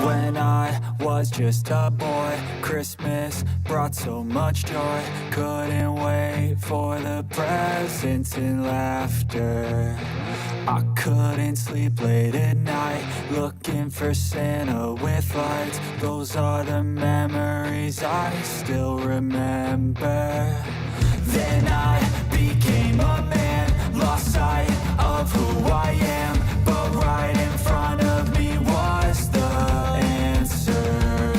When I was just a boy, Christmas brought so much joy. Couldn't wait for the presents and laughter. I couldn't sleep late at night, looking for Santa with lights. Those are the memories I still remember. Then I became a man, lost sight of who I am. But right in front of me was the answer.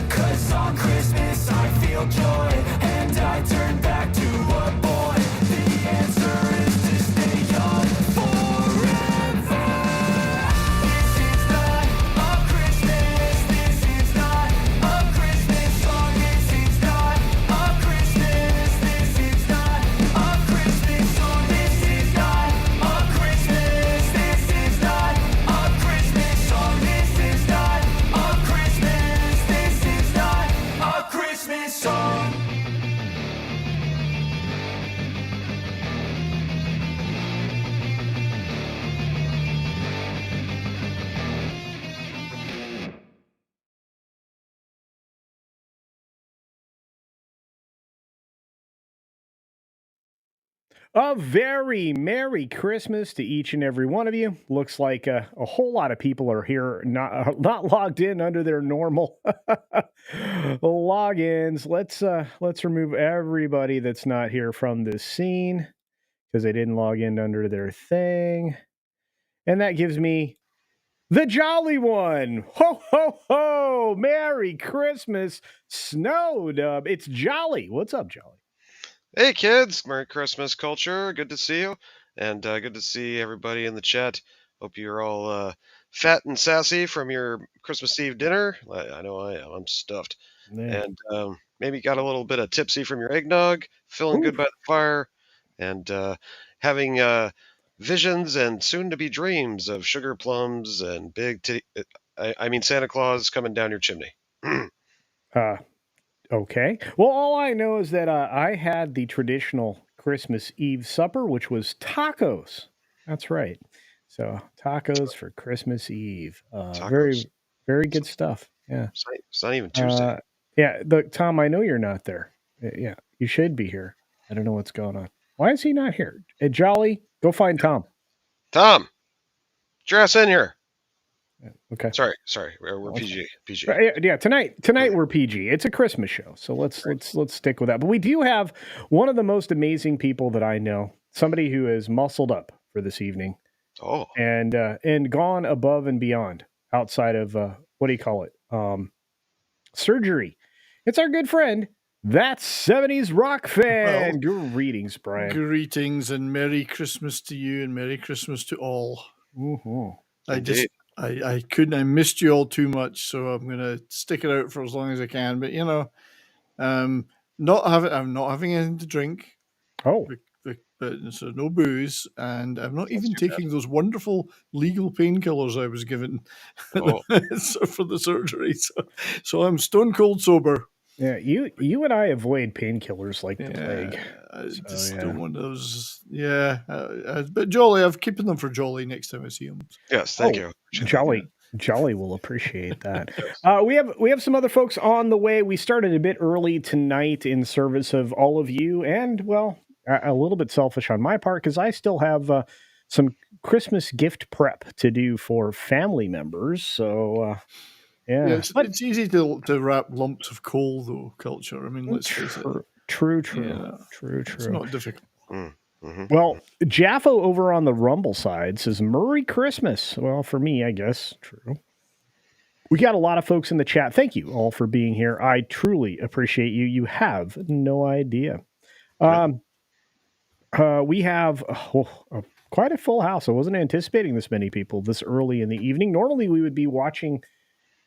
'Cause on Christmas I feel joy, and I turn back to a boy. The answer is to stay young forever. This is not a Christmas, this is not a Christmas song. This is not a Christmas, this is not a Christmas song. This is not a Christmas, this is not a Christmas song. This is not a Christmas, this is not a Christmas song. A very Merry Christmas to each and every one of you. Looks like a whole lot of people are here, not logged in under their normal logins. Let's remove everybody that's not here from this scene because they didn't log in under their thing, and that gives me the Jolly One. Ho ho ho! Merry Christmas, Snow Dub. It's Jolly. What's up, Jolly? Hey kids, Merry Christmas, Culture. Good to see you, and good to see everybody in the chat. Hope you're all fat and sassy from your Christmas Eve dinner. I know I am. I'm stuffed, Man. and maybe got a little bit of tipsy from your eggnog. Feeling good by the fire, and having visions and soon-to-be dreams of sugar plums and big titty. I mean Santa Claus coming down your chimney. Okay. Well, all I know is that I had the traditional Christmas Eve supper, which was tacos. That's right. So tacos for Christmas Eve. Tacos. Very, very good stuff. Yeah. It's not even Tuesday. Yeah. Tom, I know you're not there. Yeah, you should be here. I don't know what's going on. Why is he not here? Jolly, go find Tom. Tom, get your ass in here. Okay. Sorry. We're PG. Yeah, tonight we're PG. It's a Christmas show, so let's stick with that. But we do have one of the most amazing people that I know, somebody who has muscled up for this evening. Oh. And gone above and beyond outside of what do you call it? Surgery. It's our good friend, that 70s rock fan. Well, greetings, Brian. Greetings and Merry Christmas to you and Merry Christmas to all. Mm-hmm. I missed you all too much, so I'm gonna stick it out for as long as I can. But I'm not having anything to drink. Oh, but so no booze, and I'm not even taking those wonderful legal painkillers I was given for the surgery. So I'm stone cold sober. Yeah, you and I avoid painkillers like the plague. I just don't want those. Yeah, but Jolly, I'm keeping them for Jolly next time I see him. Yes, thank you. Jolly will appreciate that. We have some other folks on the way. We started a bit early tonight in service of all of you, and well, a little bit selfish on my part because I still have some Christmas gift prep to do for family members. So. Yeah, it's easy to wrap lumps of coal, though, Culture. I mean, let's face it. True. It's not difficult. Mm-hmm. Well, Jaffo over on the Rumble side says, Merry Christmas. Well, for me, I guess. True. We got a lot of folks in the chat. Thank you all for being here. I truly appreciate you. You have no idea. We have quite a full house. I wasn't anticipating this many people this early in the evening. Normally, we would be watching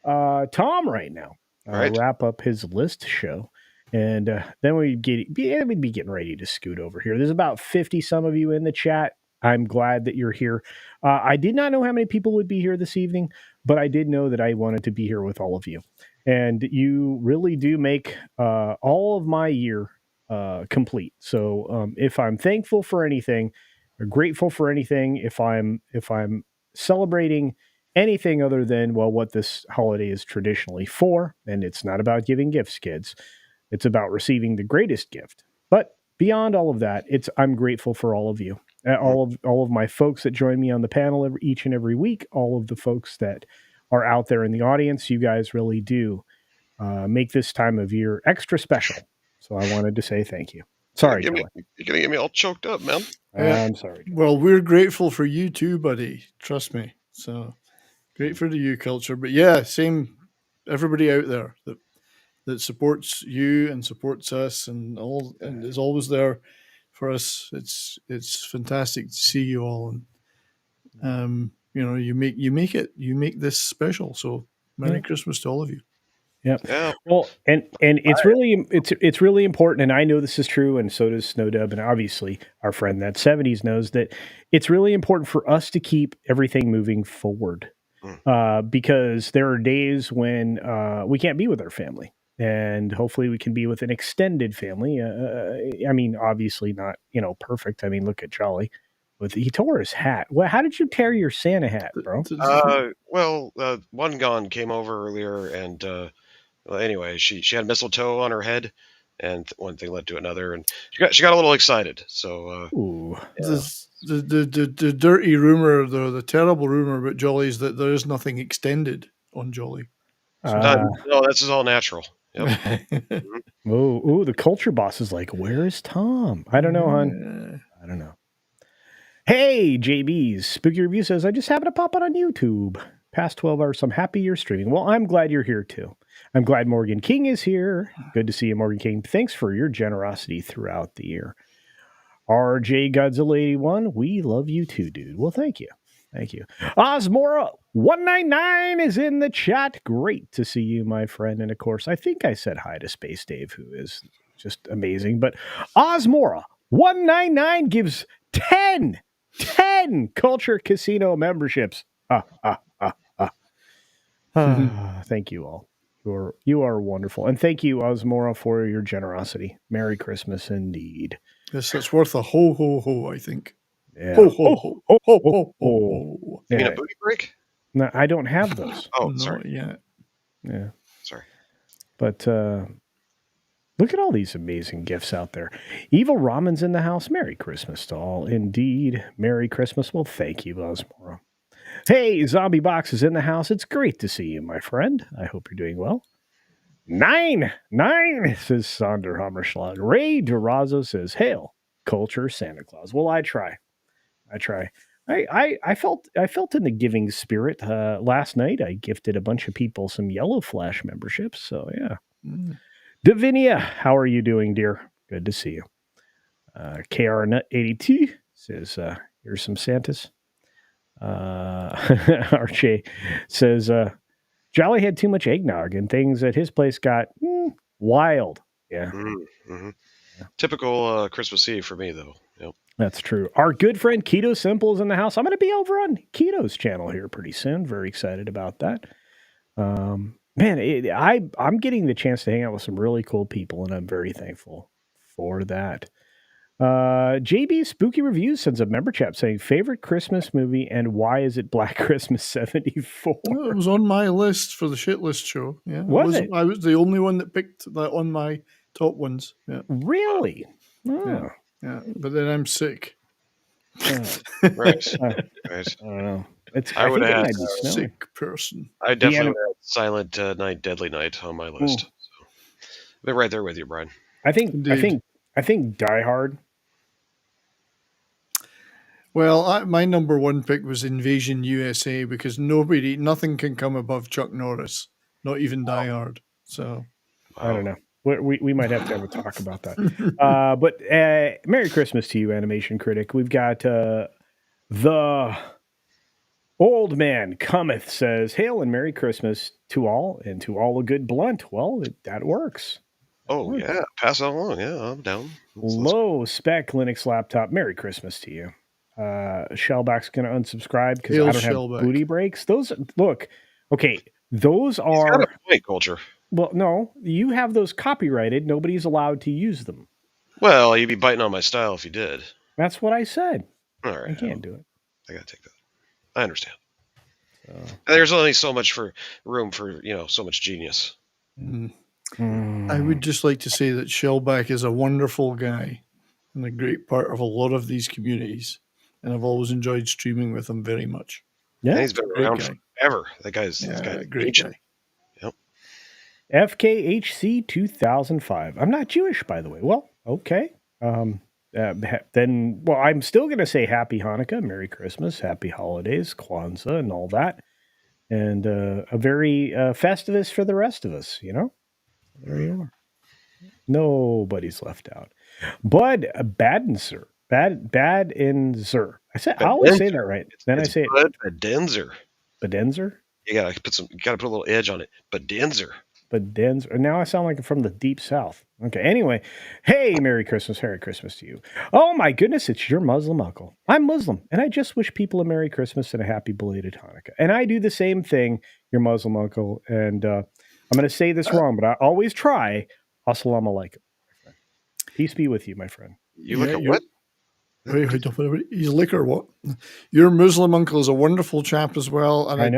Tom right now wrap up his list show, and then we'd be getting ready to scoot over here. There's about 50 some of you in the chat. I'm glad that you're here. I did not know how many people would be here this evening, but I did know that I wanted to be here with all of you, and you really do make all of my year complete. So if I'm thankful for anything or grateful for anything, if I'm celebrating anything other than, well, what this holiday is traditionally for. And it's not about giving gifts, kids. It's about receiving the greatest gift. But beyond all of that, I'm grateful for all of you. All of my folks that join me on the panel each and every week, all of the folks that are out there in the audience, you guys really do make this time of year extra special. So I wanted to say thank you. Sorry, you're going to get me all choked up, man. I'm sorry. Well, we're grateful for you too, buddy. Trust me. So grateful to you, Culture. But yeah, same, everybody out there that supports you and supports us and is always there for us. It's fantastic to see you all, and you make this special. So Merry Christmas to all of you. Yep. Yeah. Well, and it's really important, and I know this is true, and so does Snowdub, and obviously our friend that 70s knows that it's really important for us to keep everything moving forward, because there are days when we can't be with our family, and hopefully we can be with an extended family. I mean, obviously not perfect. I mean, look at Jolly. He tore his hat. Well, how did you tear your Santa hat, bro? One gone came over earlier, and well, anyway, she had mistletoe on her head, and one thing led to another, and she got a little excited. So the dirty rumor, the terrible rumor about Jolly is that there is nothing extended on Jolly. No, this is all natural. Yep. Oh, the culture boss is like, where is Tom? I don't know, hon. I don't know. Hey, JB's Spooky Review says, I just happened to pop on YouTube. Past 12 hours, I'm happy you're streaming. Well, I'm glad you're here too. I'm glad Morgan King is here. Good to see you, Morgan King. Thanks for your generosity throughout the year. RJ Godzilla 81, we love you too, dude. Well, thank you. Thank you. Osmora199 is in the chat. Great to see you, my friend. And of course, I think I said hi to Space Dave, who is just amazing. But Osmora199 gives 10 Culture Casino memberships. Thank you all. You are wonderful. And thank you, Osmora, for your generosity. Merry Christmas indeed. Yes, that's worth a ho, ho, ho, I think. Yeah. Ho, ho, ho, ho, ho, ho, ho. You mean a booty break? No, I don't have those. Sorry. Yeah. Sorry. But look at all these amazing gifts out there. Evil Ramen's in the house. Merry Christmas to all. Indeed. Merry Christmas. Well, thank you, Osmora. Hey, Zombie Box is in the house. It's great to see you, my friend. I hope you're doing well. 9, says Sonder Hammerschlag. Ray Durazo says, hail, Culture Santa Claus. Well, I try. I felt in the giving spirit. Last night, I gifted a bunch of people some Yellow Flash memberships. So, yeah. Davinia, how are you doing, dear? Good to see you. KR Nut 82 says, here's some Santas. RJ says, Jolly had too much eggnog and things at his place got wild. Yeah. Mm-hmm. Typical Christmas Eve for me, though. Yep. That's true. Our good friend Keto Simple is in the house. I'm going to be over on Keto's channel here pretty soon. Very excited about that. Man, I'm getting the chance to hang out with some really cool people, and I'm very thankful for that. JB Spooky Reviews sends a member chat saying, favorite Christmas movie and why is it Black Christmas 74? Well, it was on my list for the shit list show. Yeah, was it? I was the only one that picked that on my top ones. Yeah. Really? Oh. Yeah. But then I'm sick. Right. I don't know. I would have a sick person. I definitely would have Silent Night, Deadly Night on my list. So I've been right there with you, Brian. I think Die Hard. Well, my number one pick was Invasion USA because nothing can come above Chuck Norris, not even Die Hard. So I don't know. We might have to have a talk about that. But Merry Christmas to you, Animation Critic. We've got the Old Man Cometh says, hail and Merry Christmas to all, and to all a good blunt. Well, that works. Yeah. Pass it along. Yeah, I'm down. Low spec Linux laptop. Merry Christmas to you. Shellback's going to unsubscribe because I don't have booty breaks. Those are He's got a point, Culture. Well, no, you have those copyrighted. Nobody's allowed to use them. Well, you'd be biting on my style if you did. That's what I said. All right. I can't do it. I got to take that. I understand. There's only so much room for so much genius. I would just like to say that Shellback is a wonderful guy and a great part of a lot of these communities, and I've always enjoyed streaming with him very much. Yeah, and he's been around forever. That guy's great ancient. guy. Yep. FKHC 2005. I'm not Jewish, by the way. Well, okay. Then, I'm still going to say Happy Hanukkah, Merry Christmas, Happy Holidays, Kwanzaa, and all that, and a very Festivus for the rest of us. There you are. Nobody's left out. Bud Badenzer. Badenzer. I always say that right. Then I say it. Badenzer. Badenzer? You gotta put a little edge on it. Badenzer. Badenzer. Now I sound like I'm from the deep south. Okay. Anyway, hey, Merry Christmas to you. Oh my goodness, it's your Muslim uncle. I'm Muslim, and I just wish people a Merry Christmas and a happy belated Hanukkah. And I do the same thing, your Muslim uncle. And I'm going to say this wrong, but I always try. Assalamu alaikum. Peace be with you, my friend. You look at what? He's liquor what? Your Muslim uncle is a wonderful chap as well, and I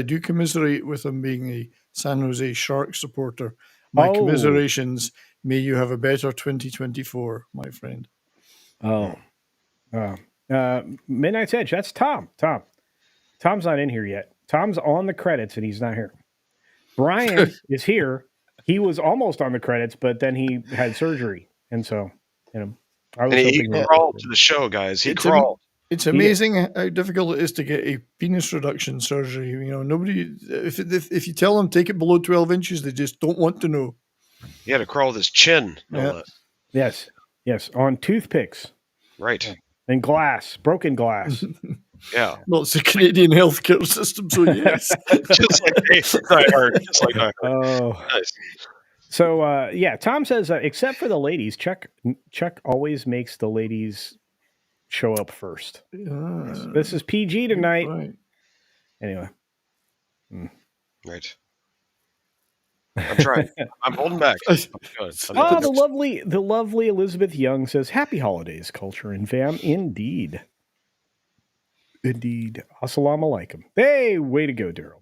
do commiserate with him being a San Jose Sharks supporter. My commiserations. May you have a better 2024, my friend. Midnight's Edge. That's Tom. Tom's not in here yet. Tom's on the credits, and he's not here. Brian is here. He was almost on the credits, but then he had surgery, and so I was he crawled to the show, guys. He crawled. It's amazing how difficult it is to get a penis reduction surgery. Nobody. If you tell them take it below 12 inches, they just don't want to know. He had to crawl with his chin. No less. Yes, on toothpicks. Right. And broken glass. Yeah. Well, it's the Canadian healthcare system, so yes. Just like I heard. Oh, nice. So, Tom says, except for the ladies, Chuck always makes the ladies show up first. This is PG tonight. Right. Anyway. Right. I'm trying. I'm holding back. The lovely Elizabeth Young says, happy holidays, Culture and Fam. Indeed. Assalamu alaikum. Hey, way to go, Daryl.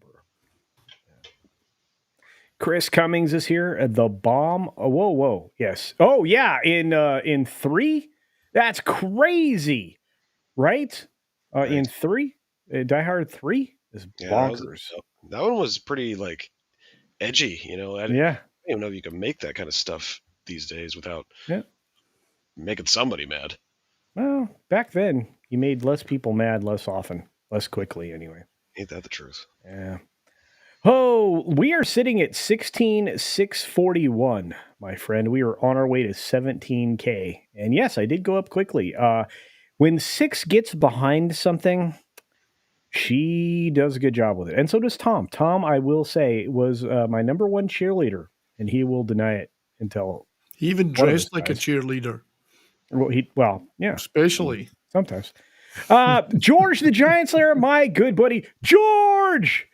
Chris Cummings is here. The bomb. Whoa. Yes. Oh, yeah. In 3? That's crazy. Right? Right. In 3? Die Hard 3 is bonkers. That one was pretty, edgy, I don't even know if you can make that kind of stuff these days without making somebody mad. Well, back then, you made less people mad less often. Less quickly, anyway. Ain't that the truth? Yeah. Oh, we are sitting at 16,641, my friend. We are on our way to 17K. And yes, I did go up quickly. When 6 gets behind something, she does a good job with it. And so does Tom. Tom, I will say, was my number one cheerleader, and he will deny it until... He even dressed like a cheerleader. Well, yeah. Especially. Sometimes. George the Giant Slayer, my good buddy. George!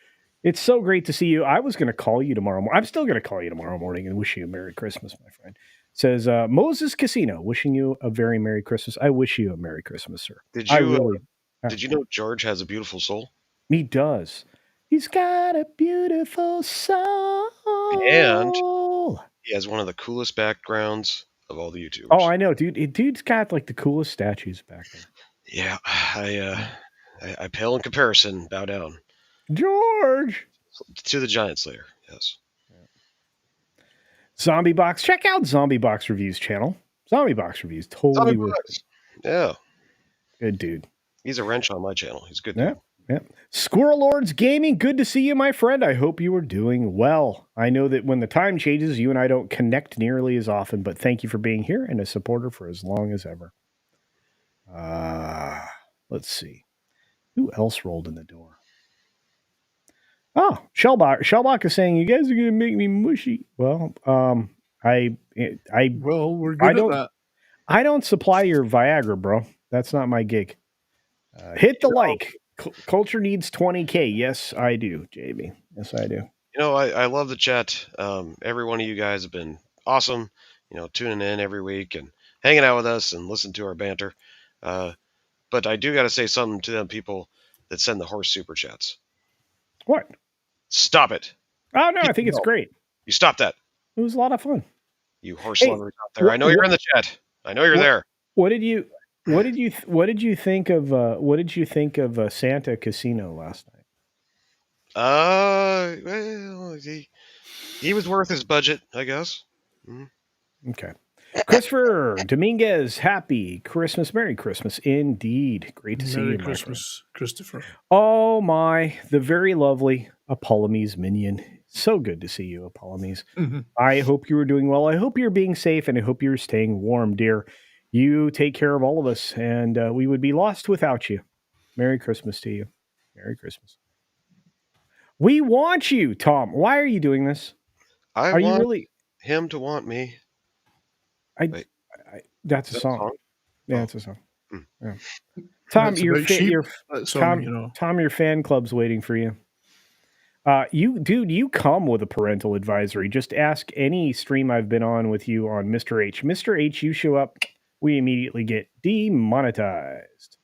It's so great to see you. I was going to call you tomorrow. I'm still going to call you tomorrow morning and wish you a Merry Christmas, my friend. Says Moses Casino, wishing you a very Merry Christmas. I wish you a Merry Christmas, sir. Did you know George has a beautiful soul? He does. He's got a beautiful soul. And he has one of the coolest backgrounds of all the YouTubers. Oh, I know, dude. Dude's got the coolest statues back there. Yeah, I pale in comparison. Bow down. George! To the Giant Slayer, yes. Zombie Box. Check out Zombie Box Reviews channel. Zombie Box Reviews. Totally worth it. Yeah. Good dude. He's a wrench on my channel. He's good. Yeah. Squirrel Lords Gaming. Good to see you, my friend. I hope you are doing well. I know that when the time changes, you and I don't connect nearly as often, but thank you for being here and a supporter for as long as ever. Let's see. Who else rolled in the door? Oh, Shellbach is saying, you guys are going to make me mushy. Well, we're good at that. I don't supply your Viagra, bro. That's not my gig. Hit the like. Culture needs 20K. Yes, I do, JB. Yes, I do. I love the chat. Every one of you guys have been awesome, tuning in every week and hanging out with us and listening to our banter. But I do got to say something to them people that send the horse super chats. What? Stop it. Oh, no, I think it's great. You stop that. It was a lot of fun. You horse lovers out there. I know you're in the chat. I know you're there. What did you think of Santa Casino last night? Well, he was worth his budget, I guess. Okay. Christopher Dominguez, happy Christmas. Merry Christmas indeed. Great to see you, Merry my Christmas, friend. Christopher. Oh my, the very lovely Apollomies minion. So good to see you, Apollomies. Mm-hmm. I hope you are doing well. I hope you're being safe, and I hope you're staying warm, dear. You take care of all of us, and we would be lost without you. Merry Christmas to you. Merry Christmas. We want you, Tom. Why are you doing this? I want him to want me. That's a song. Yeah, it's a song. Yeah. Tom, your fan club's waiting for you. You come with a parental advisory. Just ask any stream I've been on with you on Mr. H. Mr. H, you show up, we immediately get demonetized.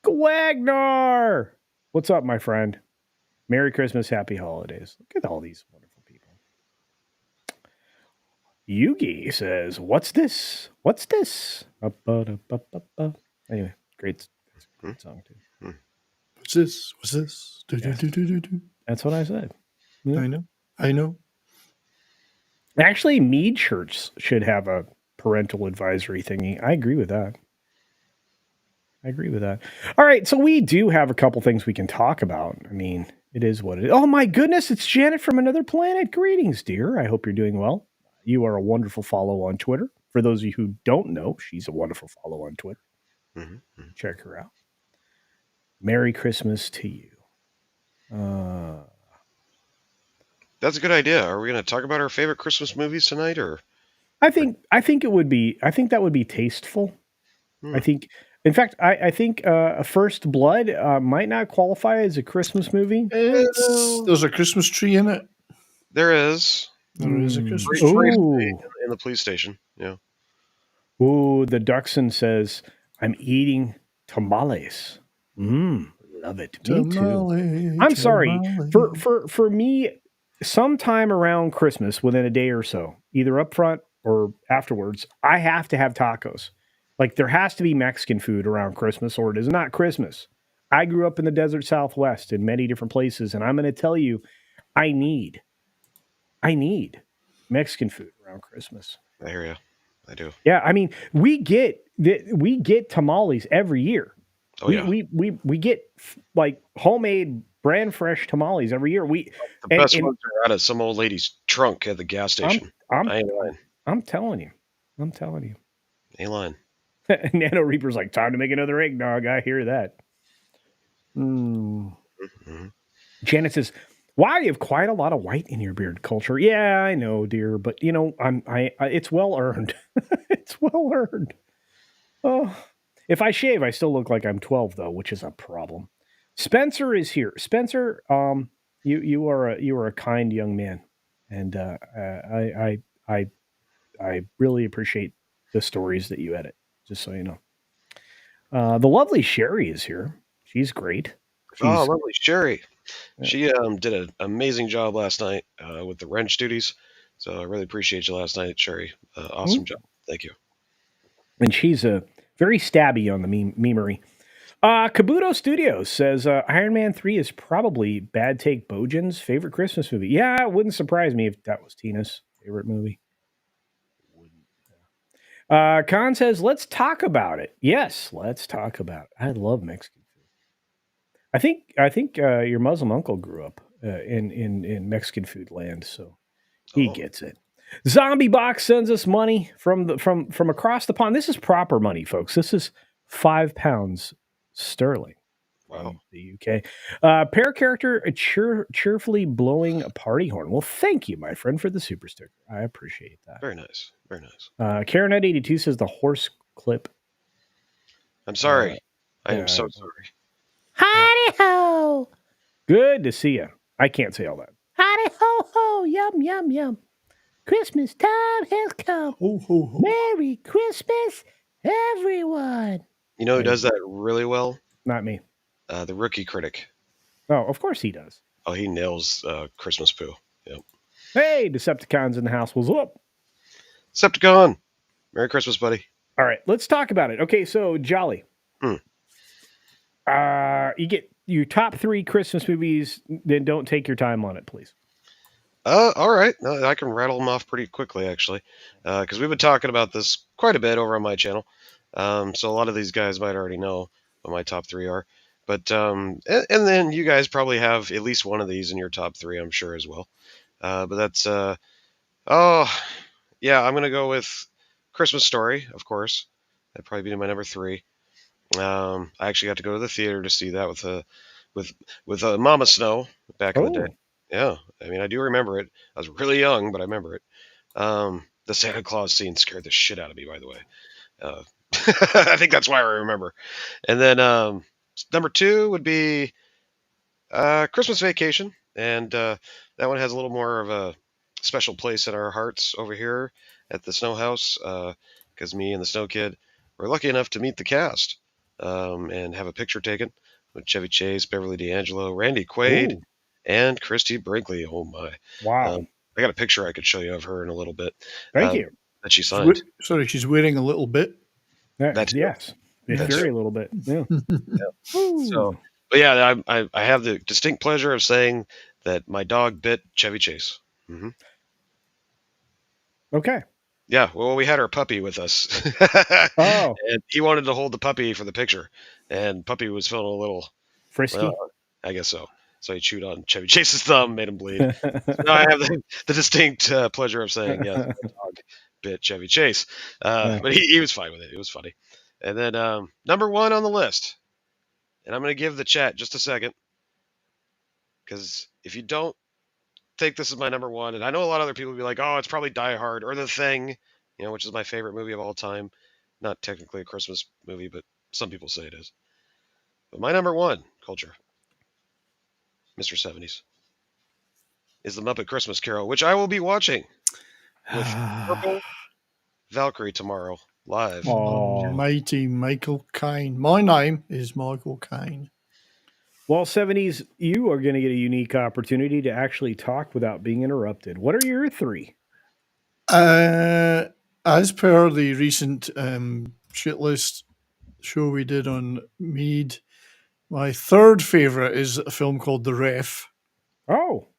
Gwagnar! What's up, my friend? Merry Christmas, happy holidays. Look at all these wonderful people. Yugi says, what's this? What's this? Anyway, great song, too. What's this? What's this? That's what I said. Yeah. I know. Actually, Mead Church should have a parental advisory thingy. I agree with that. All right, so we do have a couple things we can talk about. I mean, it is what it is. Oh, my goodness, it's Janet from another planet. Greetings, dear. I hope you're doing well. You are a wonderful follow on Twitter. For those of you who don't know, she's a wonderful follow on Twitter. Mm-hmm. Check her out. Merry Christmas to you. That's a good idea. Are we going to talk about our favorite Christmas movies tonight, or? I think it would be. I think that would be tasteful. I think. In fact, I think First Blood might not qualify as a Christmas movie. There's a Christmas tree in it. There is. There is a Christmas tree in the police station. Yeah. Ooh, the Duxon says, "I'm eating tamales." Love it. Me too. I'm sorry. For me, sometime around Christmas, within a day or so, either up front or afterwards, I have to have tacos. Like, there has to be Mexican food around Christmas, or it is not Christmas. I grew up in the desert Southwest in many different places, and I'm going to tell you, I need Mexican food around Christmas. I hear you. I do. Yeah, I mean, we get tamales every year. Oh, yeah. We get like homemade brand fresh tamales every year. The best ones are out of some old lady's trunk at the gas station. I ain't lying. I'm telling you. Ain't lying. Nano Reaper's like, time to make another eggnog. I hear that. Mm-hmm. Janet says, wow, you have quite a lot of white in your beard, Culture. Yeah, I know, dear, but you know, it's well earned. It's well earned. Oh, if I shave, I still look like I'm 12 though, which is a problem. Spencer is here. Spencer, you are a kind young man, and I really appreciate the stories that you edit. Just so you know, the lovely Sherry is here. She's great. Lovely Sherry. She did an amazing job last night with the wrench duties. So I really appreciate you last night, Sherry. Awesome job. Thank you. And she's very stabby on the memery. Kabuto Studios says Iron Man 3 is probably Bad Take Bojan's favorite Christmas movie. Yeah, it wouldn't surprise me if that was Tina's favorite movie. Khan says, let's talk about it. Yes, let's talk about it. I love Mexican food. I think your Muslim uncle grew up in Mexican food land, so he gets it. Zombie Box sends us money from across the pond. This is proper money, folks. This is £5 sterling. Wow. The UK. Pair character cheerfully blowing a party horn. Well, thank you, my friend, for the super sticker. I appreciate that. Very nice. Very nice. Karenet82 says the horse clip. I'm sorry. I am so sorry. Howdy ho! Good to see you. I can't say all that. Howdy ho ho! Yum yum yum. Christmas time has come. Ho ho ho! Merry Christmas, everyone. You know who does that really well? Not me. The Rookie Critic. Oh, of course he does. Oh, he nails Christmas poo. Yep. Hey, Decepticons in the house. What's up? Decepticon. Merry Christmas, buddy. All right, let's talk about it. Okay, so Jolly. You get your top 3 Christmas movies, then don't take your time on it, please. All right. No, I can rattle them off pretty quickly, actually, because we've been talking about this quite a bit over on my channel. So a lot of these guys might already know what my top 3 are. But and then you guys probably have at least one of these in your top 3, I'm sure, as well. But that's oh yeah, I'm gonna go with Christmas Story, of course. That'd probably be my number 3. I actually got to go to the theater to see that with Mama Snow back in the day. Yeah, I mean, I do remember it. I was really young, but I remember it. The Santa Claus scene scared the shit out of me, by the way. I think that's why I remember. And then number 2 would be Christmas Vacation, and that one has a little more of a special place in our hearts over here at the Snow House, because me and the Snow Kid were lucky enough to meet the cast and have a picture taken with Chevy Chase, Beverly D'Angelo, Randy Quaid, and Christy Brinkley. Oh my! Wow! I got a picture I could show you of her in a little bit. Thank you. That she signed. Sorry, she's wearing a little bit. Yes, very little bit. Yeah. So, but yeah, I have the distinct pleasure of saying that my dog bit Chevy Chase. Mm-hmm. Okay. Yeah, well, we had our puppy with us. Oh. And he wanted to hold the puppy for the picture, and puppy was feeling a little frisky. Well, I guess so. So he chewed on Chevy Chase's thumb, made him bleed. So now I have the distinct pleasure of saying, yes, my dog bit Chevy Chase. But he was fine with it. It was funny. And then number 1 on the list, and I'm going to give the chat just a second, because if you don't think this is my number 1, and I know a lot of other people will be like, oh, it's probably Die Hard or The Thing, which is my favorite movie of all time. Not technically a Christmas movie, but some people say it is. But my number 1, Culture, Mr. 70s, is The Muppet Christmas Carol, which I will be watching with Purple Valkyrie tomorrow, live. Oh, mighty Michael Caine. My name is Michael Caine. Well, 70s, you are going to get a unique opportunity to actually talk without being interrupted. What are your 3? As per the recent shit list show we did on Mead, my 3rd favourite is a film called The Ref. Oh,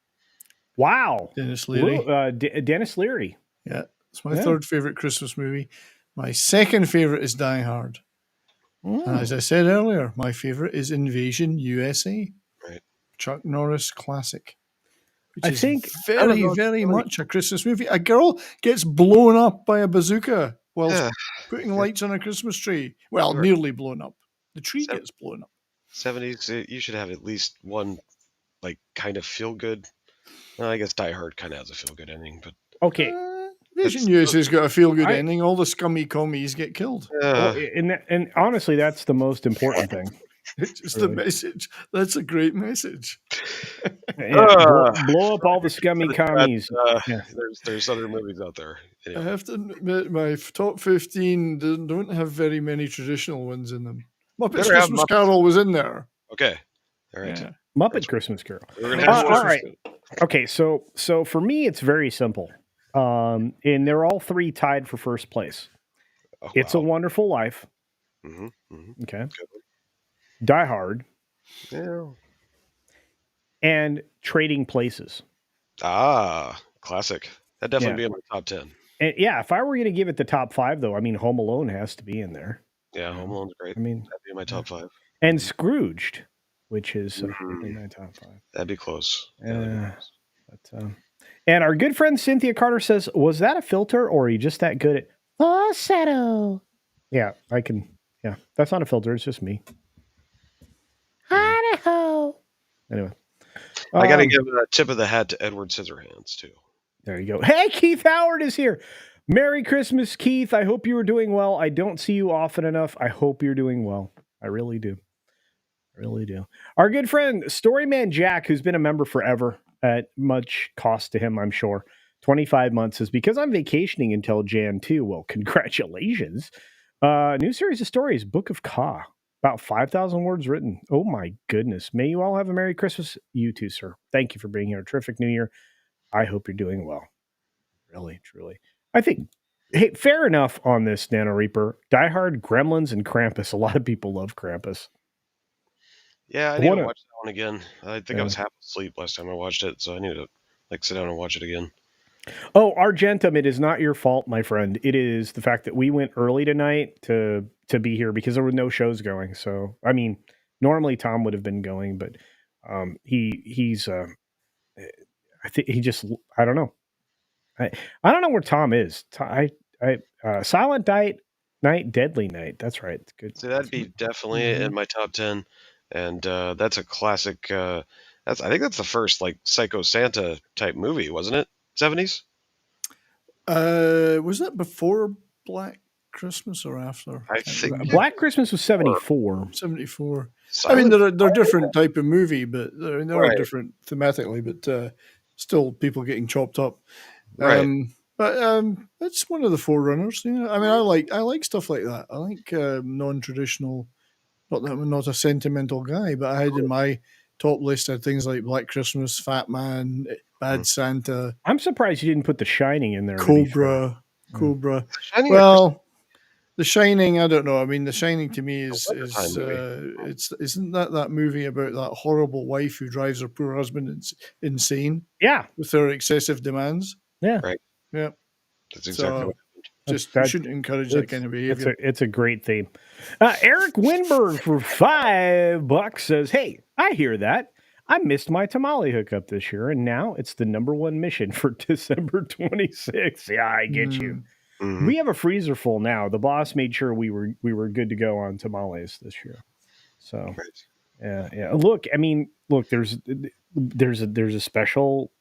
wow. Dennis Leary. Dennis Leary. Yeah, it's my 3rd favourite Christmas movie. My 2nd favourite is Die Hard. And as I said earlier, my favourite is Invasion USA. Right. Chuck Norris classic. Which I is think very, very much a Christmas movie. A girl gets blown up by a bazooka whilst putting lights on a Christmas tree. Well, nearly blown up. The tree gets blown up. 70s, you should have at least one, like, kind of feel good. Well, I guess Die Hard kind of has a feel good ending, but okay. Invasion USA's got a feel good ending. All the scummy commies get killed. And honestly, that's the most important thing. It's the message. That's a great message. Blow up all the scummy commies. There's other movies out there. Anyway. I have to admit, my top 15 don't have very many traditional ones in them. Muppet's Christmas Carol was in there. Okay. All right. Yeah. Muppet Christmas Carol. We're gonna have all right. Okay, so for me, it's very simple. And they're all 3 tied for first place. Oh, It's a Wonderful Life. Mm-hmm, mm-hmm. Okay. Die Hard. Yeah. And Trading Places. Classic. That'd definitely be in my top 10. And if I were going to give it the top 5, though, I mean, Home Alone has to be in there. Yeah, Home Alone's great. I mean, that'd be in my top 5. And Scrooged, which is in my top 5. That'd be close. And our good friend Cynthia Carter says, was that a filter or are you just that good at falsetto? Yeah, I can. Yeah, that's not a filter. It's just me. Idaho. Anyway. I got to give a tip of the hat to Edward Scissorhands, too. There you go. Hey, Keith Howard is here. Merry Christmas, Keith. I hope you are doing well. I don't see you often enough. I hope you're doing well. I really do. Really do. Our good friend, Storyman Jack, who's been a member forever at much cost to him, I'm sure. 25 months is because I'm vacationing until Jan 2. Well, congratulations. New series of stories, Book of Ka. About 5,000 words written. Oh my goodness. May you all have a Merry Christmas. You too, sir. Thank you for being here. Terrific New Year. I hope you're doing well. Really, truly. I think, hey, fair enough on this, Nano Reaper. Die Hard, Gremlins, and Krampus. A lot of people love Krampus. Yeah, I need to watch that one again. I think I was half asleep last time I watched it, so I need to sit down and watch it again. Oh, Argentum, it is not your fault, my friend. It is the fact that we went early tonight to be here because there were no shows going. So, I mean, normally Tom would have been going, but he's I think he just, I don't know. I don't know where Tom is. Silent Night, Deadly Night. That's right. It's good. So that'd be definitely in my top 10, and that's a classic. I think that's the first Psycho Santa type movie, wasn't it? 70s. Was that before Black Christmas or after? I think Black Christmas was 74. 74. I mean, they're different type of movie, but they're different thematically, but still people getting chopped up. Right. But it's one of the forerunners. You know, I mean, I like stuff like that. I like non-traditional. Not that I'm not a sentimental guy, but I had in my top list had things like Black Christmas, Fat Man, Bad Santa. I'm surprised you didn't put The Shining in there. Cobra. Well, The Shining, I don't know. I mean, The Shining to me isn't that movie about that horrible wife who drives her poor husband insane? Yeah, with her excessive demands. Yeah, right. Yeah, that's exactly what just you shouldn't encourage that kind of behavior. It's a great theme. Eric Winberg for $5 says, "Hey, I hear that. I missed my tamale hookup this year, and now it's the #1 mission for December 26th. Yeah, I get you. Mm-hmm. We have a freezer full now. The boss made sure we were good to go on tamales this year. So, yeah. Look, there's a special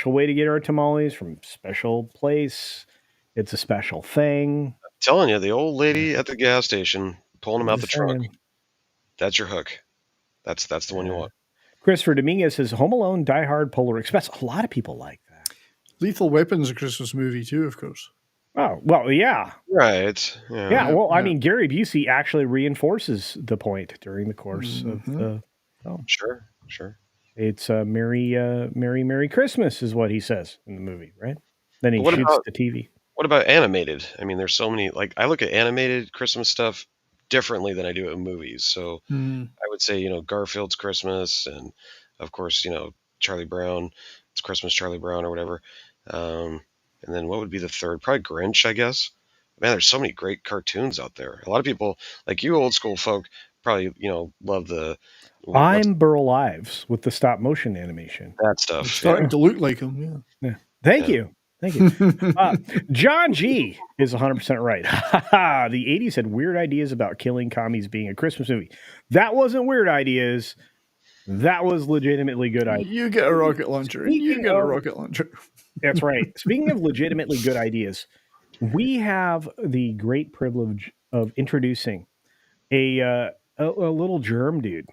way to get our tamales from special place. It's a special thing. I'm telling you, the old lady at the gas station pulling them out the trunk. That's your hook. That's the one you want." Christopher Dominguez says Home Alone, Die Hard, Polar Express. A lot of people like that. Lethal Weapon's a Christmas movie too, of course. Oh, well, yeah. Right. Yeah, well, I mean, Gary Busey actually reinforces the point during the course of the film. Sure. It's Merry Christmas is what he says in the movie, right? Then he shoots the TV. What about animated? I mean, there's so many, I look at animated Christmas stuff differently than I do in movies. So I would say, Garfield's Christmas, and of course, Charlie Brown, it's Christmas Charlie Brown or whatever. And then what would be the third? Probably Grinch, I guess. Man, there's so many great cartoons out there. A lot of people, like you old school folk, probably, love the... I'm Burl Ives with the stop motion animation. That stuff. It's starting to look like him, yeah. Thank you. John G is 100% right. The 80s had weird ideas about killing commies being a Christmas movie. That wasn't weird ideas. That was legitimately good ideas. You get a rocket launcher. That's right. Speaking of legitimately good ideas, we have the great privilege of introducing a little germ dude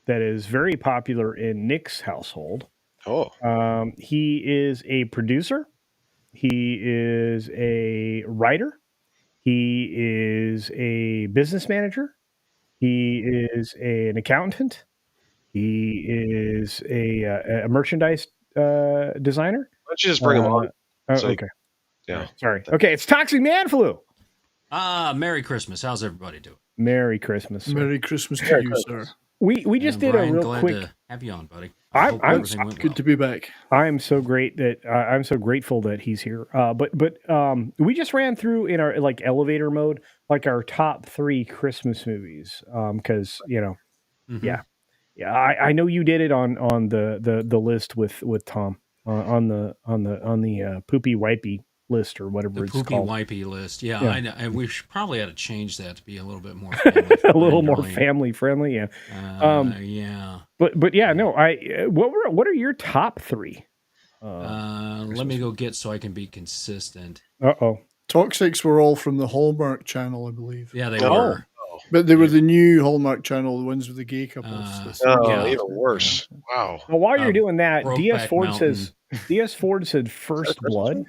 that is very popular in Nick's household. Oh. He is a producer. He is a writer. He is a business manager. He is an accountant. He is a merchandise designer. Why don't you just bring him on? Okay. Yeah. Sorry. Okay, it's Toxic Man Flu. Merry Christmas. How's everybody doing? Merry Christmas. Sir. Merry Christmas to you, sir. We just did Brian, a real glad quick. To have you on, buddy. I'm good to be back. I'm so grateful that he's here. But we just ran through in our elevator mode our top 3 Christmas movies. Because yeah. I know you did it on the list with Tom on the poopy wipey list or whatever it's poopy called. Wipey list. Yeah. I know. And we probably had to change that to be a little bit more family a little more family friendly. Yeah. Yeah. But yeah, no. What are your top 3? Let me go get so I can be consistent. Toxics were all from the Hallmark channel, I believe. Yeah, they were. But they were the new Hallmark channel, the ones with the gay couples. Even worse. Wow. Well, while you're doing that, DS Ford said First Blood.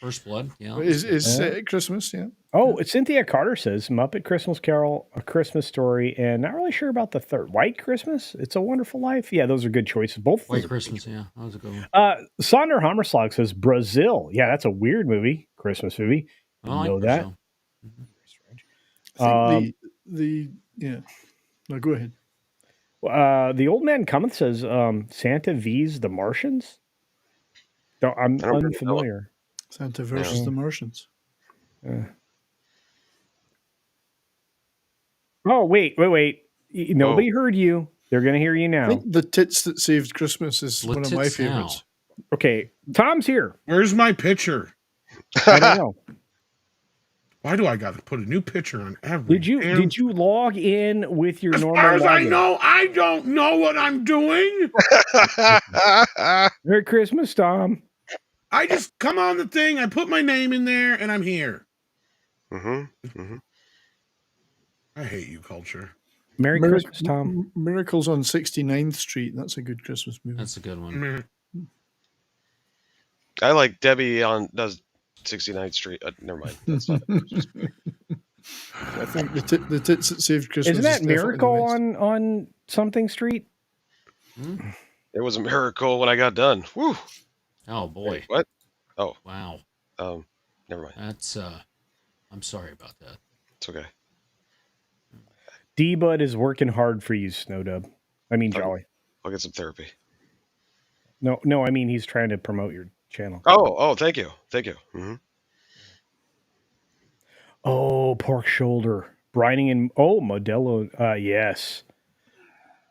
First Blood, yeah. Is Christmas, yeah. Oh, Cynthia Carter says Muppet Christmas Carol, A Christmas Story, and not really sure about the third. White Christmas, It's a Wonderful Life. Yeah, those are good choices. Both. White Christmas, yeah, that was a good one. Sonder Hammerslag says Brazil. Yeah, that's a weird movie, Christmas movie. I know like that. Mm-hmm. I think yeah. No, go ahead. The Old Man Cometh says Santa V's The Martians. No, I'm unfamiliar. Santa versus the Martians. Oh, wait. Nobody heard you. They're going to hear you now. I think The Tits That Saved Christmas is one of my favorites. Okay, Tom's here. Where's my picture? I don't know. Why do I got to put a new picture on every? Did you log in with your normal? As far as login? I know, I don't know what I'm doing. Merry Christmas, Tom. I just come on the thing, I put my name in there, and I'm here. I hate you, Culture. Merry Christmas, Tom. Miracles on 69th Street. That's a good Christmas movie. That's a good one. I like Debbie on does 69th Street. Never mind. That's not I think the Tits That Saved Christmas. Isn't that Miracle on something street? It was a miracle when I got done. Woo! Oh boy! Wait, what? Oh wow. Never mind. That's I'm sorry about that. It's okay. D-Bud is working hard for you, Snowdub. I mean, Jolly. I'll get some therapy. No, I mean he's trying to promote your channel. Oh, thank you. Mm-hmm. Oh, pork shoulder. Brining and Modelo. Yes.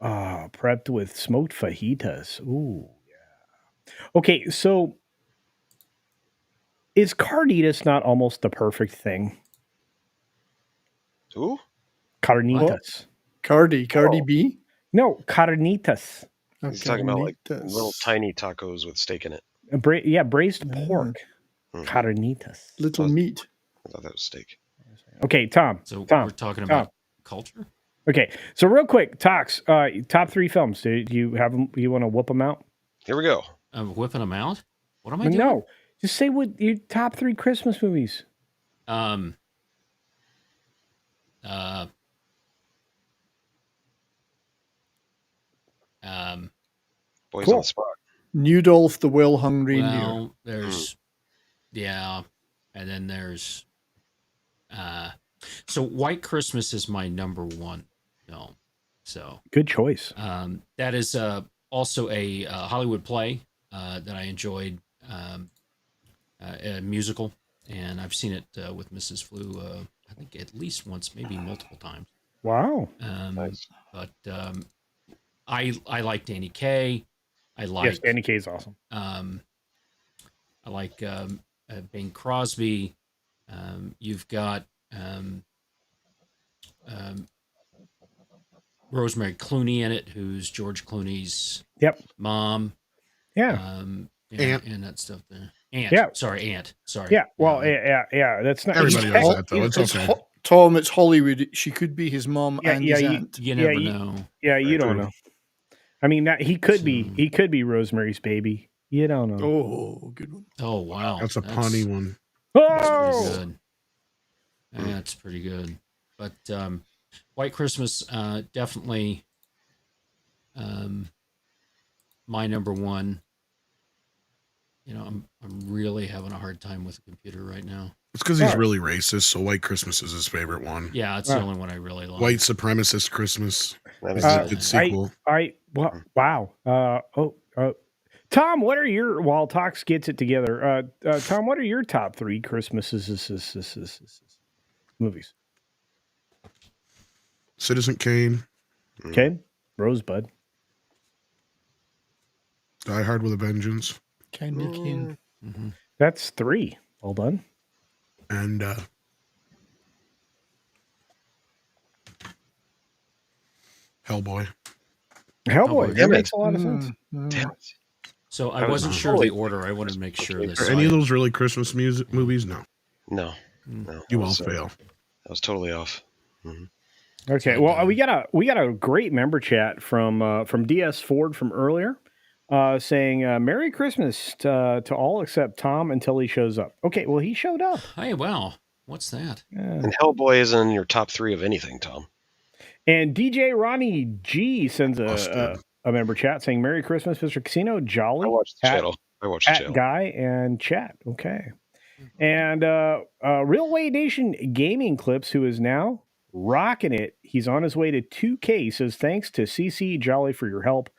Prepped with smoked fajitas. Ooh, yeah. Okay, so is carnitas not almost the perfect thing? Who? Carnitas. Cardi B? No, carnitas. He's talking about like little tiny tacos with steak in it. Braised pork. Carnitas. Little meat. I thought that was steak. Okay, Tom. So Tom, we're talking about culture? Okay, so real quick, Tox, top 3 films. Do you have them? You want to whoop them out? Here we go. I'm whipping them out? What am I doing? No, just say what your top 3 Christmas movies. Boys cool. on the spot. Newdolf the Well-Hung Reindeer. Well, there's and then there's so White Christmas is my number 1 film. So good choice. That is also a Hollywood play that I enjoyed, a musical, and I've seen it with Mrs. Flew. I think at least once, maybe multiple times. Wow. Nice. But I like Danny Kaye. Yes, Danny Kaye is awesome. I like Bing Crosby. You've got Rosemary Clooney in it, who's George Clooney's mom. Yeah. And that stuff there. Aunt. Yeah. Sorry, Aunt. Sorry. Yeah. Well, yeah. That's not everybody knows that though. It's okay. Tom, it's Hollywood. She could be his mom and his aunt. You never know. Yeah, you don't know. I mean, he could be Rosemary's Baby. You don't know. Oh, good one. Oh, wow. That's a punny one. Oh, pretty good. That's pretty good. But White Christmas, definitely my number 1. You know, I'm really having a hard time with the computer right now. It's because he's really racist, so White Christmas is his favorite one. Yeah, it's the only one I really like. White Supremacist Christmas is a good sequel. Wow. Tom, what are your, while Tox gets it together, Tom, what are your top 3 Christmases movies? Citizen Kane. Okay. Rosebud. Die Hard with a Vengeance. Candy Cane. Mm-hmm. That's 3. Well done. And Hellboy. That makes a lot of sense. Damn it. So I wasn't sure of the order. I wanted to make sure. Are any of those really Christmas movies? No. No. You all fail. I was totally off. Mm-hmm. Okay. Well, we got a great member chat from DS Ford from earlier, saying Merry Christmas to all except Tom until he shows up. Okay. Well, he showed up. Hey, wow. What's that? And Hellboy isn't in your top 3 of anything, Tom. And DJ Ronnie G sends a member chat saying, Merry Christmas, Mr. Casino, Jolly. I watched the channel. Guy and chat. Okay. And Railway Nation Gaming Clips, who is now rocking it. He's on his way to 2K. He says, thanks to CC Jolly for your help.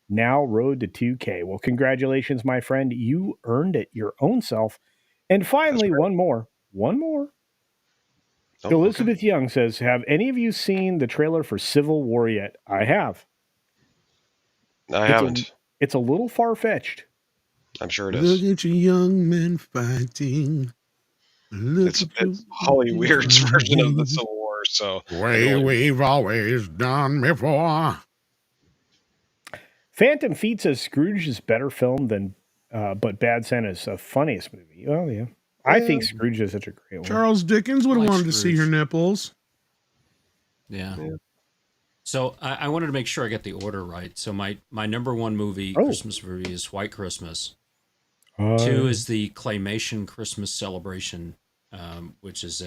Now road to 2K. Well, congratulations, my friend. You earned it your own self. And finally, one more. Oh, Elizabeth Young says, have any of you seen the trailer for Civil War yet? I have. I haven't. It's a little far-fetched. I'm sure it is. Look at you young men fighting. It's Holly Weird's version of the Civil War, so we've always done before. Phantom Feet says Scrooge is better film than but Bad Santa's the funniest movie. Oh yeah. I think Scrooge is such a great one. Charles Dickens would have wanted to see her nipples. Yeah. So I wanted to make sure I got the order right. So my number 1 movie, Christmas movie, is White Christmas. 2 is the Claymation Christmas Celebration, which is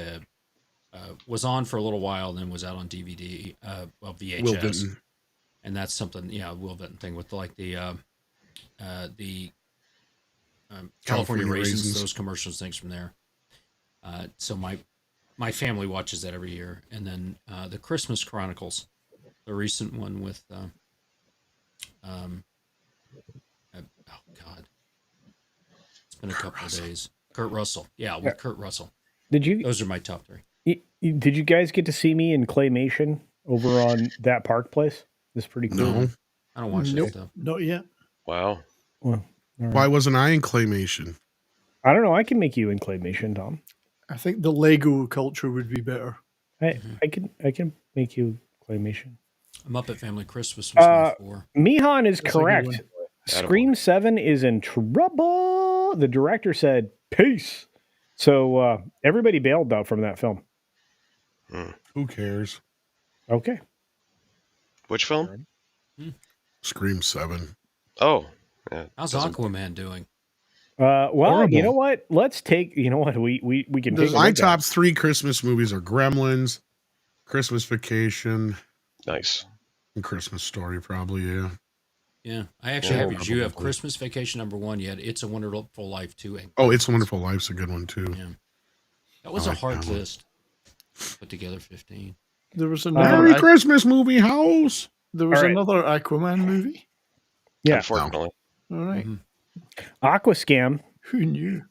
was on for a little while, then was out on DVD, VHS. Will Vinton. And that's something, Will Vinton thing with the California Raisins, those commercials, things from there. So my family watches that every year. And then the Christmas Chronicles, the recent one with, oh God, it's been a couple of days. Kurt Russell. Yeah, with Kurt Russell. Those are my top 3. Did you guys get to see me in Claymation over on that Park Place? It's pretty cool. No. I don't watch that stuff. Not yet. Wow. Well, right. Why wasn't I in Claymation? I don't know. I can make you in Claymation, Tom. I think the Lego culture would be better. I can make you Claymation. Muppet Family Christmas was 4. Mihan is correct. Scream 7 is in trouble. The director said, peace. So everybody bailed out from that film. Who cares? Okay. Which film? Scream 7. Oh. Yeah, how's Aquaman doing? Well, horrible. You know what? Let's take, we can take my top 3 Christmas movies are Gremlins, Christmas Vacation. Nice. And Christmas Story, probably, yeah. Yeah, I actually have yours. You have Christmas Vacation number 1. You had It's a Wonderful Life 2. It's a Wonderful Life's a good one, too. Yeah. That was a hard list. Put together 15. There was another Merry Christmas movie house. There was another Aquaman movie. Yeah. Unfortunately. All right. Aquascam. Who knew?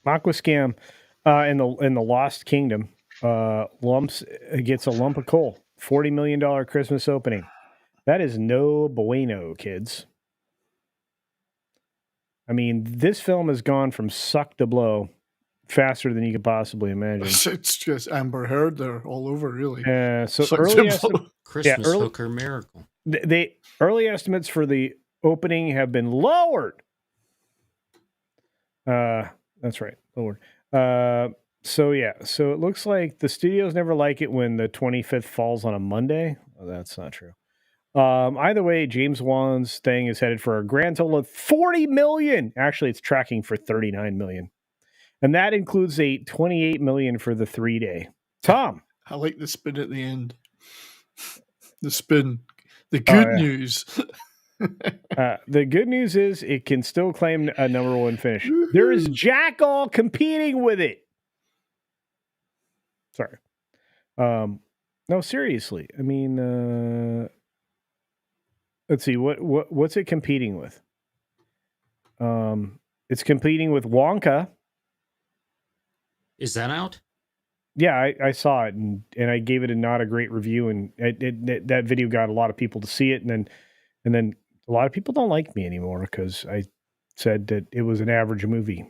Aquascam in the Lost Kingdom gets a lump of coal. $40 million Christmas opening. That is no bueno, kids. I mean, this film has gone from suck to blow faster than you could possibly imagine. It's just Amber Heard there all over, really. So Christmas hooker miracle. The early estimates for the opening have been lowered. That's right, lowered. So it looks like the studios never like it when the 25th falls on a Monday. Oh, that's not true. Either way, James Wan's thing is headed for a grand total of $40 million. Actually, it's tracking for $39 million. And that includes a $28 million for the 3-day. Tom. I like the spin at the end. The spin. The good news. The good news is it can still claim a number 1 finish. There is Jackal competing with it. Sorry. No, seriously. I mean, let's see. What's it competing with? It's competing with Wonka. Is that out? Yeah, I saw it and I gave it not a great review, and that video got a lot of people to see it, and then a lot of people don't like me anymore because I said that it was an average movie.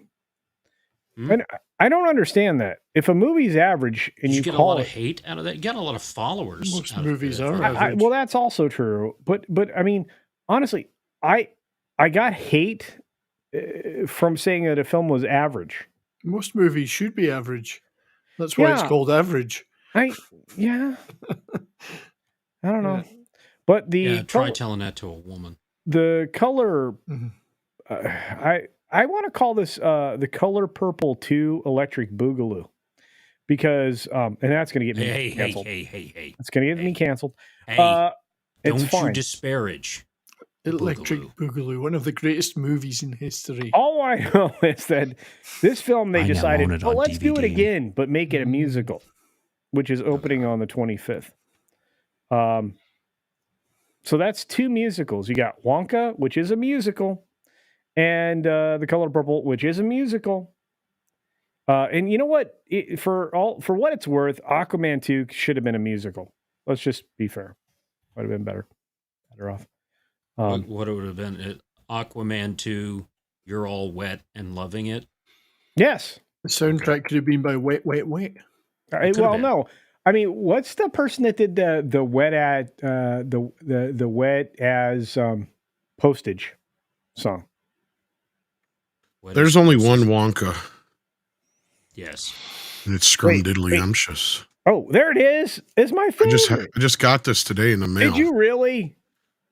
And I don't understand that. If a movie's average and you get call a lot of hate out of that, you get a lot of followers. Most movies are average. Well, that's also true. But I mean, honestly, I got hate from saying that a film was average. Most movies should be average. That's why it's called average. I don't know. But try telling that to a woman. The color, I want to call this the Color Purple 2 Electric Boogaloo, because and that's going to get me canceled. Hey. It's going to get me canceled. Hey, it's don't fine. you disparage Electric Boogaloo, one of the greatest movies in history. All I know is that this film, they decided, let's do it DVD. again, but make it a musical, which is opening on the 25th. So that's 2 musicals. You got Wonka, which is a musical, and The Color Purple, which is a musical. And you know what? For what it's worth, Aquaman 2 should have been a musical. Let's just be fair. Would have been better off. What it would have been? Aquaman 2, You're All Wet and Loving It? Yes. The soundtrack could have been by Wet, Wet, Wet. Well, no. I mean, what's the person that did the wet at the wet as postage song? There's only one Wonka. Yes. And it's scrumdiddlyumptious. Oh, there it is. It's my favorite. I just got this today in the mail. Did you really?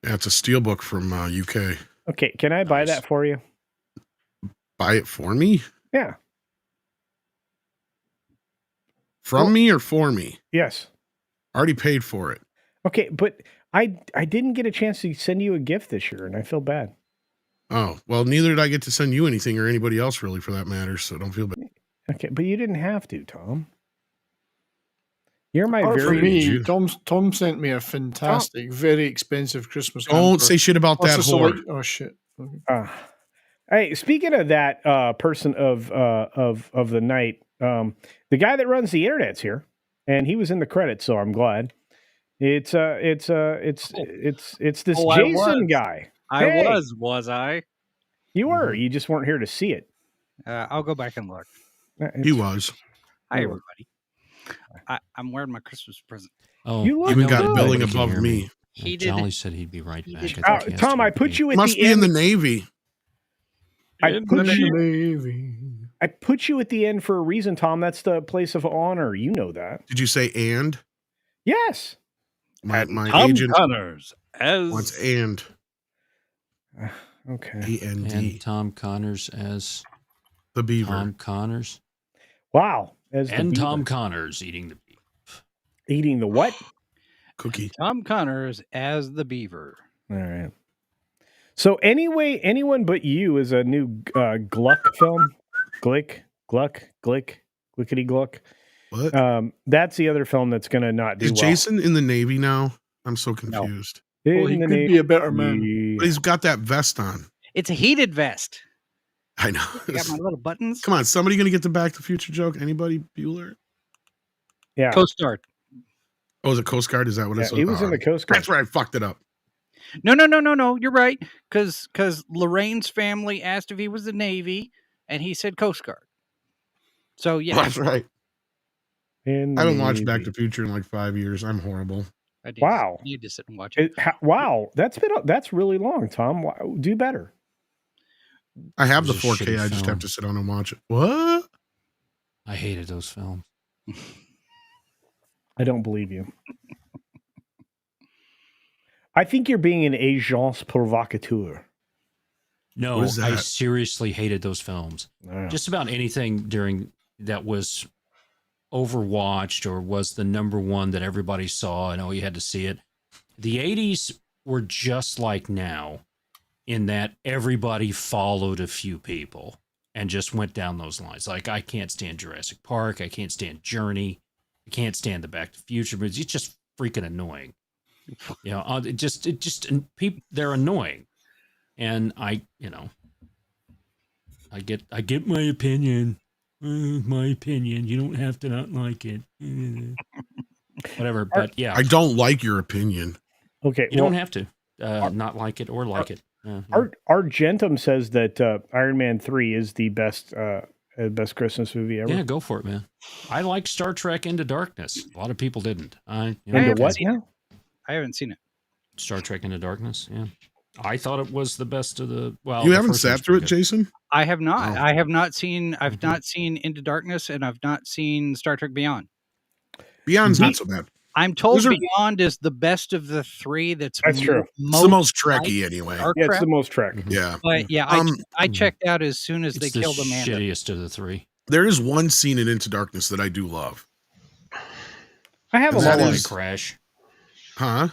Yeah, it's a steelbook from UK. Okay, can I buy that for you? Buy it for me? Yeah. From me or for me? Yes. I already paid for it. Okay, but I didn't get a chance to send you a gift this year, and I feel bad. Oh, well, neither did I get to send you anything or anybody else really for that matter, so don't feel bad. Okay, but you didn't have to, Tom. You're my Apart very... from me, Tom sent me a fantastic, very expensive Christmas Don't hamper. say shit about that whore. Oh, shit. Hey, speaking of that person of the night, the guy that runs the internet's here, and he was in the credits, so I'm glad. It's this Jason guy. Was I? You were. You just weren't here to see it. I'll go back and look. He was. Hi, everybody. I'm wearing my Christmas present. Oh, you even got billing above me. He Jolly said he'd be right back. Tom, I put you at must the be end. in the Navy. I put you at the end for a reason, Tom. That's the place of honor. You know that. Did you say and? Yes. My Tom agent Connors as wants and. Okay. A-N-D. And Tom Connors as the beaver. Tom Connors. Wow. And Tom Connors eating the beef. Eating the what? Cookie. Tom Connors as the beaver. All right. So anyway, anyone but you is a new Gluck film. Glickety Gluck. What? That's the other film that's going to not do Is well. Jason in the Navy now? I'm so confused. No. Well, he could be a better man. But he's got that vest on. It's a heated vest. I know. I got my little buttons. Come on, somebody going to get the Back to the Future joke? Anybody? Bueller? Yeah. Coast Guard. Oh, is it Coast Guard? Is that what it's? He was in the Coast Guard. That's where I fucked it up. No. You're right. Because Lorraine's family asked if he was the Navy, and he said Coast Guard. So yeah, That's right. I haven't watched Navy. Back to the Future in like 5 years. I'm horrible. Wow. You need to sit and watch it. Wow. That's really long, Tom. Do better. I have the It was a 4K. shitty I just film. have to sit down and watch it. What? I hated those films. I don't believe you. I think you're being an agence provocateur. No, What is I that? seriously hated those films. Yeah. Just about anything during that was overwatched or was the number one that everybody saw and you had to see it. The 80s were just like now in that everybody followed a few people and just went down those lines. Like, I can't stand Jurassic Park. I can't stand Journey. I can't stand the Back to the Future movies. It's just freaking annoying. People, they're annoying. And I get my opinion. My opinion. You don't have to not like it. Whatever. But yeah, I don't like your opinion. Okay. you don't have to not like it or like it. Argentum says that Iron Man 3 is the best Christmas movie ever. Yeah, go for it, man. I like Star Trek Into Darkness. A lot of people didn't. Into what now? I haven't seen it. Star Trek Into Darkness. Yeah, I thought it was the best of the. Well, You the haven't first sat one's through it, pretty good. Jason? I have not. Oh. I have not seen. I've not seen Into Darkness, and I've not seen Star Trek Beyond. Beyond's not so bad. I'm told Those are- Beyond is the best of the three. That's true. It's the most Trekky anyway. Star Yeah, it's Trek. the most Trek. Yeah. But yeah, I checked out as soon as It's they the killed Amanda. shittiest of the three. There is one scene in Into Darkness that I do love. I have a Is lot that when of they crash? Huh?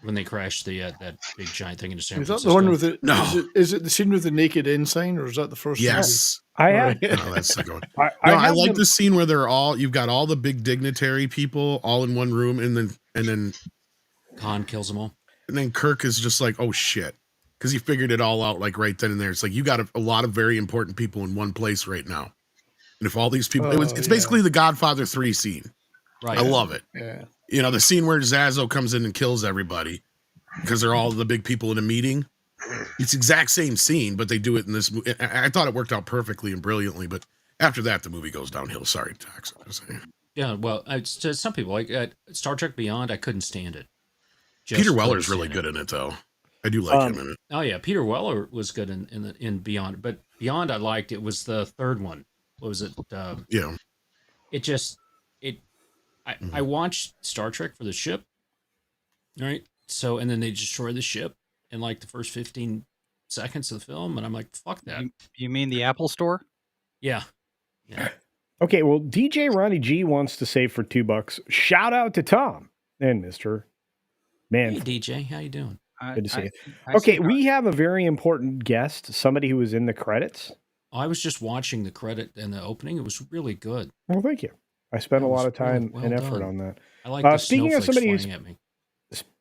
When they crash that big giant thing into San Is Francisco? that the one with it? No. Is it the scene with the naked ensign, or is that the first movie? Yes. I All have. right. No, that's the second one. I No, I have like them- the scene where you've got all the big dignitary people all in one room, and then Khan kills them all. And then Kirk is just like, oh shit. Because he figured it all out like right then and there. It's like you got a lot of very important people in one place right now. And if all these people it's basically the Godfather 3 scene. Right. I love it. Yeah. You know, the scene where Zazzo comes in and kills everybody because they're all the big people in a meeting. It's the exact same scene, but they do it in this movie. I thought it worked out perfectly and brilliantly, but after that the movie goes downhill. Sorry, Tax. Yeah, well, to some people, like Star Trek Beyond, I couldn't stand it. Peter Weller's really good in it, though. I do like him in it. Oh yeah, Peter Weller was good in Beyond, but Beyond I liked. It was the third one. What was it? Yeah. I watched Star Trek for the ship, right? So and then they destroy the ship in like the first 15 seconds of the film, and I'm like, fuck that. You mean the Apple Store? Yeah. Okay, well, DJ Ronnie G wants to save for $2. Shout out to Tom and Mr. Man. Hey DJ, how you doing? Good to see you. Okay, we have a very important guest, somebody who was in the credits. I was just watching the credit and the opening. It was really good. Well, thank you. I spent a lot of time well and effort done. on that. I like the speaking of snowflakes somebody flying at me.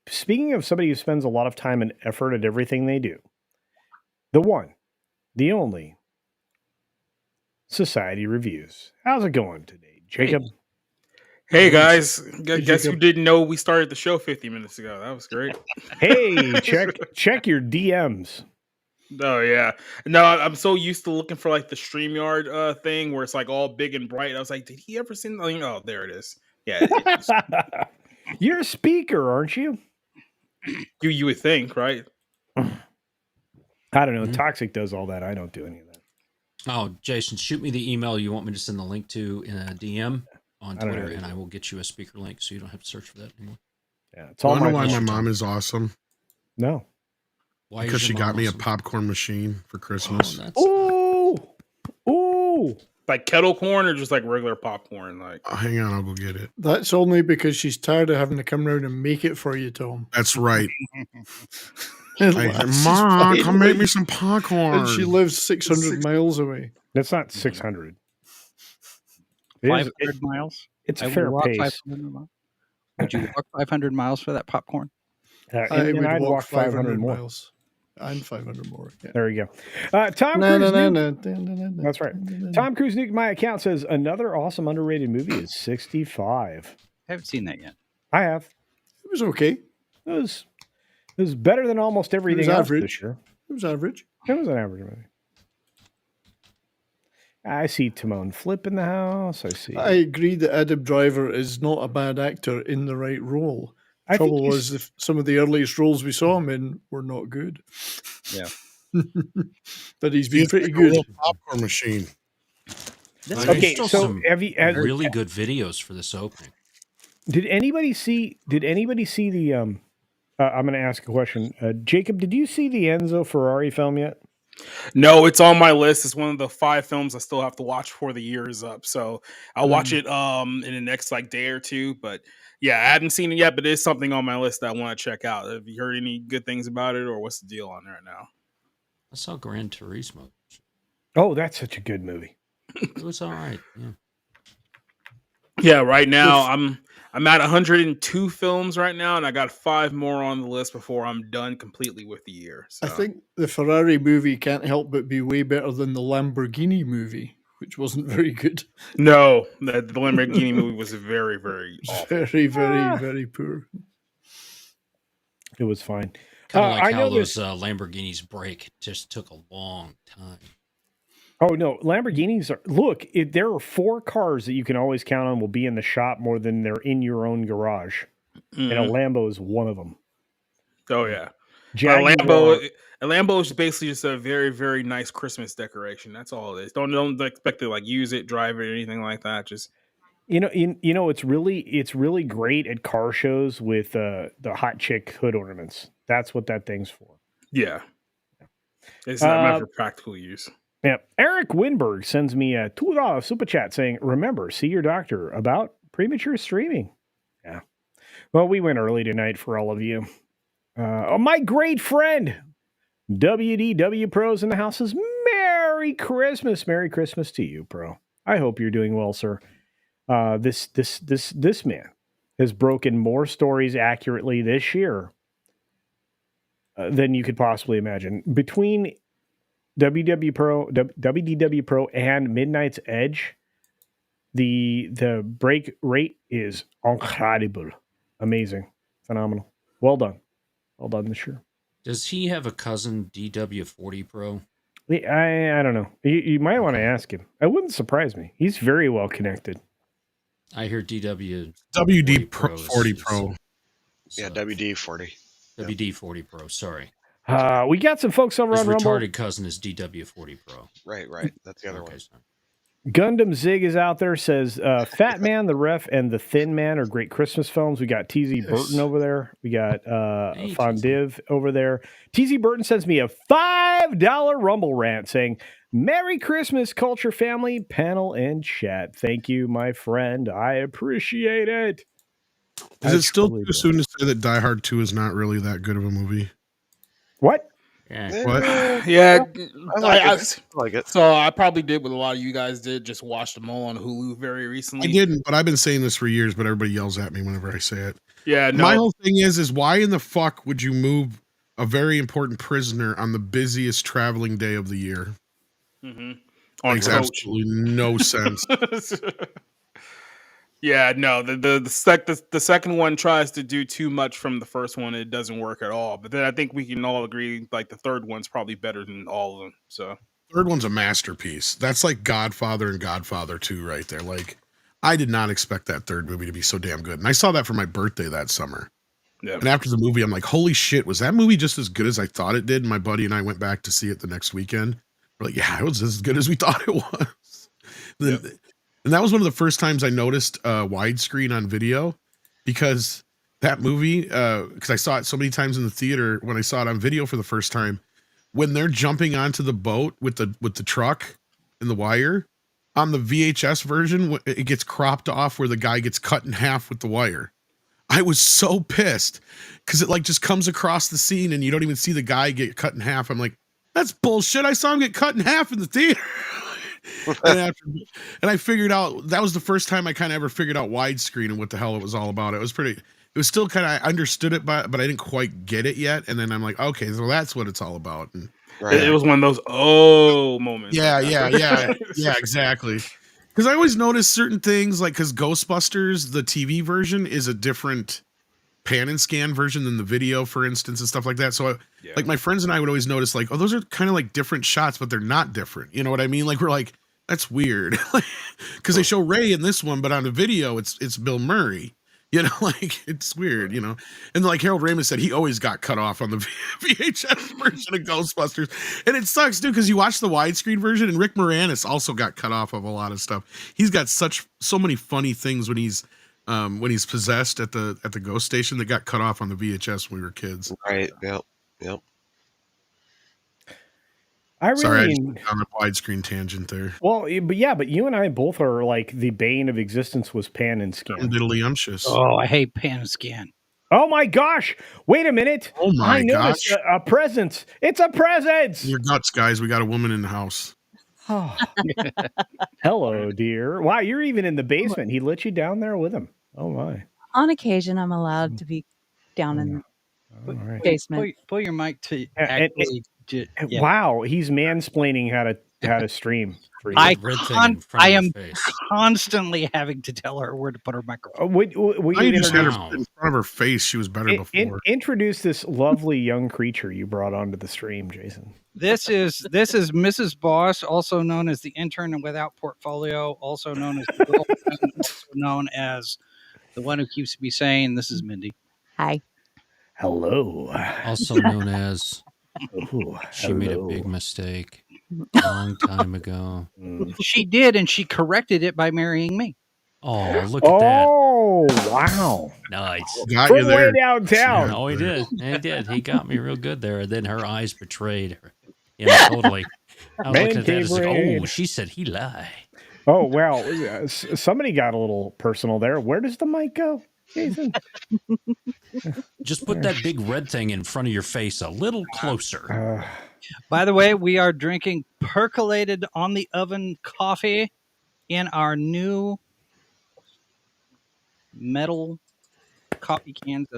Speaking of somebody who spends a lot of time and effort at everything they do, the one, the only, Society Reviews. How's it going today, Jacob? Hey guys, guess who didn't know we started the show 50 minutes ago? That was great. Hey, check your DMs. Oh yeah, no, I'm so used to looking for like the StreamYard thing where it's like all big and bright. I was like, did he ever send? Oh, there it is. Yeah, You're a speaker, aren't you? you would think, right? I don't know. Toxic does all that. I don't do any of that. Oh, Jason, shoot me the email you want me to send the link to in a DM on Twitter, and I will get you a speaker link so you don't have to search for that anymore. Yeah, it's all I know why my mom is awesome. No. Why? Because she got me a popcorn machine for Christmas. Ooh! Like kettle corn or just like regular popcorn? Like, hang on, I'll go get it. That's only because she's tired of having to come around and make it for you, Tom. That's right. Mom, come make me some popcorn. And she lives 600 miles away. That's not 600. 500 miles? It's a I would fair walk pace. 500 miles. Would you walk 500 miles for that popcorn? I would I'd walk 500 more. miles. And 500 more. Yeah. There we go. Tom Cruise. That's right. Tom Cruise nuked my account says another awesome underrated movie is 65. I haven't seen that yet. I have. It was okay. It was better than almost everything else this year. It was average. It was an average movie. I see Timon Flip in the house. I agree that Adam Driver is not a bad actor in the right role. Trouble was, some of the earliest roles we saw him in were not good. Yeah. But he's been pretty good. Popcorn machine. Okay, so have you really good videos for this opening? Did anybody see the I'm going to ask a question. Jacob, did you see the Enzo Ferrari film yet? No, it's on my list. It's one of the 5 films I still have to watch before the year is up. So I'll watch it in the next day or two. But yeah, I haven't seen it yet, but it's something on my list that I want to check out. Have you heard any good things about it, or what's the deal on there now? I saw Gran Turismo. Oh, that's such a good movie. It was all right. Yeah. Yeah, right now I'm at 102 films right now, and I got 5 more on the list before I'm done completely with the year. So. I think the Ferrari movie can't help but be way better than the Lamborghini movie, which wasn't very good. No, the Lamborghini movie was very, very awful. Very, very, very poor. It was fine. Kind of like how those Lamborghinis break. It just took a long time. Oh, no. Lamborghinis there are 4 cars that you can always count on will be in the shop more than they're in your own garage. Mm-hmm. And a Lambo is one of them. Oh, yeah. A Lambo is basically just a very, very nice Christmas decoration. That's all it is. Don't expect to use it, drive it, or anything like that. Just it's really great at car shows with the hot chick hood ornaments. That's what that thing's for. Yeah. It's not meant for practical use. Yep. Eric Winberg sends me a $2 super chat saying, remember, see your doctor about premature streaming. Yeah. Well, we went early tonight for all of you. My great friend, WDW Pros in the house says, Merry Christmas. Merry Christmas to you, Pro. I hope you're doing well, sir. This man has broken more stories accurately this year than you could possibly imagine. Between WDW Pro and Midnight's Edge, the break rate is incredible. Amazing. Phenomenal. Well done this year. Does he have a cousin, DW40 Pro? I don't know. You might want to ask him. It wouldn't surprise me. He's very well connected. I hear WD 40 Pro. Yeah, WD-40. WD-40 Pro, sorry. We got some folks over His on Rumble. retarded cousin is DW40 Pro. Right. That's the other one. Sorry. Gundam Zig is out there, says Fat Man, the Ref, and The Thin Man are great Christmas films. We got TZ Burton over there. We got Fondiv over there. TZ Burton sends me a $5 Rumble rant saying, Merry Christmas, Culture Family, panel, and chat. Thank you, my friend. I appreciate it. Is it still too soon to say that Die Hard 2 is not really that good of a movie? What? Yeah. What? Yeah, I like it. So I probably did what a lot of you guys did, just watched them all on Hulu very recently. I didn't, but I've been saying this for years, but everybody yells at me whenever I say it. Yeah, no. My whole thing is why in the fuck would you move a very important prisoner on the busiest traveling day of the year? Mm-hmm. Makes absolutely no sense. Yeah, no. The second one tries to do too much from the first one. It doesn't work at all. But then I think we can all agree, like, the third one's probably better than all of them. So third one's a masterpiece. That's like Godfather and Godfather 2 right there. Like, I did not expect that third movie to be so damn good. And I saw that for my birthday that summer. Yeah. And after the movie, I'm like, holy shit, was that movie just as good as I thought it did? And my buddy and I went back to see it the next weekend. We're like, yeah, it was as good as we thought it was. Yep. And that was one of the first times I noticed widescreen on video, because that movie, because I saw it so many times in the theater, when I saw it on video for the first time, when they're jumping onto the boat with the truck and the wire, on the VHS version, it gets cropped off where the guy gets cut in half with the wire. I was so pissed because it like just comes across the scene and you don't even see the guy get cut in half. I'm like, that's bullshit. I saw him get cut in half in the theater. and I figured out, that was the first time I kind of ever figured out widescreen and what the hell it was all about. It was still kind of, I understood it, but I didn't quite get it yet. And then I'm like, okay, so that's what it's all about. And it was one of those moments. Yeah, exactly. Because I always notice certain things, like, because Ghostbusters, the TV version, is a different pan and scan version than the video, for instance, and stuff like that. So, like, my friends and I would always notice, like, oh, those are kind of like different shots, but they're not different. You know what I mean? Like, we're like, that's weird. Because they show Ray in this one, but on the video, it's Bill Murray. You know, like, it's weird, you know. And like Harold Ramis said, he always got cut off on the VHS version of Ghostbusters. And it sucks, too, because you watch the widescreen version, and Rick Moranis also got cut off of a lot of stuff. He's got so many funny things when he's possessed at the ghost station that got cut off on the VHS when we were kids. Right, yep. Sorry, I just went on a widescreen tangent there. Well, but you and I both are like, the bane of existence was pan and scan. Diddlyumptious. Oh, I hate pan and scan. Oh my gosh! Wait a minute! Oh my gosh! A present! It's a present! Your guts, guys. We got a woman in the house. Oh. Hello, dear. Wow, you're even in the basement. He let you down there with him. Oh my! On occasion, I'm allowed to be down in the basement. Pull your mic to actually. Wow, he's mansplaining how to stream for you. I am constantly having to tell her where to put her microphone. Will you just had her in front of her face? She was better before. Introduce this lovely young creature you brought onto the stream, Jason. This is Mrs. Boss, also known as the intern without portfolio, also known as the girlfriend, also known as the one who keeps me sane. This is Mindy. Hi. Hello. Also known as she made a big mistake a long time ago. She did, and she corrected it by marrying me. Oh, look at that. Oh, wow. Nice. Got From you there. way downtown. Oh, he did. He did. He got me real good there. And then her eyes betrayed her. Yeah, totally. I was looking at that as like, oh, she said he lie. Oh, well, somebody got a little personal there. Where does the mic go, Jason? Just put that big red thing in front of your face a little closer. By the way, we are drinking percolated on the oven coffee in our new metal coffee cans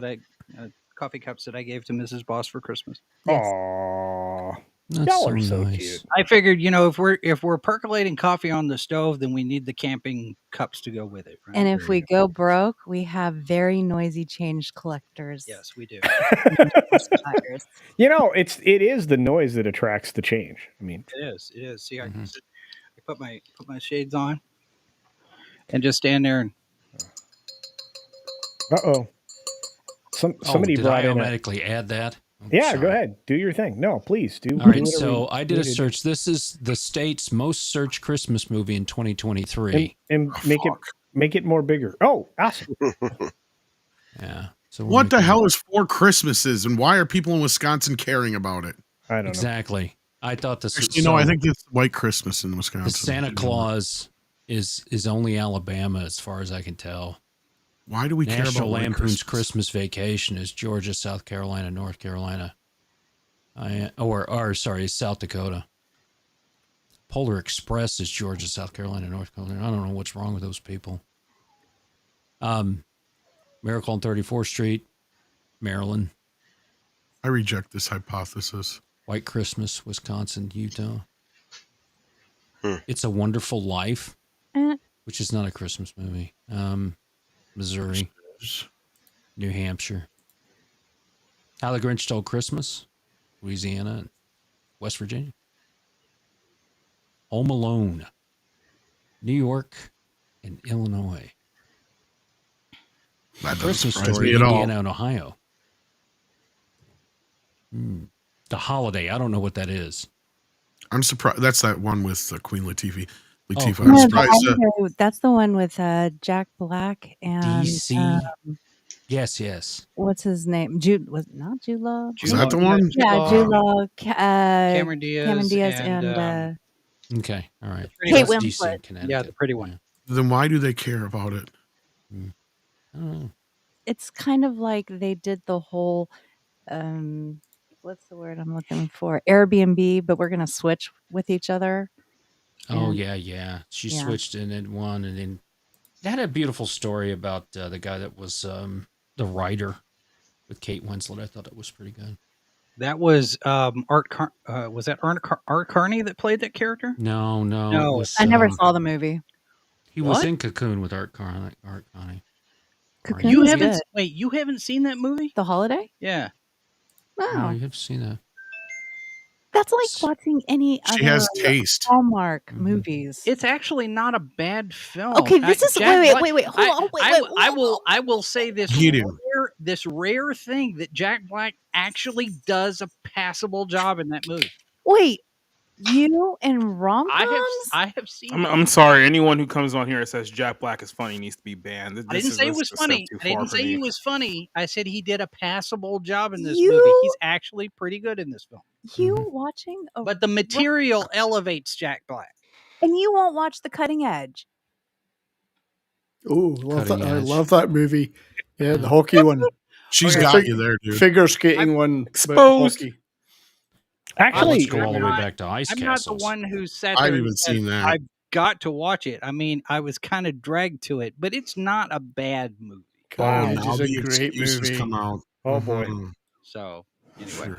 coffee cups that I gave to Mrs. Boss for Christmas. Yes. Aww. That's Y'all so are so nice. cute. I figured, if we're percolating coffee on the stove, then we need the camping cups to go with it. Right? And if we go broke, we have very noisy change collectors. Yes, we do. It is the noise that attracts the change. I mean, it is. See, I put my shades on and just stand there and. Somebody brought in. Automatically add that? Sorry. Go ahead. Do your thing. No, please do. All right. So I did a search. This is the state's most searched Christmas movie in 2023. And make it more bigger. Oh, awesome. Yeah. So what the hell is Four Christmases, and why are people in Wisconsin caring about it? I don't know. Exactly. I thought this. Actually, I think it's White Christmas in Wisconsin. The Santa Claus is only Alabama, as far as I can tell. Why do we care about National Lampoon's Christmas Vacation is Georgia, South Carolina, North Carolina, South Dakota. Polar Express is Georgia, South Carolina, North Carolina. I don't know what's wrong with those people. Miracle on 34th Street, Maryland. I reject this hypothesis. White Christmas, Wisconsin, Utah. It's a Wonderful Life, which is not a Christmas movie. Missouri, New Hampshire. How the Grinch Stole Christmas, Louisiana, and West Virginia. Home Alone, New York, and Illinois. That Christmas surprise Story, me at all. Indiana, and Ohio. The Holiday, I don't know what that is. I'm surprised. That's that one with Queen Latifah. I'm surprised. That's the one with Jack Black and DC. Yes. What's his name? Jude Law? Is that the one? Yeah, Jude Law. Cameron Diaz and okay, all right. Kate Winslet. Yeah, the pretty one. Then why do they care about it? I don't know. It's kind of like they did the whole what's the word I'm looking for? Airbnb, but we're gonna switch with each other. Oh yeah. She switched in at one, and then that had a beautiful story about the guy that was the writer with Kate Winslet. I thought it was pretty good. That was Art Carney that played that character? No. It was, I never saw the movie. He was in Cocoon with Art Carney. Cocoon You was haven't good. wait, you haven't seen that movie? The Holiday? Yeah. No. No, you have seen that. That's like watching any She other has taste. Hallmark movies. It's actually not a bad film. Okay, this is wait, hold on. I will say this this rare thing that Jack Black actually does a passable job in that movie. Wait, you and rom-coms? I have seen. I'm sorry. Anyone who comes on here and says Jack Black is funny needs to be banned. I didn't say it was funny. I didn't say he was funny. I said he did a passable job in this You- movie. He's actually pretty good in this film. You watching But the material elevates Jack Black. and you won't watch The Cutting Edge. Oh, I love that movie. Yeah, the hockey one. She's got you there, dude. Figure skating one. Exposed. Hockey. Actually, let's go all the way back to Ice I'm Castles. not the one who sat I've there even and said, seen that. I've got to watch it. I mean, I was kind of dragged to it, but it's not a bad movie. God, now it's the a great excuses movie. come out. Oh boy. So anyway.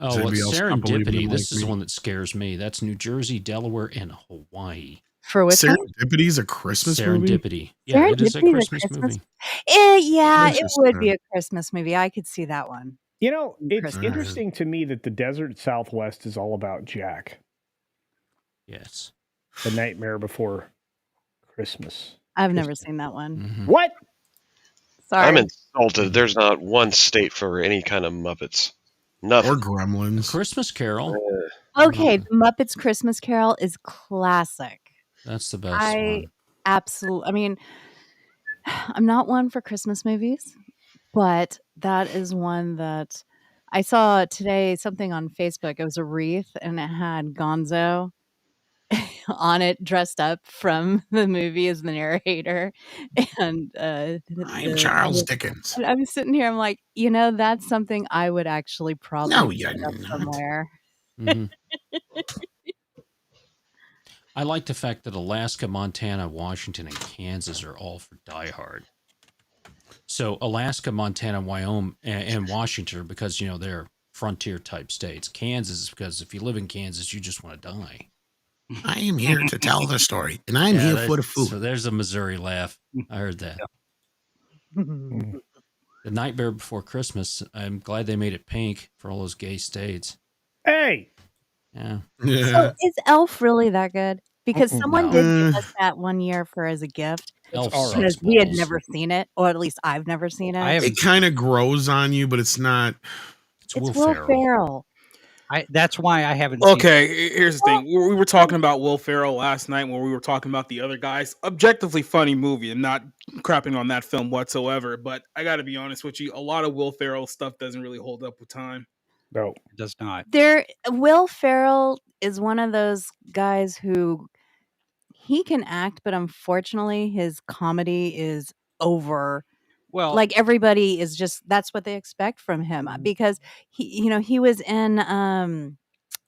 Oh, Does well, anybody else not believe in Serendipity. him This like is me? one that scares me. That's New Jersey, Delaware, and Hawaii. For which one? Serendipity is a Christmas movie? Serendipity. Yeah, it is a Serendipity Christmas movie. Yeah, it Christmas would time. be a Christmas movie. I could see that one. You know, it's Christmas. interesting to me that the desert Southwest is all about Jack, Yes. the Nightmare Before Christmas. I've never seen that one. Mhm. What? Sorry. I'm insulted. There's not one state for any kind of Muppets. Nothing. Or Gremlins. Christmas Carol. Okay, The Muppets Christmas Carol is classic. That's the best I one. absolutely. I mean, I'm not one for Christmas movies, but that is one that I saw today something on Facebook. It was a wreath, and it had Gonzo on it, dressed up from the movie as the narrator. And I'm Charles Dickens. I'm sitting here. I'm like, that's something I would actually probably No, put you're up not. somewhere. Mm-hmm. I like the fact that Alaska, Montana, Washington, and Kansas are all for Die Hard. So Alaska, Montana, Wyoming, and Washington are because, they're frontier type states. Kansas is because if you live in Kansas, you just want to die. I am here to tell the story, and I'm here for the food. So there's a Missouri laugh. I heard that. The Nightmare Before Christmas, I'm glad they made it pink for all those gay states. Hey! Yeah. So is Elf really that good? Because someone did give us that one year as a gift. Elf because we had never seen it, or at least I've never seen it. It kind of grows on you, but it's not. It's Will Ferrell. That's why I haven't Okay, seen it. here's the thing. We were talking about Will Ferrell last night when we were talking about the other guys. Objectively funny movie. I'm not crapping on that film whatsoever, but I got to be honest with you. A lot of Will Ferrell stuff doesn't really hold up with time. No, it does not. Will Ferrell is one of those guys who he can act, but unfortunately his comedy is over. Well, like everybody is just, that's what they expect from him, because he was in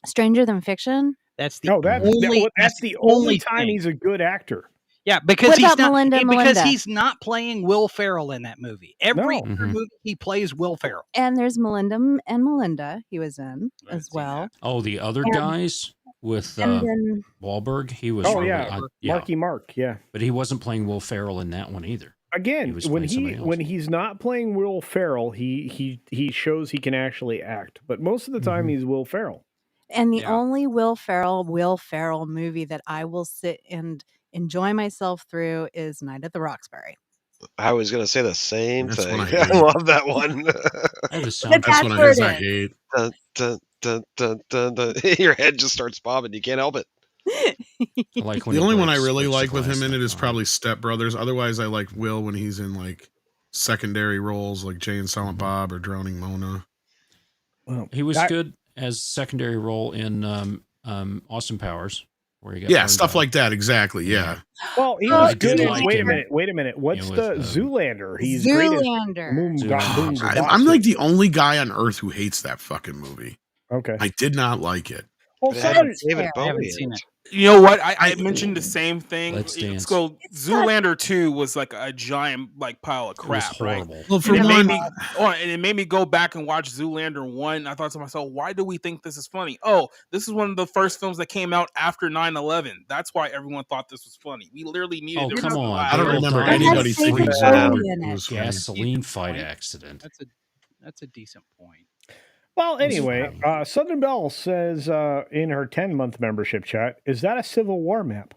Stranger Than Fiction. That's the only time he's a good actor. Yeah, because What he's about not Melinda? because he's not playing Will Ferrell in that movie. Every No. other movie he plays Will Ferrell. And there's Melinda he was in as well. Oh, the other And- guys with and then- Wahlberg, he was Marky Mark, yeah. But he wasn't playing Will Ferrell in that one either. Again, when he's not playing Will Ferrell, he shows he can actually act. But most of the time he's Will Ferrell. And the only Will Ferrell movie that I will sit and enjoy myself through is Night at the Roxbury. I was going to say the same thing. one I I hate. love that one. That's one I hate. Dun, dun, dun, dun, dun, dun. Your head just starts bobbing. You can't help it. Like when The he only one I breaks really the like with him glass in it is like probably Step Brothers. Otherwise, I like Will when he's in like secondary roles like Jay and Silent Bob or Drowning Mona. Well, he was good as secondary role in Austin Powers, where he got burned stuff out. like that. Exactly. Yeah. Well, he was good. Wait a minute. What's the Zoolander? He's Zoolander. I'm like the only guy on earth who hates that fucking movie. Okay. I did not like it. Well, I haven't seen it. You know what? I mentioned the same thing. Let's Dance. So Zoolander 2 was like a giant pile of crap, right? Well, for and one, it made me go back and watch Zoolander 1. I thought to myself, why do we think this is funny? Oh, this is one of the first films that came out after 9/11. That's why everyone thought this was funny. We literally needed. Oh, come on! I don't remember They all anybody died in thinking a it was funny. gasoline fight accident. That's a decent point. Well, anyway, Southern Belle says in her 10-month membership chat, is that a Civil War map?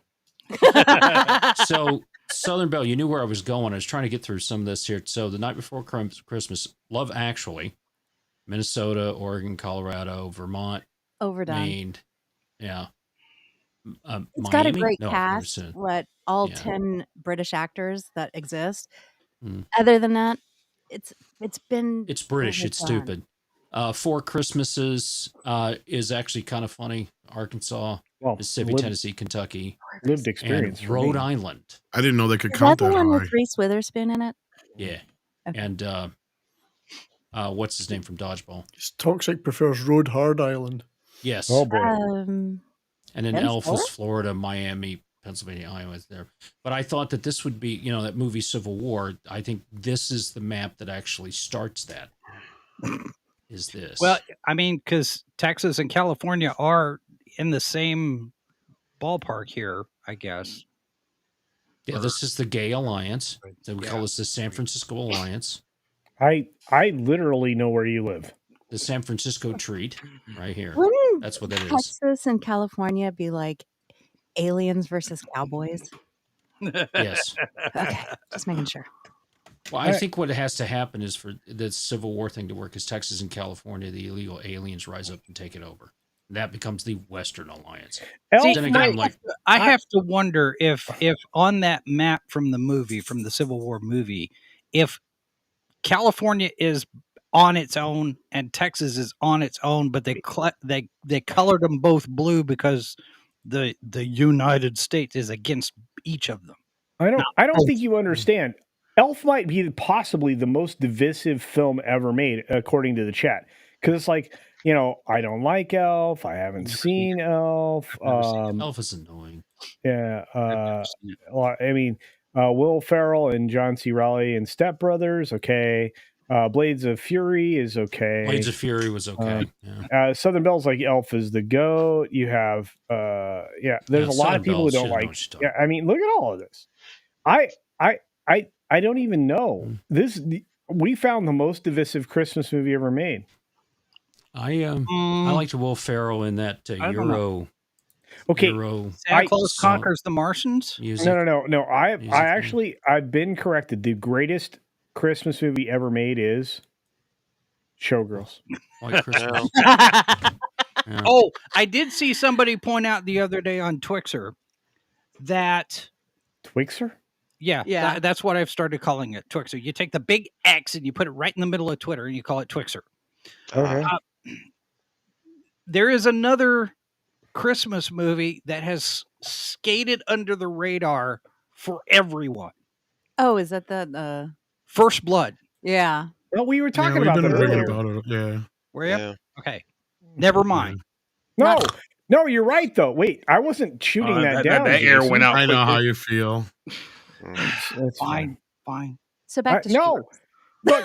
So, Southern Belle, you knew where I was going. I was trying to get through some of this here. So, The Night Before Christmas, Love Actually, Minnesota, Oregon, Colorado, Vermont, Overdone. Maine. Yeah. It's got a Miami? great No, cast. All Yeah. 10 British actors that exist. Mm. Other than that, it's been. It's British. It's overdone. stupid. Four Christmases is actually kind of funny. Arkansas, Mississippi, Tennessee, Kentucky. Lived experience. And Rhode Island. I didn't know they could Is count that the that one high. with Reese Witherspoon in it? Yeah. Okay. And what's his name from Dodgeball? Toxic prefers Rhode Hard Island. Yes. Oh, boy. And then Ben Elf was Stiller? Florida, Miami, Pennsylvania, Iowa is there. But I thought that this would be, that movie Civil War. I think this is the map that actually starts that. Is this? Well, I mean, because Texas and California are in the same ballpark here, I guess. Yeah, this is the Gay Alliance. So we call this the San Francisco Alliance. I literally know where you live. The San Francisco Treat, right here. Wouldn't That's what that is. Texas and California be like aliens versus cowboys? Yes. Okay, just making sure. Well, I think what has to happen is for the Civil War thing to work is Texas and California, the illegal aliens rise up and take it over. That becomes the Western Alliance. See, Then again, I'm like, I have to wonder if on that map from the movie, from the Civil War movie, if California is on its own, and Texas is on its own. But they colored them both blue because the United States is against each of them. I don't both. think you understand. Elf might be possibly the most divisive film ever made, according to the chat. Because it's like, I don't like Elf. I haven't seen Elf. Elf is annoying. Yeah. I mean, Will Ferrell and John C. Reilly and Step Brothers, okay. Blades of Fury is okay. Blades of Fury was okay. Southern Belle's like Elf is the GOAT. You have, there's a lot of people who don't like. Yeah, I mean, look at all of this. I don't even know this. We found the most divisive Christmas movie ever made. I liked Will Ferrell in that Euro. Okay, Santa Claus Conquers the Martians. No. I've been corrected. The greatest Christmas movie ever made is Showgirls. White Christmas. Yeah. Oh, I did see somebody point out the other day on Twixer that Twixer. Yeah. That's what I've started calling it, Twixer. You take the big X and you put it right in the middle of Twitter, and you call it Twixer. Okay. There is another Christmas movie that has skated under the radar for everyone. Oh, is that the First Blood? Yeah. Well, we were talking about that earlier. Yeah. Were you? Okay. Never mind. No, you're right though. Wait, I wasn't shooting that down. That air went out. I know how you feel. That's fine. So back to no. Look,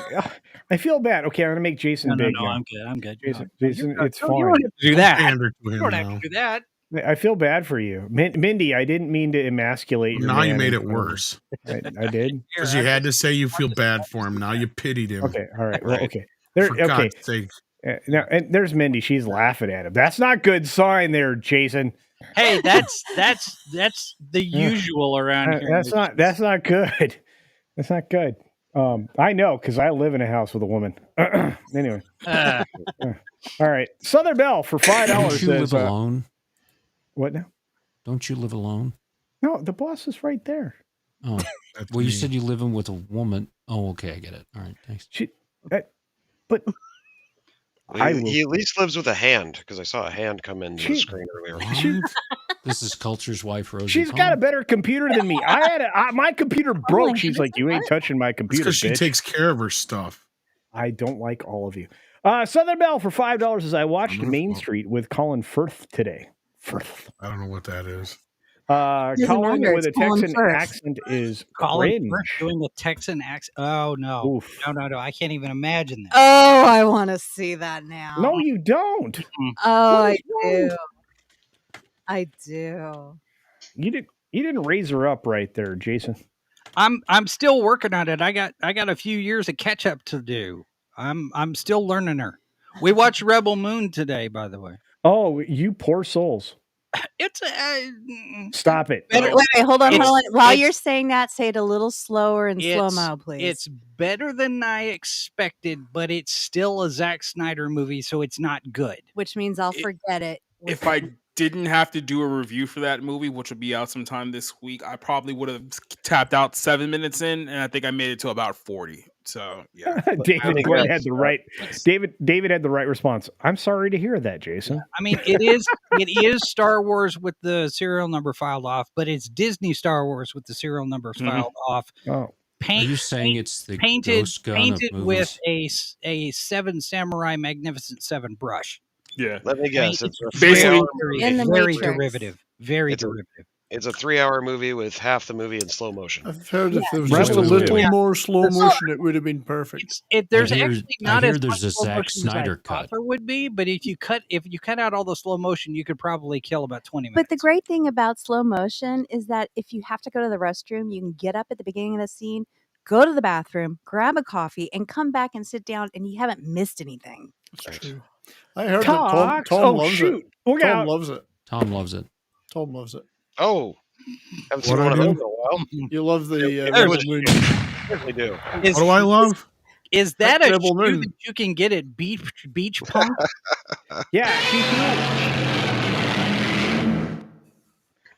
I feel bad. Okay, I'm gonna make Jason big. No, I'm good. Jason, it's fine. You don't have to do that. You don't have to do that. I feel bad for you, Mindy. I didn't mean to emasculate you. Now you made it worse. I did because you had to say you feel bad for him. Now you pitied him. Okay, all right. Well, okay. For God's sake. Now, and there's Mindy. She's laughing at him. That's not good sign, there, Jason. Hey, that's the usual around here. That's not good. That's not good. I know because I live in a house with a woman. Anyway, all right. Southern Belle for $5. Don't you live alone? What now? Don't you live alone? No, the boss is right there. Oh, well, you said you live in with a woman. Oh, okay, I get it. All right, thanks. But he at least lives with a hand because I saw a hand come into the screen earlier. This is Culture's wife, Rosie. She's got a better computer than me. My computer broke. She's like, you ain't touching my computer. Because she takes care of her stuff. I don't like all of you. Southern Belle for $5 as I watched Main Street with Colin Firth today. Firth. I don't know what that is. Colin with a Texan accent is Colin Firth doing a Texan accent. Oh no. Oof. No! I can't even imagine that. Oh, I want to see that now. No, you don't. Oh, I do. I do. You didn't raise her up right there, Jason. I'm still working on it. I got a few years of catch up to do. I'm still learning her. We watched Rebel Moon today, by the way. Oh, you poor souls. It's Stop it. Wait, hold on. While you're saying that, say it a little slower and slow-mo, please. It's better than I expected, but it's still a Zack Snyder movie, so it's not good. Which means I'll forget it. If I didn't have to do a review for that movie, which will be out sometime this week, I probably would have tapped out 7 minutes in, and I think I made it to about 40. So yeah, David had the right. David had the right response. I'm sorry to hear that, Jason. I mean, it is Star Wars with the serial number filed off, but it's Disney Star Wars with the serial number filed off. Oh, are you saying it's the painted of with a Seven Samurai Magnificent Seven brush? Yeah, let me guess. It's basically very derivative. Very derivative. It's a 3-hour movie with half the movie in slow motion. I've heard if there was just a little more slow motion, it would have been perfect. There's actually not as much there's a slow Zack motion as Snyder I thought cut. there would be, but if you cut out all the slow motion, you could probably kill about 20 minutes. But the great thing about slow motion is that if you have to go to the restroom, you can get up at the beginning of the scene, go to the bathroom, grab a coffee, and come back and sit down, and you haven't missed anything. That's true. I heard that Tom loves it. Tom loves it. Tom loves it. Tom loves it. Oh, haven't seen one of those in a while. You love the Rebel Moon. Certainly do. What do I love? Is that a Rebel shoe Moon. that you can get at Beach Punk? yeah.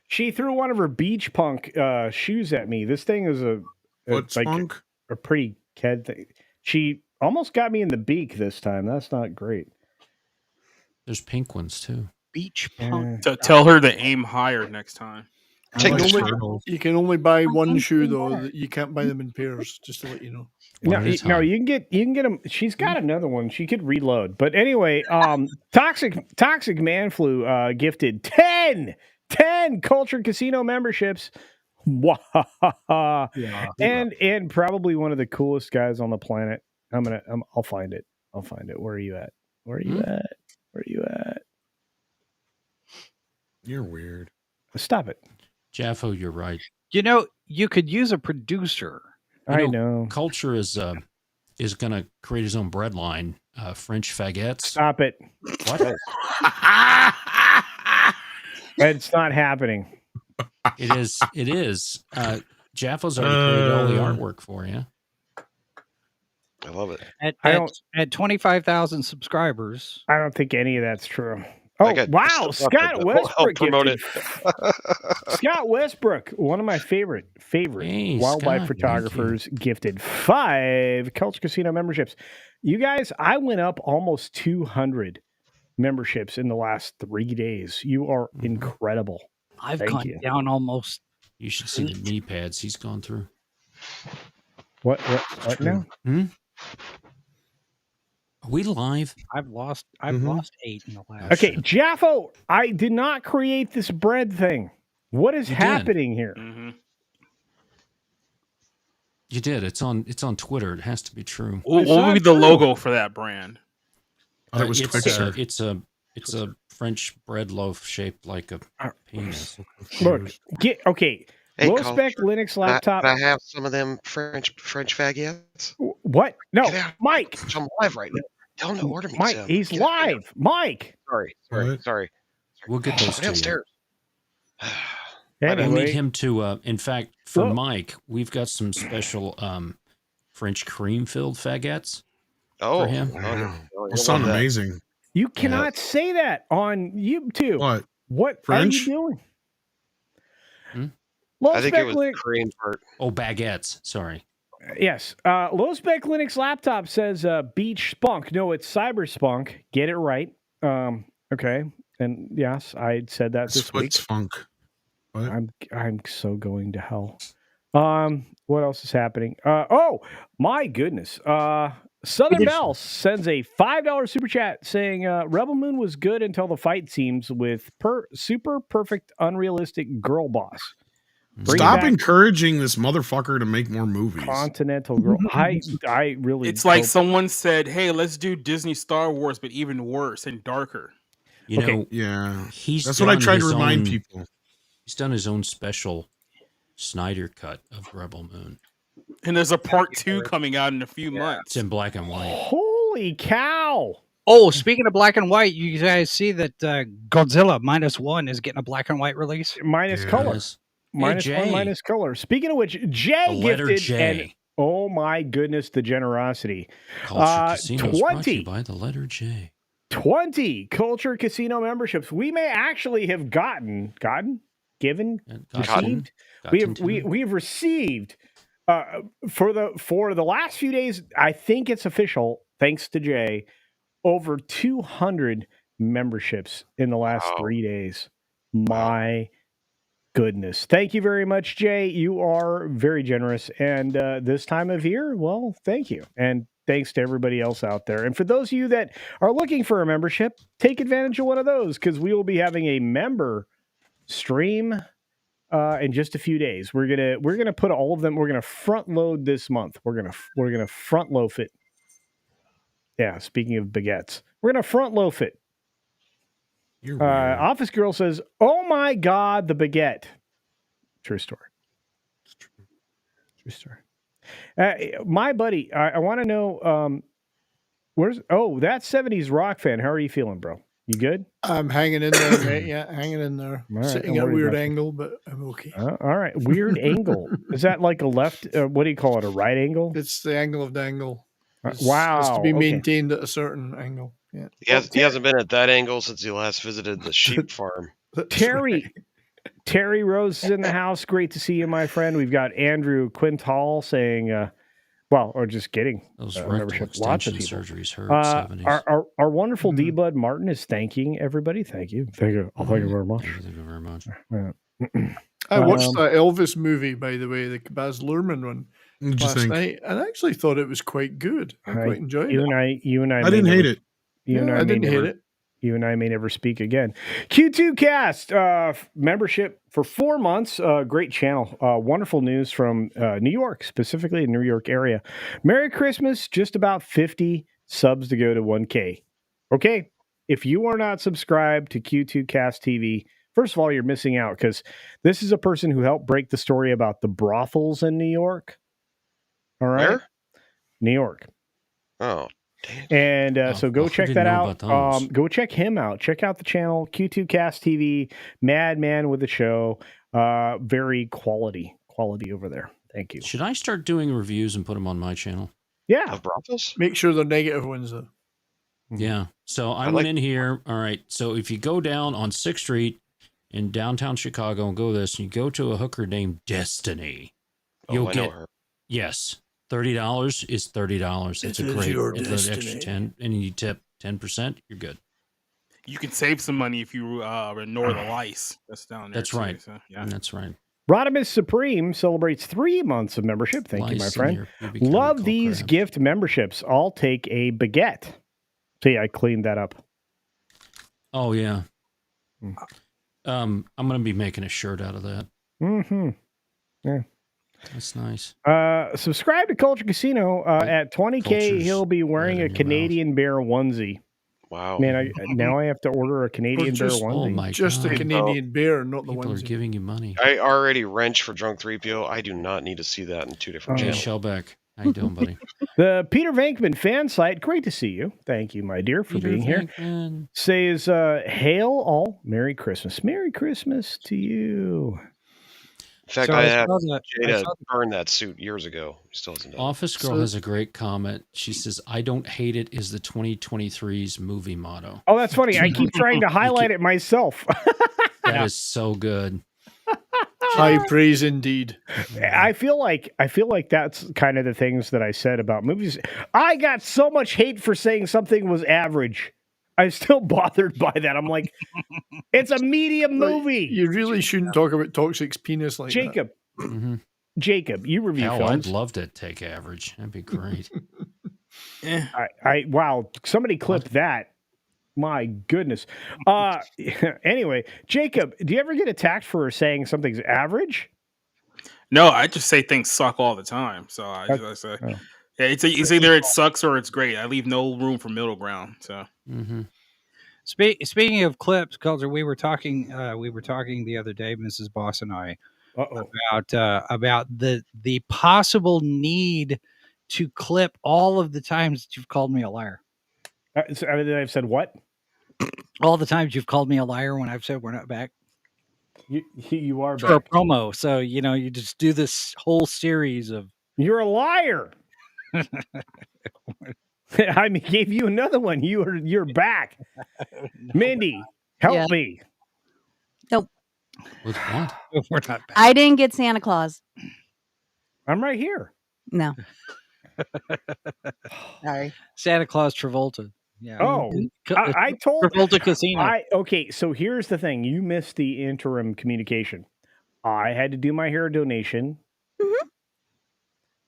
She threw one of her Beach Punk shoes at me. This thing is What's like punk? a pretty kid thing. She almost got me in the beak this time. That's not great. There's pink ones too. Beach punk. Tell her to aim higher next time. You can only buy one shoe though. You can't buy them in pairs. Just to let you know. No, you can get them. She's got another one. She could reload. But anyway, Toxic Man Flu gifted 10 Culture Casino memberships. And probably one of the coolest guys on the planet. I'll find it. Where are you at? Where are you at? You're weird. Stop it. Jaffo, you're right. You know, you could use a producer. I know. Culture is going to create his own bread line, French Faguettes. Stop it. What? It's not happening. It is. Jaffo's already created all the artwork for you. I love it. At 25,000 subscribers. I don't think any of that's true. Oh, wow. Scott Westbrook gifted. Scott Westbrook, one of my favorite wildlife photographers, gifted 5 Culture Casino memberships. You guys, I went up almost 200 memberships in the last 3 days. You are incredible. I've gone down almost. You should see the knee pads he's gone through. What now? Are we live? I've lost 8 in the last. Okay, Jaffo, I did not create this bread thing. What is happening here? You did. It's on Twitter. It has to be true. What would be the logo for that brand? That was Twitter. It's a French bread loaf shaped like a penis. Look, Hey, low spec Linux laptop. Can I have some of them French faguettes? What? No, Mike. I'm live right now. Tell him to order me Mike, some. he's live. Mike. Sorry. We'll get those to downstairs. Anyway. We'll need him to. In fact, for Mike, we've got some special French cream filled faguettes. For him. Wow. That sounds amazing. You cannot say that on YouTube. What French? are you doing? I think it was the cream part. Oh, baguettes. Sorry. Yes. Low spec Linux laptop says Beach Spunk. No, it's Cyber Spunk. Get it right. Okay. And yes, I said that this week. Funk. What? I'm so going to hell. What else is happening? Oh my goodness. Southern Belle sends a $5 super chat saying Rebel Moon was good until the fight scenes with super perfect unrealistic girl boss. Stop encouraging this motherfucker to make more movies. Continental Girl. I really. It's like someone said, "Hey, let's do Disney Star Wars, but even worse and darker." You know, yeah, that's what I try to remind people. He's done his own special Snyder cut of Rebel Moon, and there's a part 2 coming out in a few months. It's in black and white. Holy cow! Oh, speaking of black and white, you guys see that Godzilla -1 is getting a black and white release? Minus color. -1, minus color. Speaking of which, Jay gifted J. Oh my goodness, the generosity. Culture Casino brought to you by the letter J. 20 Culture Casino memberships. We may actually have received. We've received for the last few days. I think it's official. Thanks to Jay, over 200 memberships in the last 3 days. My goodness. Thank you very much, Jay. You are very generous. And this time of year, well, thank you. And thanks to everybody else out there. And for those of you that are looking for a membership, take advantage of one of those because we will be having a member stream in just a few days. We're gonna put all of them. We're gonna front load this month. We're gonna front loaf it. Yeah, speaking of baguettes, we're gonna front loaf it. Office Girl says, "Oh my God, the baguette." True story. It's true. True story. My buddy, I want to know where's that 70s rock fan. How are you feeling, bro? You good? I'm hanging in there, mate. Yeah, hanging in there. Right, sitting at a weird angle, but I'm okay. All right, weird angle. Is that like a left? What do you call it? A right angle? It's the angle of dangle. Wow, it's to be maintained at a certain angle. Yeah, he hasn't been at that angle since he last visited the sheep farm. Terry Rose is in the house. Great to see you, my friend. We've got Andrew Quintal saying, Well, or just getting Those a rectal membership. Lots of extension people. surgeries hurt. 70s. Our wonderful D Bud Martin is thanking everybody. Thank you. Thank you. Thank you very much. Thank you very much. I watched that Elvis movie, by the way, the Baz Luhrmann one last night, and I actually thought it was quite good. I quite enjoyed it. You and I didn't hate it. I didn't hate it. You and I may never speak again. Q2 Cast membership for 4 months. Great channel. Wonderful news from New York, specifically the New York area. Merry Christmas. Just about 50 subs to go to 1K. Okay. If you are not subscribed to Q2 Cast TV, first of all, you're missing out because this is a person who helped break the story about the brothels in New York. All right. Where? New York. Oh. And so go check that out. Go check him out. Check out the channel, Q2 Cast TV, Madman with the show. Very quality over there. Thank you. Should I start doing reviews and put them on my channel? Yeah. Of brothels? Make sure they're negative ones, though. Yeah. So I went in here. All right. So if you go down on 6th Street in downtown Chicago and go this, and you go to a hooker named Destiny, you'll I get, know her. yes, $30 is $30. It's a great, it's an extra 10, and you tip 10%, you're good. You can save some money if you ignore the lice. That's down there. That's right. So, yeah. That's right. Rodimus Supreme celebrates 3 months of membership. Thank you, my friend. Love these gift memberships. I'll take a baguette. See, I cleaned that up. Oh, yeah. I'm going to be making a shirt out of that. Mm-hmm. Yeah. That's nice. Subscribe to Culture Casino. At 20K, he'll be wearing a Canadian Bear onesie. Wow. Man, now I have to order a Canadian Bear onesie. Oh my Just God. a Canadian Bear, not the People onesie. are giving you money. I already wrench for Drunk 3PO. I do not need to see that in 2 different Jay channels. Shellback. How you doing, buddy? The Peter Venkman fan site. Great to see you. Thank you, my dear, for being here. Says, hail all. Merry Christmas. Merry Christmas to you. In fact, So I I had saw that- Jada burn that suit years ago. He still hasn't done it. Office Girl has a great comment. She says, I don't hate it is the 2023's movie motto. Oh, that's funny. I keep trying to highlight it myself. That is so good. High praise indeed. I feel like that's kind of the things that I said about movies. I got so much hate for saying something was average. I'm still bothered by that. I'm like, it's a medium movie. You really shouldn't talk about Toxic's penis like Jacob. that. Mm-hmm. Jacob, you review films. I'd love to take average. That'd be great. Wow, somebody clipped that. My goodness. Anyway, Jacob, do you ever get attacked for saying something's average? No, I just say things suck all the time. So I just say, yeah, it's either it sucks or it's great. I leave no room for middle ground. So. Mm-hmm. Speaking of clips, Culture, we were talking the other day, Mrs. Boss and I, about the possible need to clip all of the times that you've called me a liar. So I've said what? All the times you've called me a liar when I've said we're not back. You are for back. a promo. So you just do this whole series of. You're a liar. I mean, gave you another one. You're back. No, Mindy, help me. Nope. With what? We're not back. I didn't get Santa Claus. I'm right here. No. Sorry. Santa Claus Travolta. Yeah. Oh, I told Travolta Casino. Okay, so here's the thing. You missed the interim communication. I had to do my hair donation,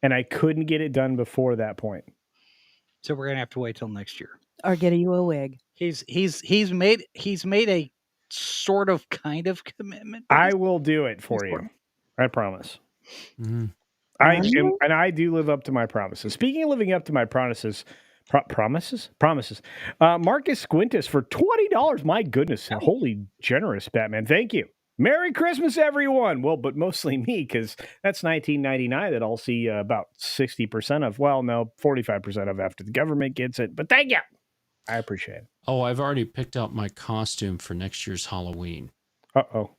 and I couldn't get it done before that point. So we're gonna have to wait till next year. Or get you a wig. He's made a sort of kind of commitment. I will do it for you. I promise. Mm-hmm. I do live up to my promises. Speaking of living up to my promises. Promises. Marcus Squintus for $20. My goodness, holy generous Batman. Thank you. Merry Christmas, everyone. Well, but mostly me, because that's $19.99 that I'll see about 60% of. Well, no, 45% of after the government gets it. But thank you. I appreciate it. Oh, I've already picked out my costume for next year's Halloween. Uh-oh.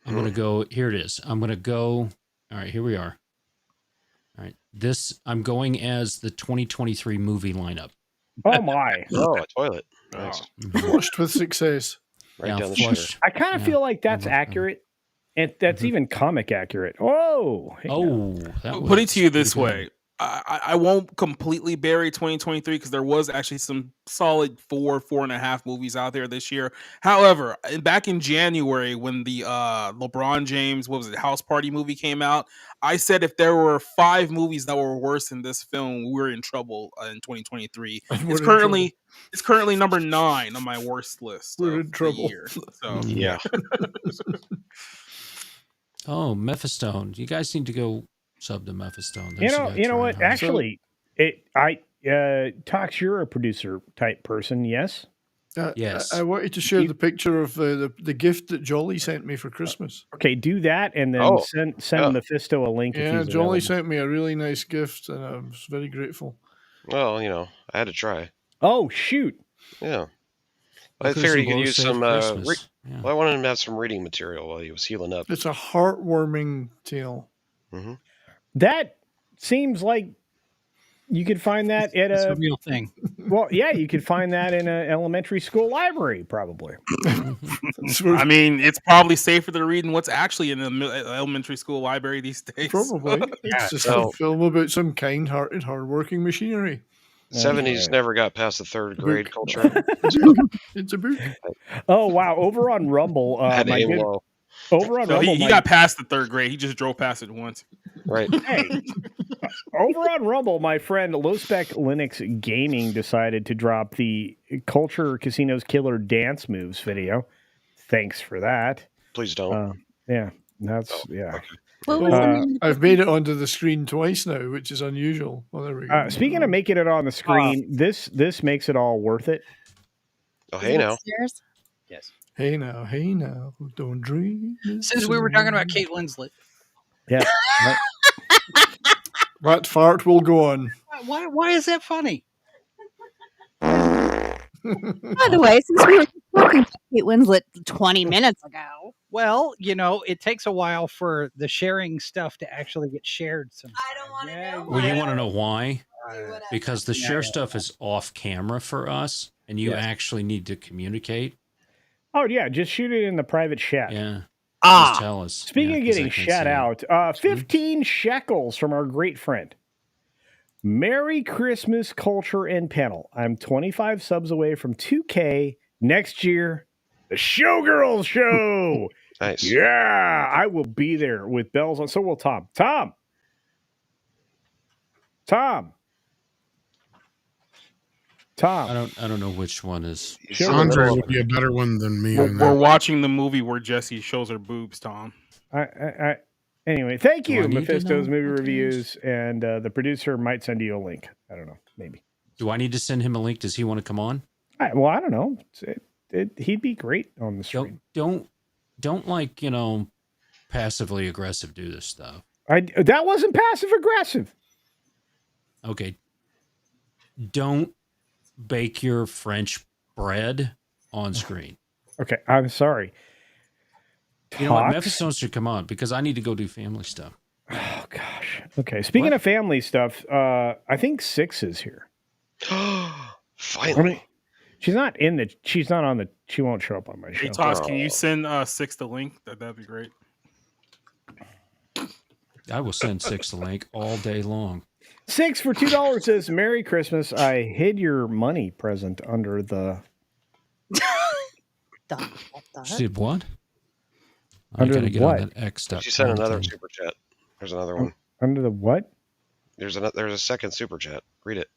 I'm going to go. Here it is. I'm going to go. All right, here we are. All right. I'm going as the 2023 movie lineup. Oh, my. Oh, a toilet. Nice. Flushed with success. Right down the shitter. I kind of feel like that's accurate. And that's even comic accurate. Oh. Oh. Put it to you this way. I won't completely bury 2023 because there was actually some solid 4.5 movies out there this year. However, back in January when the LeBron James, what was it, House Party movie came out, I said if there were 5 movies that were worse than this film, we're in trouble in 2023. It's currently number 9 on my worst list We're of in trouble. the year. So Yeah. Oh, Mephistone. You guys need to go sub to Mephistone. You know what? Actually, Tox, you're a producer type person, yes? Yes. I wanted to share the picture of the gift that Jolly sent me for Christmas. Okay, do that and then send Mephisto a link. Yeah, if he's Jolly available. sent me a really nice gift, and I was very grateful. Well, I had to try. Oh, shoot. Yeah. I figured he could use some. I wanted him to have some reading material while he was healing up. It's a heartwarming tale. Mm-hmm. That seems like you could find that at a real thing. Well, yeah, you could find that in an elementary school library, probably. I mean, it's probably safer to read than what's actually in the elementary school library these days. Probably. It's just a film about some kind-hearted, hardworking machinery. 70s never got past the 3rd grade culture. It's a book. Oh, wow. Over on Rumble. Over on Rumble. He got past the 3rd grade. He just drove past it once. Right. Hey, over on Rumble, my friend Low Spec Linux Gaming decided to drop the Culture Casino's Killer Dance Moves video. Thanks for that. Please don't. Yeah, that's yeah. Okay. I've made it onto the screen twice now, which is unusual. Well, there we go. Speaking of making it on the screen, this makes it all worth it. Oh, hey now. Yes. Hey now, don't dream. Since we were talking about Kate Winslet. Yeah. That fart will go on. Why is that funny? By the way, since we were talking to Kate Winslet 20 minutes ago. Well, it takes a while for the sharing stuff to actually get shared. I don't want to know. Well, you want to know why? Because the share stuff is off camera for us, and you actually need to communicate. Oh, yeah. Just shoot it in the private chat. Yeah. Just tell us. Speaking of getting shat out, 15 shekels from our great friend. Merry Christmas, Culture and Panel. I'm 25 subs away from 2K next year. The Showgirls Show. Nice. Yeah, I will be there with bells on. So will Tom. Tom. I don't know which one is. Andre would be a better one than me. We're watching the movie where Jessie shows her boobs, Tom. Anyway, thank you, Mephisto's Movie Reviews, and the producer might send you a link. I don't know, maybe. Do I need to send him a link? Does he want to come on? I don't know. He'd be great on the screen. Don't like passively aggressive do this stuff. That wasn't passive aggressive. Okay. Don't bake your French bread on screen. Okay, I'm sorry. You know what? Mephisto should come on because I need to go do family stuff. Oh gosh. Okay. Speaking of family stuff, I think Six is here. Finally. I mean, she won't show up on my show. Hey, Toss, can you send Six the link? That'd be great. I will send Six the link all day long. Six for $2 says, Merry Christmas. I hid your money present under the. She did what? Under the what? On that X she sent another super chat. There's another one. Under the what? There's a second super chat. Read it.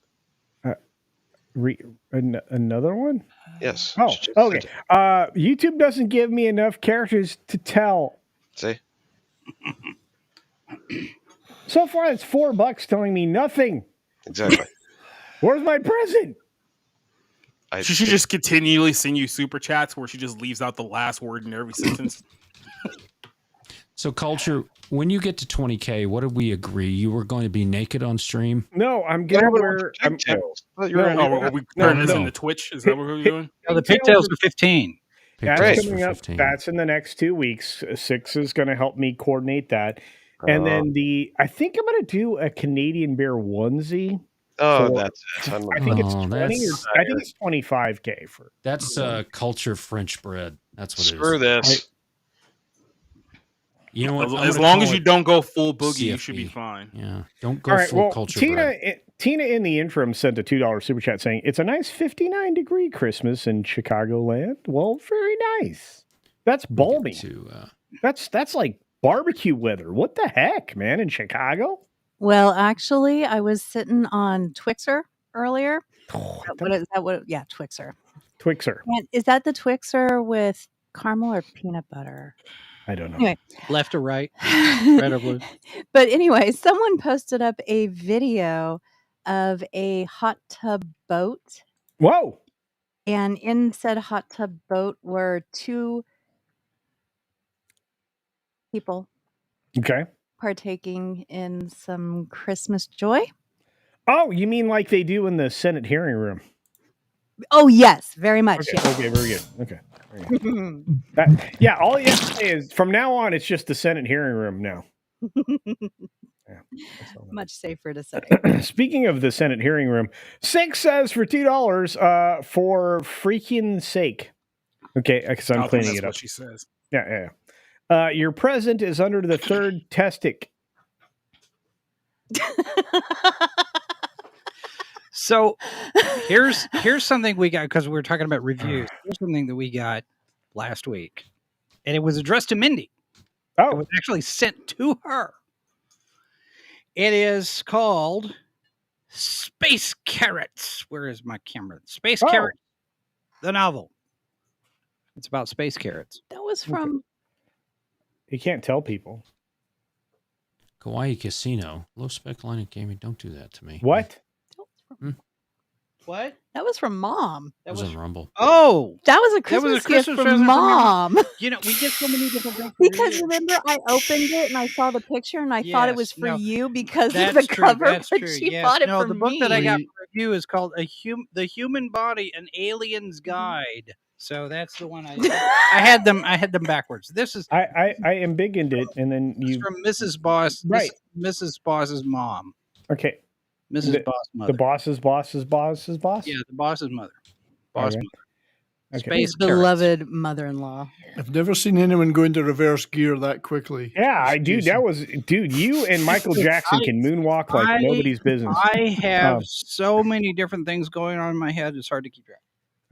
Another one? Yes. Oh, okay. YouTube doesn't give me enough characters to tell. See? So far, it's $4 telling me nothing. Exactly. Where's my present? She should just continually send you super chats where she just leaves out the last word in every sentence. So, Culture, when you get to 20K, what did we agree? You were going to be naked on stream? No, I'm going to wear pigtails. Are we turning this into Twitch? Is that what we're doing? No, the pigtails are 15. That's coming up. That's in the next 2 weeks. Six is going to help me coordinate that. And then I think I'm going to do a Canadian Bear onesie. Oh, that's it. I think it's 20 I think it's 25K for. That's Culture French bread. That's what it is. Screw this. You know what? As long as you don't go full boogie, you should be fine. Yeah, don't go All right, full well, culture. Tina in the interim sent a $2 super chat saying it's a nice 59-degree Christmas in Chicagoland. Well, very nice. That's balmy. That's like barbecue weather. What the heck, man, in Chicago? Well, actually, I was sitting on Twixer earlier. What is that? What? Yeah, Twixer. Twixer. And is that the Twixer with caramel or peanut butter? I don't know. Anyway. Left or right? Red or blue? But anyway, someone posted up a video of a hot tub boat. Whoa. And in said hot tub boat were 2 people. Okay. Partaking in some Christmas joy. Oh, you mean like they do in the Senate hearing room? Oh, yes, very much. Okay, yes. okay, very good. Okay. Yeah, all you have to say is from now on, it's just the Senate hearing room now. Much safer to say. Speaking of the Senate hearing room, 6 says for $2 for freaking sake. Okay, because I'm cleaning it up. What she says. Yeah. Your present is under the third testic. So here's something we got because we were talking about reviews. Here's something that we got last week, and it was addressed to Mindy. Oh, it was actually sent to her. It is called Space Carrots. Where is my camera? Space Carrots, the novel. It's about space carrots. That was from. You can't tell people. Kauai Casino. Low spec line of gaming. Don't do that to me. What? What? That was from Mom. That was on Rumble. Oh, that was a Christmas gift present from Mom. You know, we get so many different things. Because remember, I opened it and I saw the picture and I thought it was for you because of the cover, That's but true. she Yes. bought it No, for the book me. that I got for review is called The Human Body: An Alien's Guide. So that's the one I had them backwards. This is I embiggened it, and then you from Mrs. Boss, right? Mrs. Boss's mom. Okay, Mrs. Boss mother. The boss's boss. Yeah, the boss's mother. Boss okay. mother. Okay. His beloved mother-in-law. I've never seen anyone go into reverse gear that quickly. Yeah, I do. Dude, you and Michael Jackson can moonwalk like nobody's business. I have so many different things going on in my head. It's hard to keep track.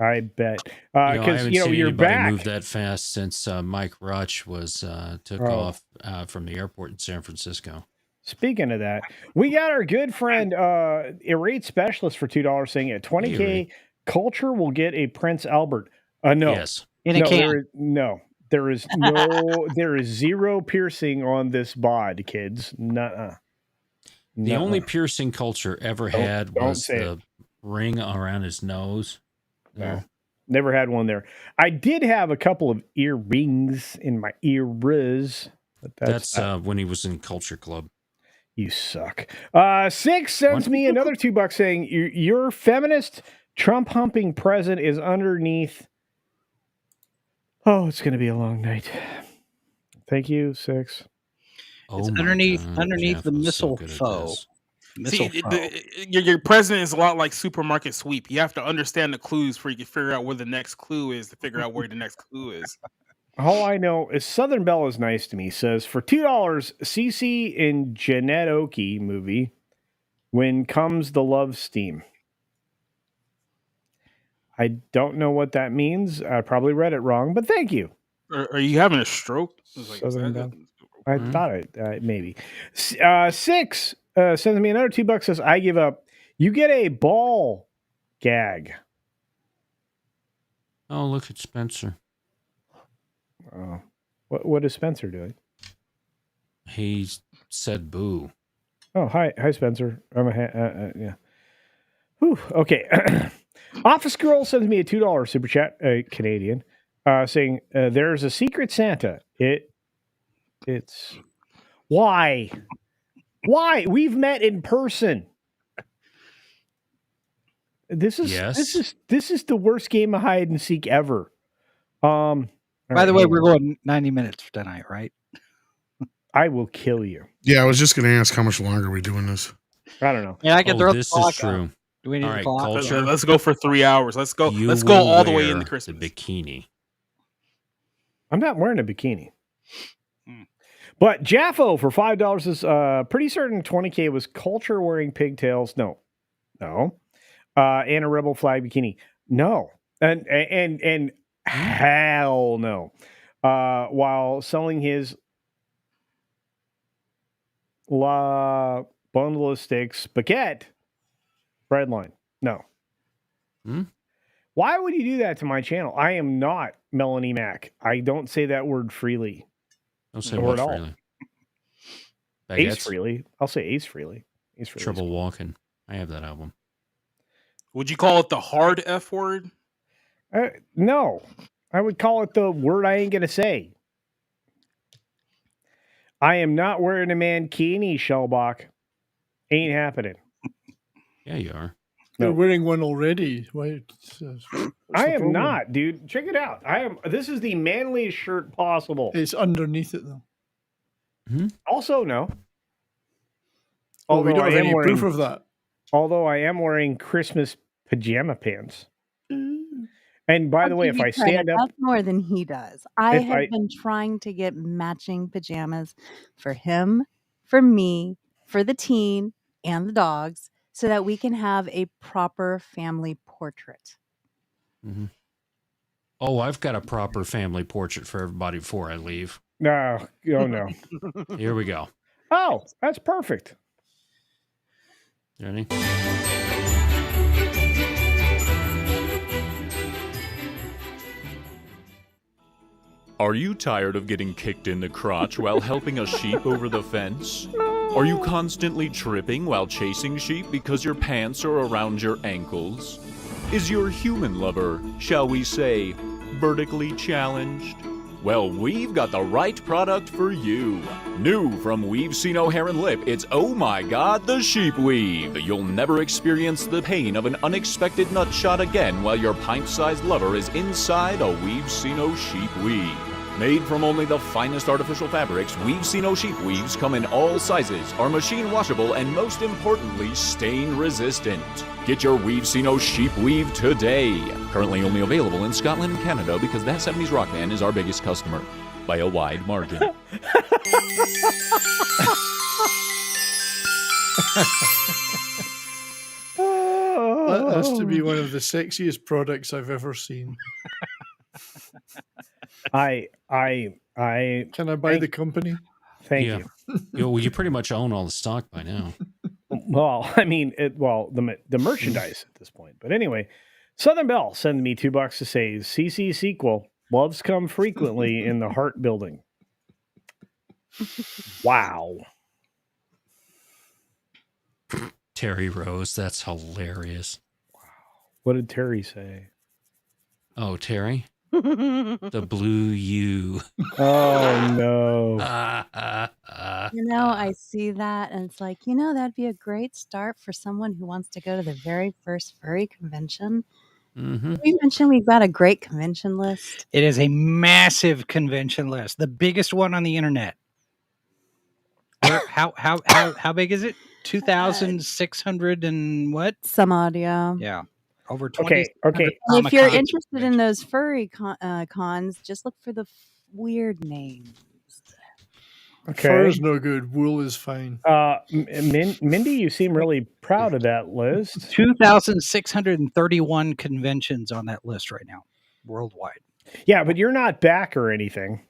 I bet. I haven't seen you're anybody back. move that fast since Mike Rutch was took off from the airport in San Francisco. Speaking of that, we got our good friend Irate Specialist for $2 saying at 20K, Culture will get a Prince Albert. No. Yes. In a can. There is zero piercing on this bod, kids. Nuh-uh. The only piercing Culture ever had was the ring around his nose. No. Never had one there. I did have a couple of earrings in my ears. But that's when he was in Culture Club. You suck. 6 sends me another $2 saying your feminist Trump humping present is underneath. Oh, it's going to be a long night. Thank you, 6. It's underneath the mistletoe. See, your president is a lot like supermarket sweep. You have to understand the clues before you can figure out where the next clue is to figure out where the next clue is. All I know is Southern Belle is nice to me. Says for $2, Cece in Jeanette Oki movie. When comes the love steam? I don't know what that means. I probably read it wrong, but thank you. Are you having a stroke? Southern Belle. I thought it maybe. 6 sends me another $2. Says I give up. You get a ball gag. Oh, look at Spencer. Oh, what is Spencer doing? He said boo. Oh, hi, Spencer. Yeah. Whew, okay. Office Girl sends me a $2 super chat, Canadian, saying there's a secret Santa. It's why we've met in person. This is the worst game of hide and seek ever. By the way, we're going 90 minutes tonight, right? I will kill you. Yeah, I was just going to ask how much longer are we doing this? I don't know. Yeah, I can throw this the clock is true. out. Do we need all the right, clock? Culture. Let's go for 3 hours. Let's go You all the will way into wear Christmas. The bikini. I'm not wearing a bikini. But Jaffo for $5 is pretty certain 20K was Culture wearing pigtails. No. And a rebel flag bikini. No. And hell no. While selling his La bundle of sticks baguette bread line. No. Why would you do that to my channel? I am not Melanie Mac. I don't say that word freely. Don't say what freely. Ace freely. I'll say Ace freely. Ace freely. Trouble Walking. I have that album. Would you call it the hard F word? No. I would call it the word I ain't going to say. I am not wearing a mankini, Shellbach. Ain't happening. Yeah, you are. You're wearing one already. Why? I am not, dude. Check it out. This is the manliest shirt possible. It's underneath it, though. Mm-hmm. Also, no. Oh, we don't have any proof of that. Although I am wearing Christmas pajama pants. And by the way, if I stand up... That's more than he does. I have been trying to get matching pajamas for him, for me, for the teen, and the dogs, so that we can have a proper family portrait. Mm-hmm. Oh, I've got a proper family portrait for everybody before I leave. No. Oh, no. Here we go. Oh, that's perfect. Ready? Are you tired of getting kicked in the crotch while helping a sheep over the fence? Are you constantly tripping while chasing sheep because your pants are around your ankles? Is your human lover, shall we say, vertically challenged? Well, we've got the right product for you. New from We've Seen Hair and Lip, it's Oh My God, the Sheep Weave. You'll never experience the pain of an unexpected nut shot again while your pint-sized lover is inside a We've Seen Sheep Weave. Made from only the finest artificial fabrics, We've Seen Sheep Weaves come in all sizes, are machine washable, and most importantly, stain resistant. Get your We've Seen Sheep Weave today. Currently only available in Scotland and Canada because that 70s rock band is our biggest customer by a wide margin. That has to be one of the sexiest products I've ever seen. Can I buy the company? Thank you. You pretty much own all the stock by now. Well, I mean, the merchandise at this point. But anyway, Southern Belle sent me $2 to say CC sequel. Loves come frequently in the heart building. Wow. Terry Rose, that's hilarious. Wow. What did Terry say? Oh, Terry? The blue U. Oh, no. I see that, and it's like, that'd be a great start for someone who wants to go to the very first furry convention. Mm-hmm. We mentioned we've got a great convention list. It is a massive convention list, the biggest one on the internet. How big is it? 2,600 and what? Some audio. Yeah. Over 20. Okay. If you're interested in those furry cons, just look for the weird names. Okay. Fur is no good. Wool is fine. Mindy, you seem really proud of that list. 2,631 conventions on that list right now, worldwide. Yeah, but you're not back or anything.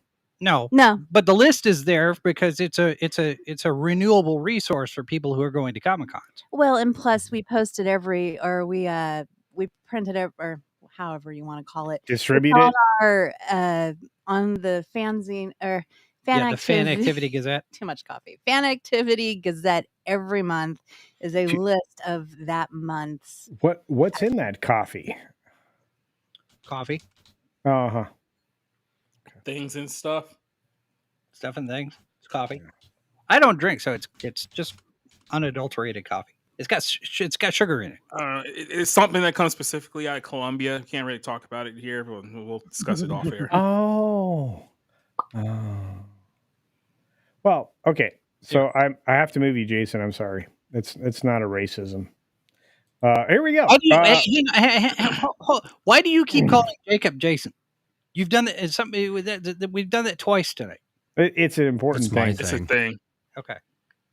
No. But the list is there because it's a renewable resource for people who are going to Comic-Cons. Well, and plus we posted we printed it, or however you want to call it. Distribute it? On the fanzine or the Fan Activity Gazette. Too much coffee. Fan Activity Gazette every month is a list of that month's. What's in that coffee? Coffee. Uh-huh. Things and stuff. Stuff and things. It's coffee. I don't drink, so it's just unadulterated coffee. It's got sugar in it. It's something that comes specifically out of Colombia. Can't really talk about it here, but we'll discuss it off air. Oh. Well, okay. So I have to move you, Jason. I'm sorry. It's not a racism. Here we go. Why do you keep calling Jacob Jason? You've done it. Something with that. We've done that twice tonight. It's an important thing. It's a thing. Okay.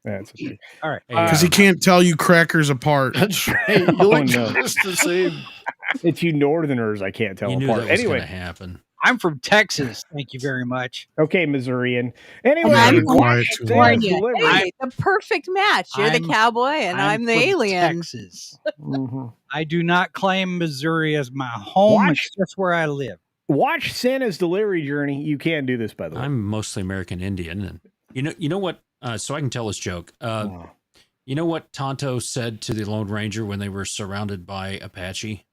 Yeah, it's a thing. All right. Because he can't tell you crackers apart. That's right. You look just the same. It's you Northerners I can't tell You knew apart. that was Anyway, going to happen. I'm from Texas. Thank you very much. Okay, Missourian. Anyway, I'm watch from Santa's California. Delivery. Hey, the perfect match. You're the cowboy and I'm the from alien. Texas. I do not claim Missouri as my home. It's just where I live. Watch Santa's Delivery Journey. You can do this, by the way. I'm mostly American Indian, and you know what? So I can tell this joke. You know what Tonto said to the Lone Ranger when they were surrounded by Apache?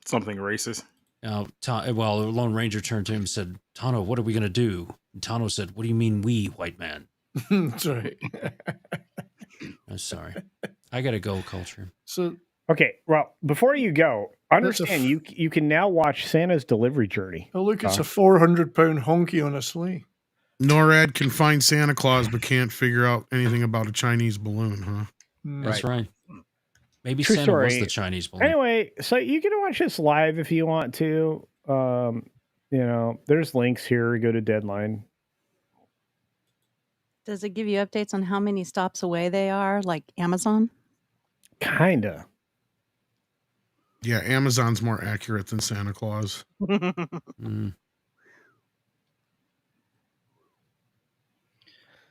Something racist. Well, the Lone Ranger turned to him and said, "Tonto, what are we gonna do?" And Tonto said, "What do you mean, we, white man?" That's right. I'm sorry. I gotta go, Culture. So okay, well, before you go, understand you can now watch Santa's Delivery Journey. Oh, look, it's a 400-pound honky on a sleigh. NORAD can find Santa Claus but can't figure out anything about a Chinese balloon, huh? That's right. Maybe True Santa story. was the Chinese balloon. Anyway, so you can watch this live if you want to. There's links here. Go to Deadline. Does it give you updates on how many stops away they are, like Amazon? Kinda. Yeah, Amazon's more accurate than Santa Claus. Mm.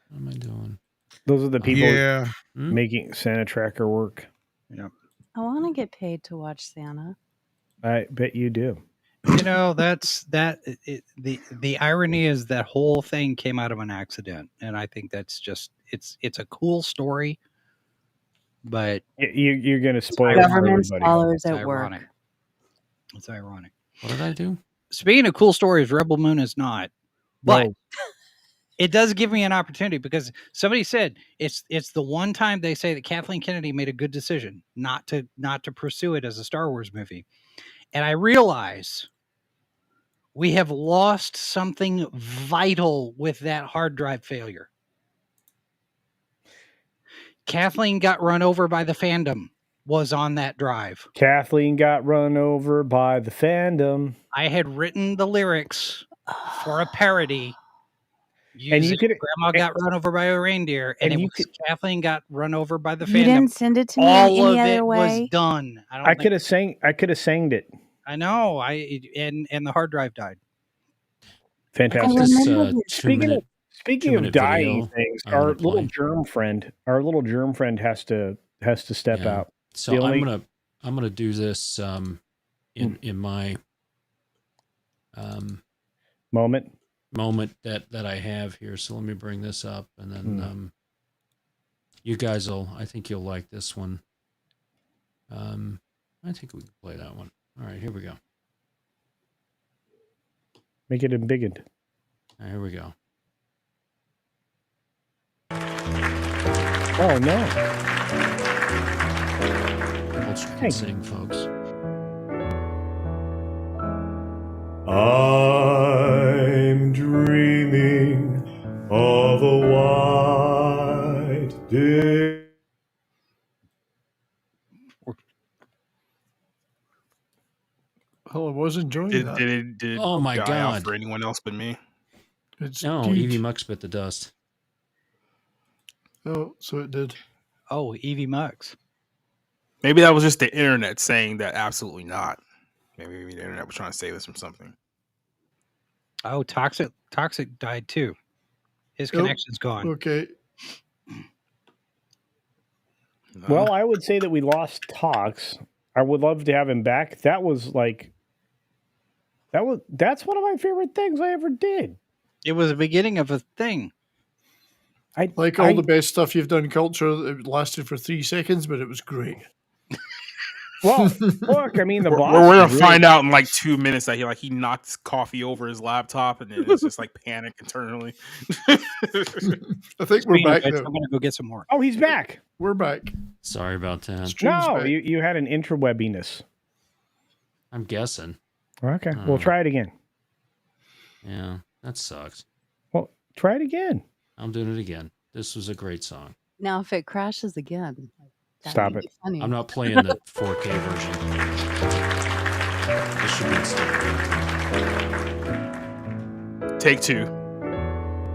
What am I doing? Those are the people Yeah. making Santa Tracker work. Yeah. I want to get paid to watch Santa. I bet you do. You know, the irony is that whole thing came out of an accident, and I think that's just it's a cool story, but You're going to spoil Government everybody. scholars it's at work. ironic. It's ironic. What did I do? Speaking of cool stories, Rebel Moon is not, but No. it does give me an opportunity because somebody said it's the one time they say that Kathleen Kennedy made a good decision not to pursue it as a Star Wars movie. And I realize we have lost something vital with that hard drive failure. Kathleen got run over by the fandom was on that drive. Kathleen got run over by the fandom. I had written the lyrics for a parody. And you could Grandma got run over by a reindeer, and Kathleen got run over by the fandom. You didn't send it to me All any of other it way. was done. I could have sang it. I know. And the hard drive died. Fantastic. Speaking of dying things, our little germ friend has to step out. So I'm gonna do this in my moment that I have here. So let me bring this up, and then you guys I think you'll like this one. I think we can play that one. All right, here we go. Make it embiggened. All right, here we go. Oh no! Culture can sing, folks. I'm dreaming of a white day. Oh, I was enjoying that. Did it Oh my die God. out for anyone else but me? No, Evie Muck spit the dust. Oh, so it did. Oh, Evie Mux. Maybe that was just the internet saying that absolutely not. Maybe the internet was trying to save us from something. Oh, Toxic died too. His connection's gone. Okay. Well, I would say that we lost Tox. I would love to have him back. That's one of my favorite things I ever did. It was the beginning of a thing. Like all the best stuff you've done, Culture. It lasted for 3 seconds, but it was great. Well, look, I mean, we're gonna find out in like 2 minutes that he knocked his coffee over his laptop, and then it's just like panic internally. I think we're back. I'm gonna go get some more. Oh, he's back. We're back. Sorry about that. No, you had an intrawebbiness. I'm guessing. Okay, we'll try it again. Yeah, that sucks. Well, try it again. I'm doing it again. This was a great song. Now, if it crashes again, stop it. I'm not playing the 4K version. This should be instead. Take two.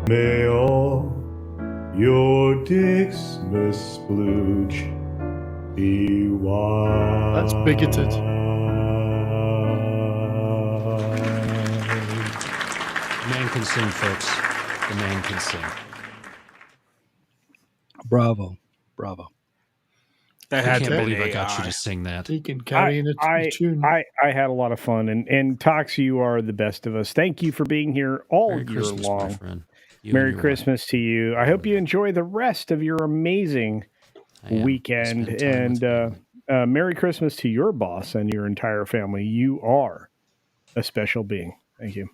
May all your Dixmas splooge be wise. That's bigoted. The man can sing, folks. The man can sing. Bravo. Bravo. I can't believe I got you to sing that. He can carry in a tune. I had a lot of fun, and Tox, you are the best of us. Thank you for being here all Merry year Christmas, my long. friend. Merry Christmas to you. I hope you enjoy the rest of your amazing weekend, and Merry Christmas to your boss and your entire family. You are a special being. Thank you.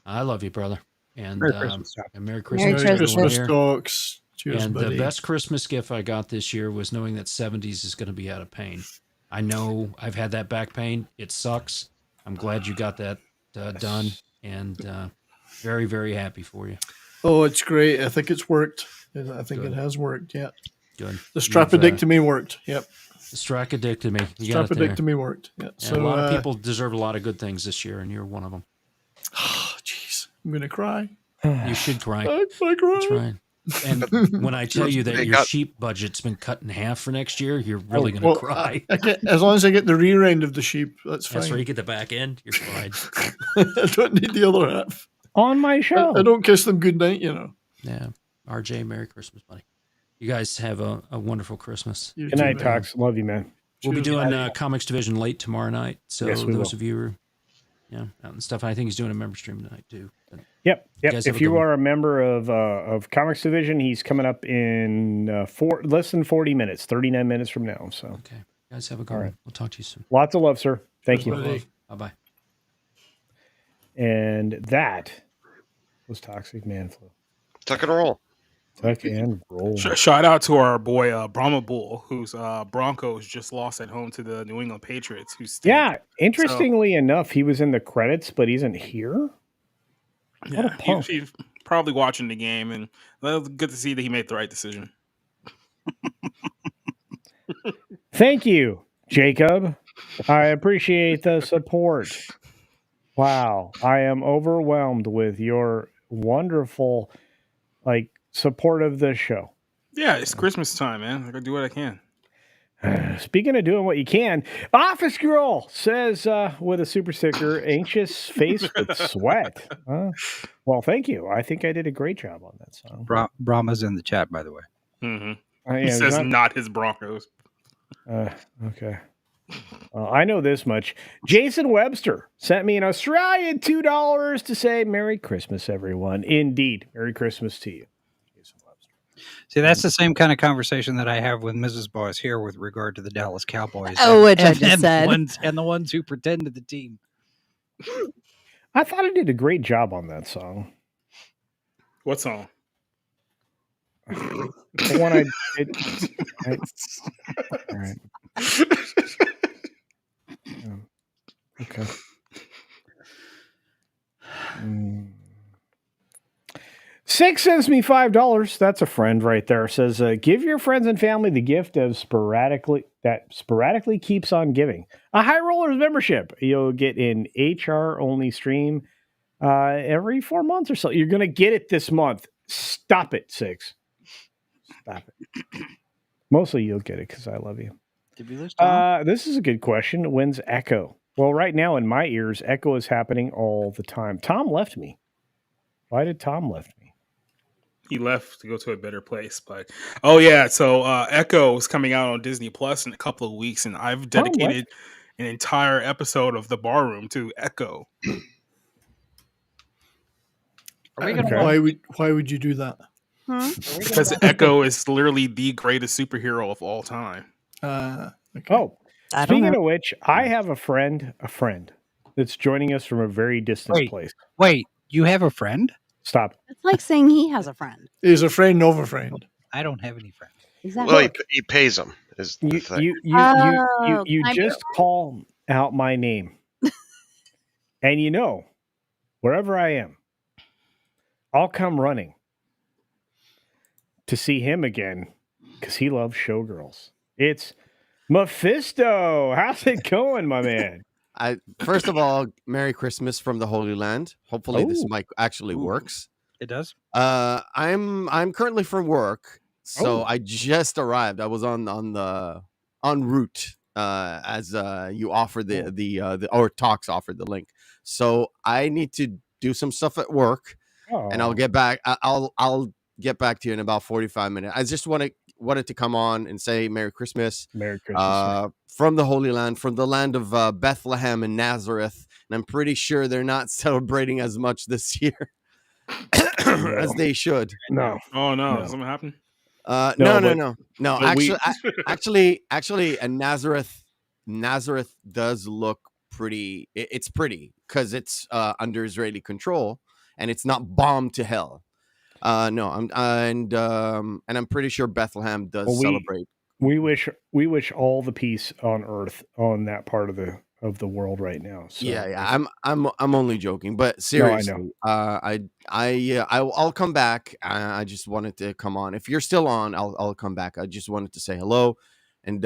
I love you, brother. And Merry Christmas, Tox. and Merry Christmas, Merry to everyone Christmas, here. Tox. Cheers, And buddy. the best Christmas gift I got this year was knowing that 70s is going to be out of pain. I know I've had that back pain. It sucks. I'm glad you got that done, and very, very happy for you. Oh, it's great. I think it's worked. I think it has worked. Yeah. Good. The strapadectomy worked. Yep. The strapadectomy. You got it there. Strapadectomy worked. Yeah. So a lot of people deserve a lot of good things this year, and you're one of them. Oh, jeez. I'm going to cry. You should cry. I cry. That's right. And when I tell you that your sheep budget's been cut in half for next year, you're really going to cry. As long as I get the rear end of the sheep, that's fine. That's where you get the back end. You're fine. I don't need the other half. On my show. I don't kiss them goodnight, you know. Yeah. RJ, Merry Christmas, buddy. You guys have a wonderful Christmas. Good night, Tox. Love you, man. We'll be doing Comics Division late tomorrow night. So yes, those of you who are out and stuff, I think he's doing a member stream tonight too. But Yep. If you are a member of Comics Division, he's coming up in less than 40 minutes, 39 minutes from now. So okay, you guys have a good one. We'll talk to you soon. Lots of love, sir. Thank you. Bye-bye. And that was Toxic Man Flu. Tuck and roll. Tuck and roll. Shout out to our boy Brahma Bull, whose Broncos just lost at home to the New England Patriots. Yeah, interestingly enough, he was in the credits, but he isn't here. Yeah, he's probably watching the game, and well, good to see that he made the right decision. Thank you, Jacob. I appreciate the support. Wow, I am overwhelmed with your wonderful, support of this show. Yeah, it's Christmas time, man. I gotta do what I can. Speaking of doing what you can, Office Girl says with a super sticker, anxious face with sweat. Well, thank you. I think I did a great job on that song. Brahma's in the chat, by the way. Mm-hmm. He says not his Broncos. Okay. I know this much. Jason Webster sent me an Australian $2 to say Merry Christmas, everyone. Indeed. Merry Christmas to you. See, that's the same kind of conversation that I have with Mrs. Boss here with regard to the Dallas Cowboys. Which I just said. The ones who pretend to the team. I thought I did a great job on that song. What song? The one I did. All right. Okay. Six sends me $5. That's a friend right there. Says, give your friends and family the gift of sporadically keeps on giving. A High Rollers membership. You'll get an HR only stream every 4 months or so. You're going to get it this month. Stop it, Six. Stop it. Mostly you'll get it because I love you. Did we lose Tom? This is a good question. When's Echo? Well, right now in my ears, Echo is happening all the time. Tom left me. Why did Tom left me? He left to go to a better place, but so Echo is coming out on Disney Plus in a couple of weeks, and I've dedicated an entire episode of The Bar Room to Echo. Why would you do that? Because Echo is literally the greatest superhero of all time. Okay. Oh, speaking of which, I have a friend that's joining us from a very distant place. Wait, you have a friend? Stop. It's like saying he has a friend. He's a friend of a friend. I don't have any friends. Exactly. Well, he pays them. Is the thing. You just call out my name, and wherever I am, I'll come running to see him again because he loves showgirls. It's Mephisto. How's it going, my man? First of all, Merry Christmas from the Holy Land. Hopefully this mic actually works. It does. I'm currently from work, so I just arrived. I was on en route as you offered the or Talks offered the link. So I need to do some stuff at work, and I'll get back. I'll get back to you in about 45 minutes. I just wanted to come on and say Merry Christmas. Merry Christmas. From the Holy Land, from the land of Bethlehem and Nazareth. And I'm pretty sure they're not celebrating as much this year as they should. No. Oh no, something happened? No. Actually, Nazareth does look pretty. It's pretty because it's under Israeli control and it's not bombed to hell. I'm pretty sure Bethlehem does celebrate. We wish all the peace on earth on that part of the world right now. So. Yeah. I'm only joking, but seriously, I'll come back. I just wanted to come on. If you're still on, I'll come back. I just wanted to say hello, and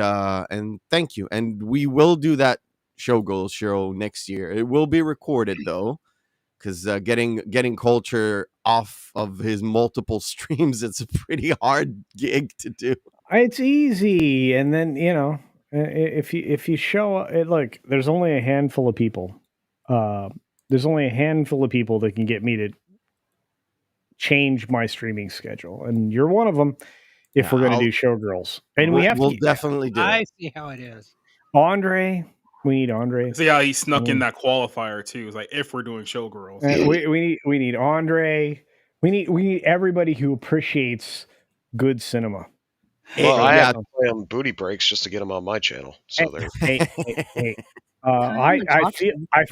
thank you. And we will do that Showgirls show next year. It will be recorded though, because getting Culture off of his multiple streams, it's a pretty hard gig to do. It's easy, and then if you show it, look, there's only a handful of people. There's only a handful of people that can get me to change my streaming schedule, and you're one of them. If we're going to do Showgirls, and we'll definitely do. I see how it is. Andre, we need Andre. See how he snuck in that qualifier too. It's like if we're doing Showgirls, we need Andre. We need everybody who appreciates good cinema. Well, I have to play on Booty Breaks just to get them on my channel. So hey. I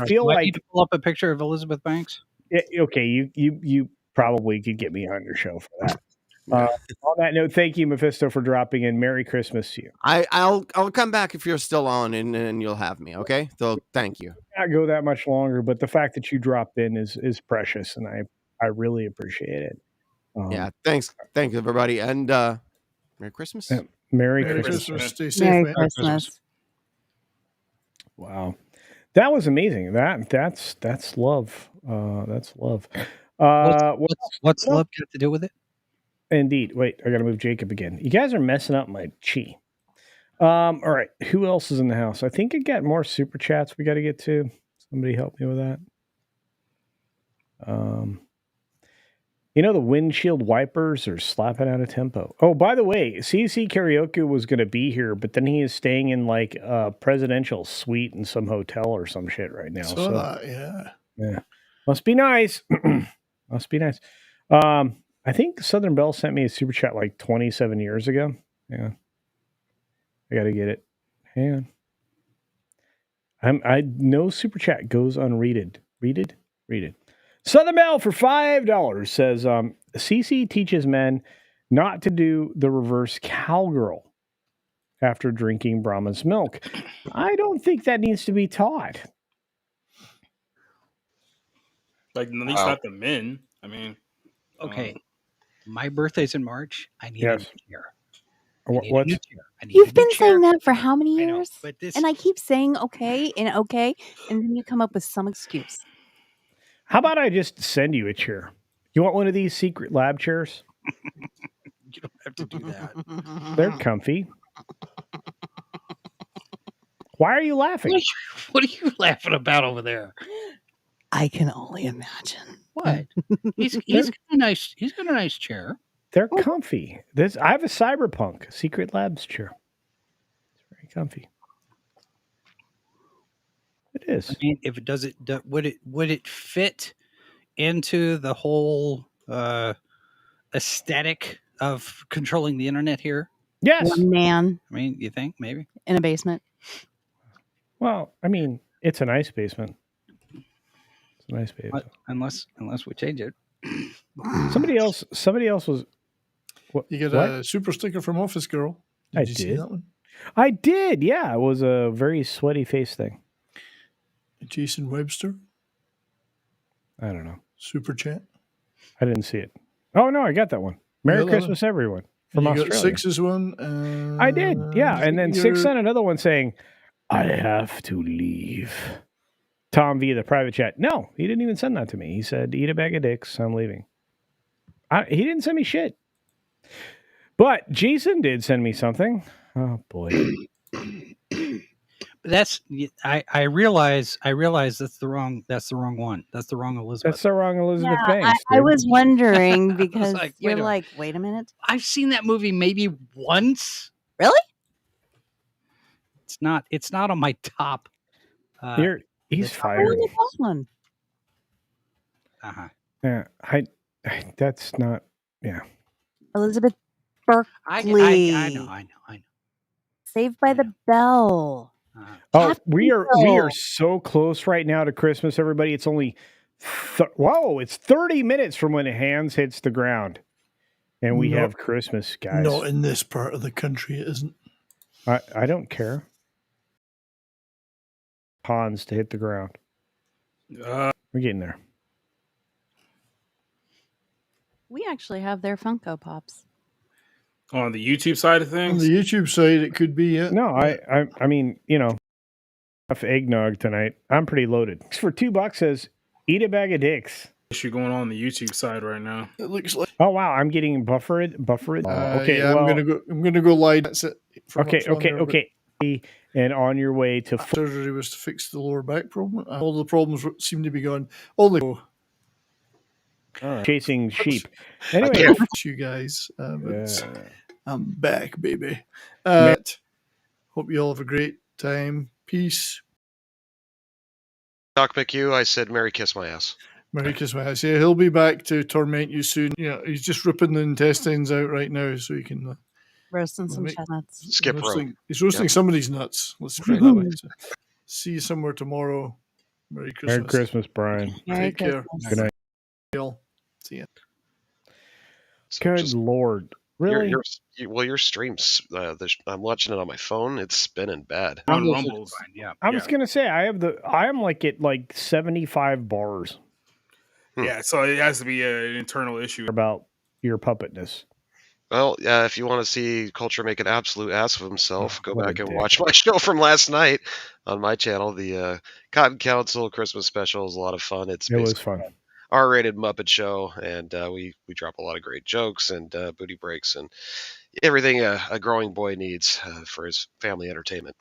feel like I need to pull up a picture of Elizabeth Banks. Okay, you probably could get me on your show for that. On that note, thank you, Mephisto, for dropping in. Merry Christmas to you. I'll come back if you're still on, and you'll have me. Okay, so thank you. Not go that much longer, but the fact that you dropped in is precious, and I really appreciate it. Thanks, thank you, everybody, and Merry Christmas. Merry Christmas. Stay safe. Merry Christmas. Wow, that was amazing. That's love. That's love. What's love got to do with it? Indeed. Wait, I got to move Jacob again. You guys are messing up my chi. All right. Who else is in the house? I think I got more super chats we got to get to. Somebody help me with that. The windshield wipers are slapping out of tempo. Oh, by the way, CC Karaoke was going to be here, but then he is staying in like a presidential suite in some hotel or some shit right now. Yeah. Must be nice. Must be nice. I think Southern Belle sent me a super chat like 27 years ago. Yeah. I got to get it. Hang on. No super chat goes unreaded. Read it. Southern Belle for $5 says, CC teaches men not to do the reverse cowgirl after drinking Brahma's milk. I don't think that needs to be taught. Like, at least not the men. I mean, okay. My birthday's in March. I need a new chair. You've been saying that for how many years? I know, but and I keep saying okay, and then you come up with some excuse. How about I just send you a chair? You want one of these secret lab chairs? You don't have to do that. They're comfy. Why are you laughing? What are you laughing about over there? I can only imagine. What? He's got a nice chair. They're comfy. I have a Cyberpunk Secret Labs chair. It's very comfy. It is. I mean, if it does it, would it fit into the whole aesthetic of controlling the internet here? Yes. One man. I mean, you think maybe in a basement? Well, I mean, it's a nice basement. It's a nice basement. Unless we change it. Somebody else was. You got a super sticker from Office Girl. Did you see that one? I did. Yeah, it was a very sweaty face thing. Jason Webster. I don't know. Super chat. I didn't see it. Oh no, I got that one. Merry Christmas, everyone from Australia. Got Six's one. I did. Yeah, and then Six sent another one saying, "I have to leave." Tom via the private chat. No, he didn't even send that to me. He said, "Eat a bag of dicks. I'm leaving." He didn't send me shit. But Jason did send me something. Oh boy. That's I realize that's the wrong one. That's the wrong Elizabeth. That's the wrong Elizabeth Yeah, Banks. I was wondering because like, you're like, wait a minute. I've seen that movie maybe once. Really? It's not on my top. He's fired. One. Uh-huh. Yeah, that's not. Yeah. Elizabeth Berkley. I know. Saved by the Bell. Oh, we are so close right now to Christmas, everybody. It's only it's 30 minutes from when Hans hits the ground. And we have Christmas, guys. Not in this part of the country, it isn't. I don't care. Hans to hit the ground. We're getting there. We actually have their Funko Pops. On the YouTube side of things? On the YouTube side, it could be, yeah. No, I mean, enough eggnog tonight. I'm pretty loaded. For $2 says, eat a bag of dicks. Issue going on the YouTube side right now. It looks like. Oh wow, I'm getting buffered. Okay, yeah, well, I'm gonna go lie. That's it. Okay. And on your way to surgery was to fix the lower back problem. All the problems seem to be gone. Only chasing sheep. Anyway, you guys, I'm back, baby. Hope you all have a great time. Peace. Doc McHugh, I said, Merry Kiss My Ass. Merry Christmas. Yeah, he'll be back to torment you soon. Yeah, he's just ripping the intestines out right now so he can roasting some chestnuts. Skip rope. He's roasting somebody's nuts. Let's put it that way. So, see you somewhere tomorrow. Merry Christmas. Merry Christmas, Brian. Merry Take care. Good night. See ya. Good Lord. Really? Your stream's. I'm watching it on my phone. It's spinning bad. On Rumbles. Yeah. I was gonna say I am like at like 75 bars. Yeah, so it has to be an internal issue about your puppetness. Well, if you want to see Culture make an absolute ass of himself, go back and watch my show from last night on my channel. The Cotton Council Christmas Special is a lot of fun. It was fun. R-rated Muppet show, and we drop a lot of great jokes and booty breaks and everything a growing boy needs for his family entertainment.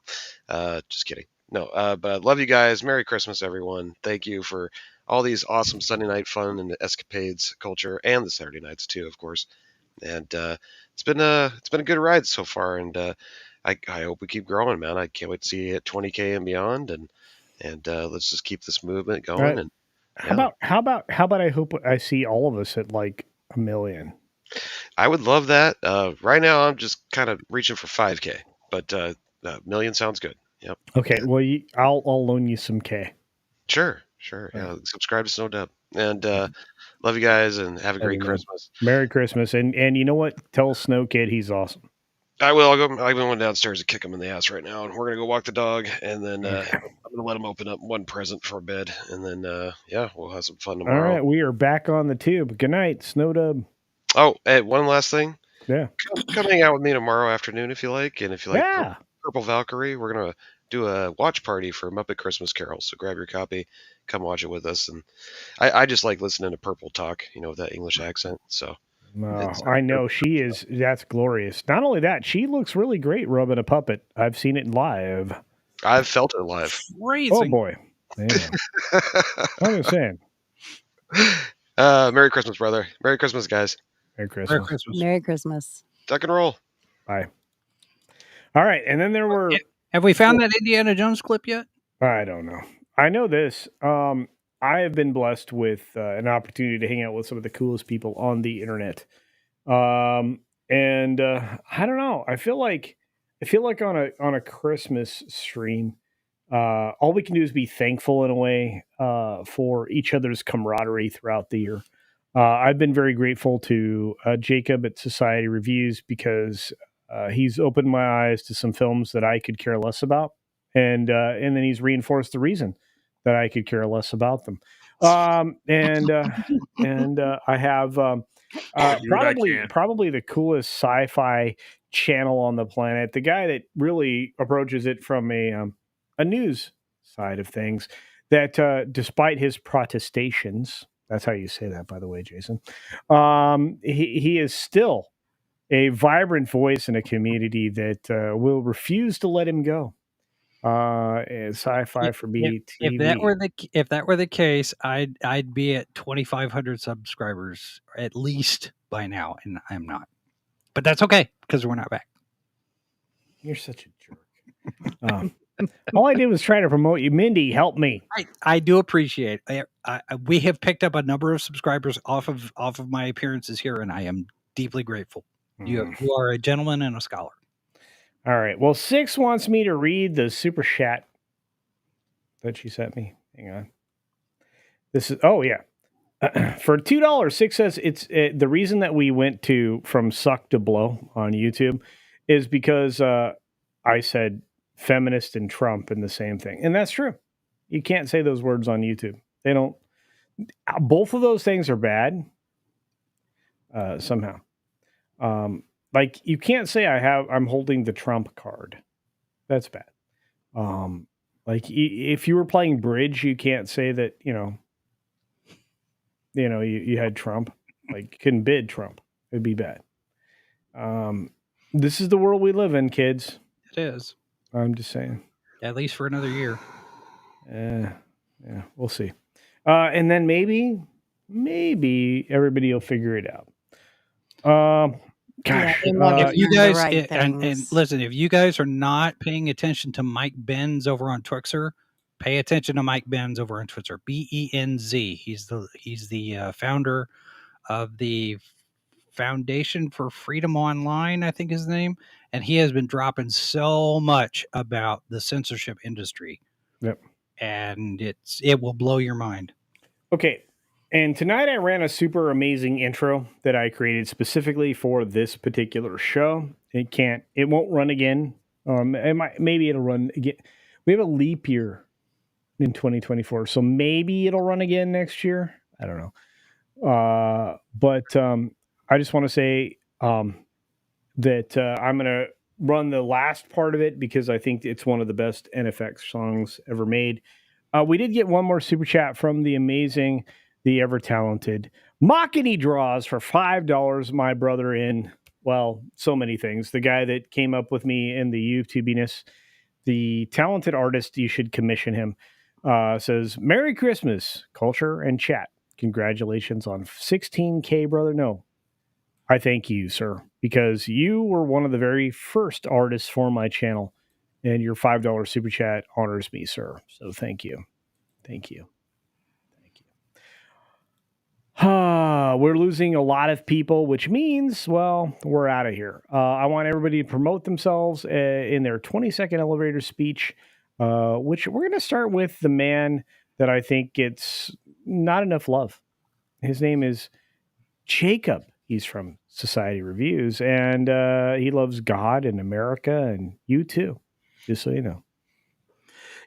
Just kidding. No, but love you guys. Merry Christmas, everyone. Thank you for all these awesome Sunday night fun and escapades, Culture, and the Saturday nights too, of course. And it's been a good ride so far, and I hope we keep growing, man. I can't wait to see it 20K and beyond, and let's just keep this movement going. Right. And how about I hope I see all of us at like 1 million. I would love that. Right now, I'm just kind of reaching for 5K, but 1 million sounds good. Yep. Okay. Well, I'll loan you some K. Sure. Yeah. Subscribe to Snowdub, and love you guys, and have a great Christmas. Merry Christmas, and you know what? Tell Snow Kid he's awesome. I will. I'm going downstairs to kick him in the ass right now, and we're gonna go walk the dog, and then I'm gonna let him open up one present for bed, and then we'll have some fun tomorrow. All right, we are back on the tube. Good night, Snowdub. Oh, and one last thing. Yeah. Come hang out with me tomorrow afternoon if you like, and if you like Purple Valkyrie, we're gonna do a watch party for Muppet Christmas Carol. So grab your copy, come watch it with us. And I just like listening to Purple talk, with that English accent. So I know she is. That's glorious. Not only that, she looks really great rubbing a puppet. I've seen it live. I've felt it live. Crazy. Oh boy. Yeah. I'm just saying. Merry Christmas, brother. Merry Christmas, guys. Merry Christmas. Merry Christmas. Merry Christmas. Duck and roll. Bye. All right, and then there were. Have we found that Indiana Jones clip yet? I don't know. I know this. I have been blessed with an opportunity to hang out with some of the coolest people on the internet. And I don't know. I feel like on a Christmas stream, all we can do is be thankful in a way for each other's camaraderie throughout the year. I've been very grateful to Jacob at Society Reviews because he's opened my eyes to some films that I could care less about, and then he's reinforced the reason that I could care less about them. And I have probably the coolest sci-fi channel on the planet. The guy that really approaches it from a news side of things. That despite his protestations, That's how you say that, by the way, Jason. He is still a vibrant voice in a community that will refuse to let him go. Sci-fi for me, TV. If that were the case, I'd be at 2,500 subscribers at least by now, and I'm not. But that's okay because we're not back. You're such a jerk. All I did was try to promote you. Mindy, help me. I do appreciate it. We have picked up a number of subscribers off of my appearances here, and I am deeply grateful. You are a gentleman and a scholar. All right. Well, Six wants me to read the super chat that she sent me. Hang on. This is for $2. Six says it's the reason that we went from suck to blow on YouTube is because I said feminist and Trump and the same thing, and that's true. You can't say those words on YouTube. They don't. Both of those things are bad. Somehow, like you can't say I'm holding the Trump card. That's bad. Like if you were playing bridge, you can't say that you had Trump. Like you couldn't bid Trump. It'd be bad. This is the world we live in, kids. It is. I'm just saying. At least for another year. Yeah, we'll see. And then maybe everybody will figure it out. Gosh, if you guys and listen, if you guys are not paying attention to Mike Benz over on Twixer, pay attention to Mike Benz over on Twitter. Benz. He's the founder of the Foundation for Freedom Online, I think is the name, and he has been dropping so much about the censorship industry. Yep. And it will blow your mind. Okay. And tonight I ran a super amazing intro that I created specifically for this particular show. It won't run again. Maybe it'll run again. We have a leap year in 2024, so maybe it'll run again next year. I don't know. But I just want to say that I'm going to run the last part of it because I think it's one of the best NFX songs ever made. We did get one more super chat from the amazing, the ever-talented Machiny Draws for $5. My brother in, well, so many things. The guy that came up with me in the YouTubiness, the talented artist, you should commission him, says, Merry Christmas, culture and chat. Congratulations on 16K, brother. No, I thank you, sir, because you were one of the very first artists for my channel, and your $5 super chat honors me, sir. So thank you. Thank you. We're losing a lot of people, which means, well, we're out of here. I want everybody to promote themselves in their 20-second elevator speech, which we're going to start with the man that I think gets not enough love. His name is Jacob. He's from Society Reviews, and he loves God and America and you too, just so you know.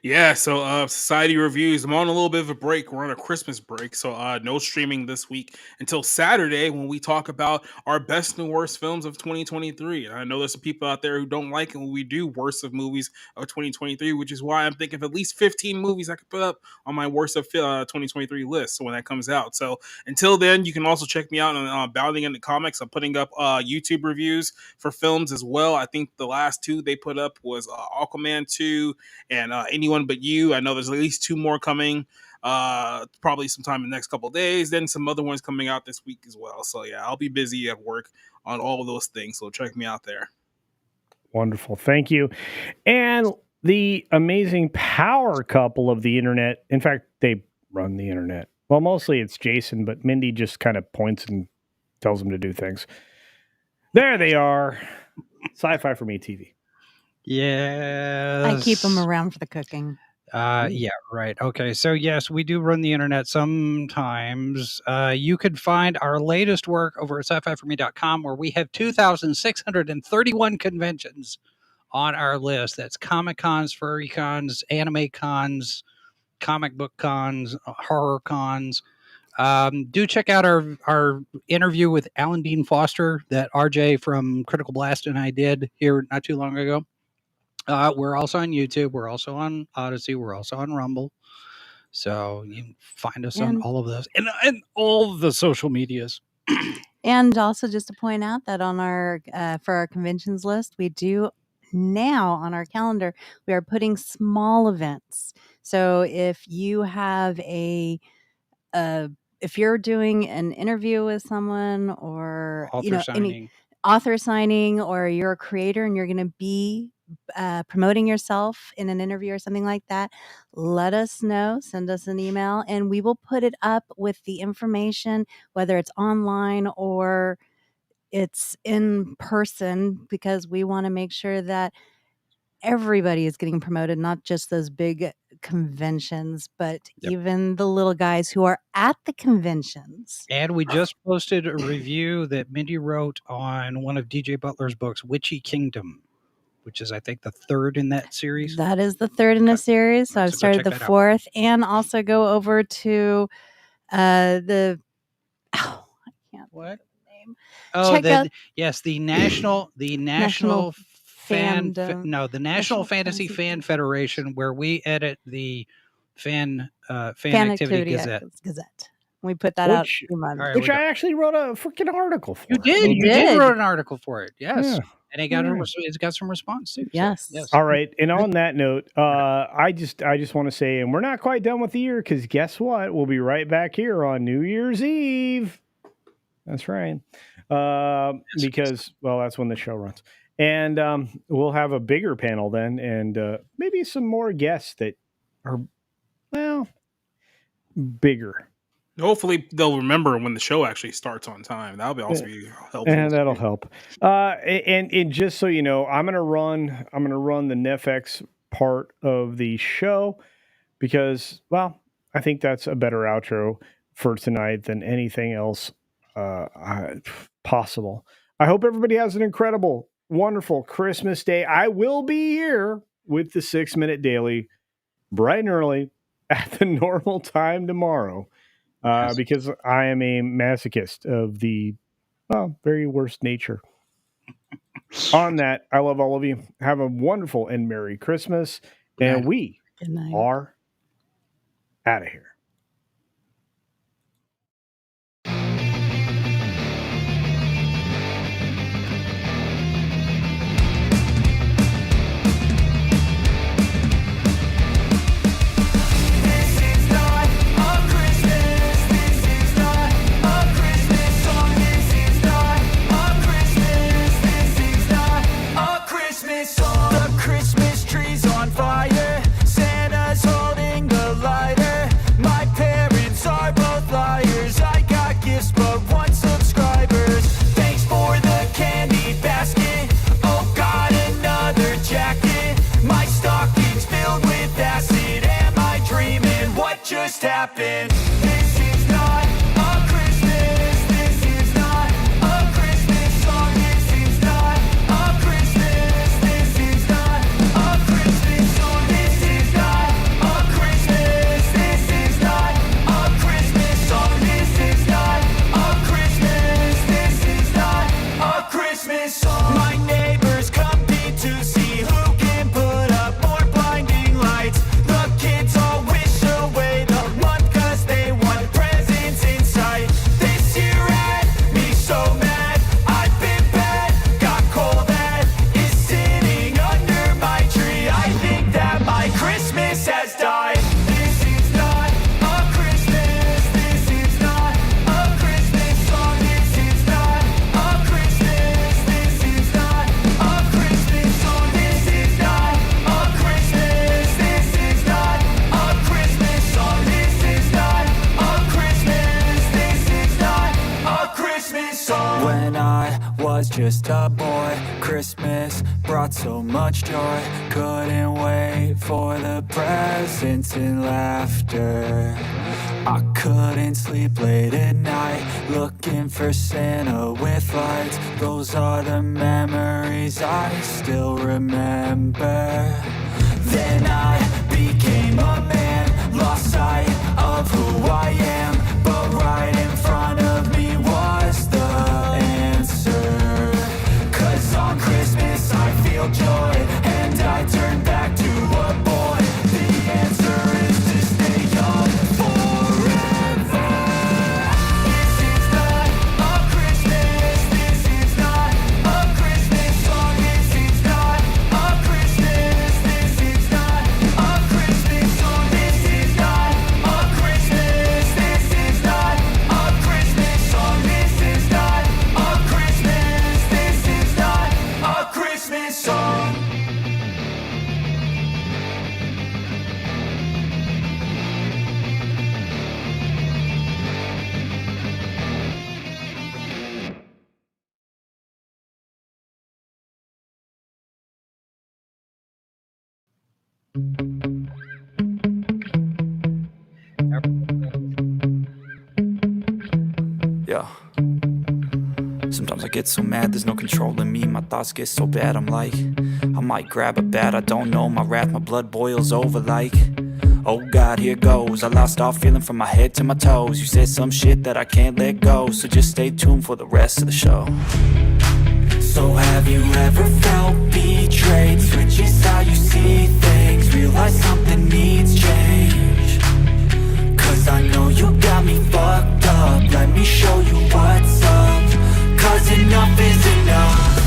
Yeah, so Society Reviews. I'm on a little bit of a break. We're on a Christmas break, so no streaming this week until Saturday when we talk about our best and worst films of 2023. And I know there's some people out there who don't like it when we do worst of movies of 2023, which is why I'm thinking of at least 15 movies I could put up on my worst of 2023 list. So when that comes out. So until then, you can also check me out on Bounding into Comics. I'm putting up YouTube reviews for films as well. I think the last two they put up was Aquaman 2 and Anyone But You. I know there's at least two more coming probably sometime in the next couple of days. Then some other ones coming out this week as well. So yeah, I'll be busy at work on all of those things. So check me out there. Wonderful. Thank you. And the amazing power couple of the internet. In fact, they run the internet. Well, mostly it's Jason, but Mindy just kind of points and tells them to do things. There they are. Sci-Fi for Me TV. Yes. I keep them around for the cooking. Yeah, right. Okay. So yes, we do run the internet sometimes. You can find our latest work over at sci-fi4me.com, where we have 2,631 conventions on our list. That's Comic Cons, Furry Cons, Anime Cons, comic book cons, horror cons. Do check out our interview with Alan Dean Foster that RJ from Critical Blast and I did here not too long ago. We're also on YouTube. We're also on Odyssey. We're also on Rumble. So you can find us on all of those and all of the social medias. And also just to point out that on our for our conventions list, we do now on our calendar, we are putting small events. So if you have if you're doing an interview with someone or author signing. Author signing, or you're a creator and you're going to be promoting yourself in an interview or something like that, let us know, send us an email, and we will put it up with the information, whether it's online or it's in person, because we want to make sure that everybody is getting promoted, not just those big conventions, but even the little guys who are at the conventions. And we just posted a review that Mindy wrote on one of DJ Butler's books, Witchy Kingdom, which is, I think, the third in that series. That is the third in the series. So I've started the fourth, and also go over to the I can't what name. Oh, yes, the national Fantasy Fan Federation, where we edit the fan activity Gazette. We put that out every month. Which I actually wrote a freaking article for. You did wrote an article for it. Yes. Yeah. And it's got some response too. Yes. So, yes. All right. And on that note, I just want to say, and we're not quite done with the year, because guess what? We'll be right back here on New Year's Eve. That's right. Because, well, that's when the show runs. And we'll have a bigger panel then, and maybe some more guests that are, well, bigger. Hopefully they'll remember when the show actually starts on time. That'll be also be helpful. And that'll help. And just so you know, I'm gonna run the Netflix part of the show because, well, I think that's a better outro for tonight than anything else possible. I hope everybody has an incredible, wonderful Christmas day. I will be here with the 6 Minute Daily bright and early at the normal time tomorrow. Because I am a masochist of the very worst nature. On that, I love all of you. Have a wonderful and Merry Christmas. And we are out of here. Just happened. This is not a Christmas. This is not a Christmas song. This is not a Christmas. This is not a Christmas song. This is not a Christmas. This is not a Christmas song. This is not a Christmas. This is not a Christmas song. My neighbors compete to see who can put up more blinding lights. The kids all wish away the month 'cause they want presents in sight. This year had me so mad, I've been bad, got coal that is sitting under my tree. I think that my Christmas has died. This is not a Christmas. This is not a Christmas song. This is not a Christmas. This is not a Christmas song. This is not a Christmas. This is not a Christmas song. This is not a Christmas. This is not a Christmas song. When I was just a boy, Christmas brought so much joy. Couldn't wait for the presents and laughter. I couldn't sleep late at night, looking for Santa with lights. Those are the memories I still remember. Then I became a man, lost sight of who I am, but right in front of me was the answer. 'Cause on Christmas I feel joy, and I turn back to a boy. The answer is to stay young Yeah. Sometimes I get so mad, there's no controlling me. My thoughts get so bad, I'm like, I might grab a bat, I don't know. My wrath, my blood boils over like, oh God, here goes. I lost all feeling from my head to my toes. You said some shit that I can't let go, so just stay tuned for the rest of the show. So have you ever felt betrayed? Switches how you see things, realize something needs change. Cause I know you got me fucked up, let me show you what's up. Cause enough is enough.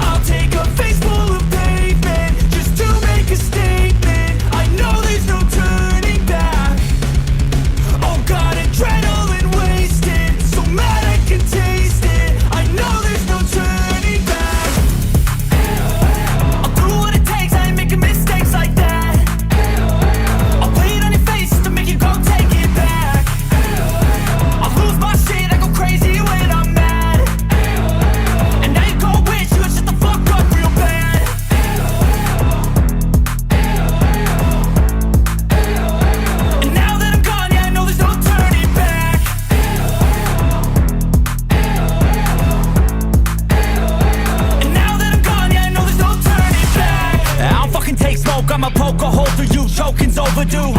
I'll take a face full of pavement just to make a statement. I know there's no turning back. Oh God, adrenaline wasted, so mad I can taste it. I know there's no turning back. I'll do what it takes, I ain't making mistakes like that. I'll play it on your face just to make you go take it back. I'll lose my shit, I go crazy when I'm mad. And now you go wish you would shut the fuck up real bad. And now that I'm gone, yeah, I know there's no turning back. And now that I'm gone, yeah, I know there's no turning back. I don't fucking take smoke, I'ma poke a hole through you, choking's overdue.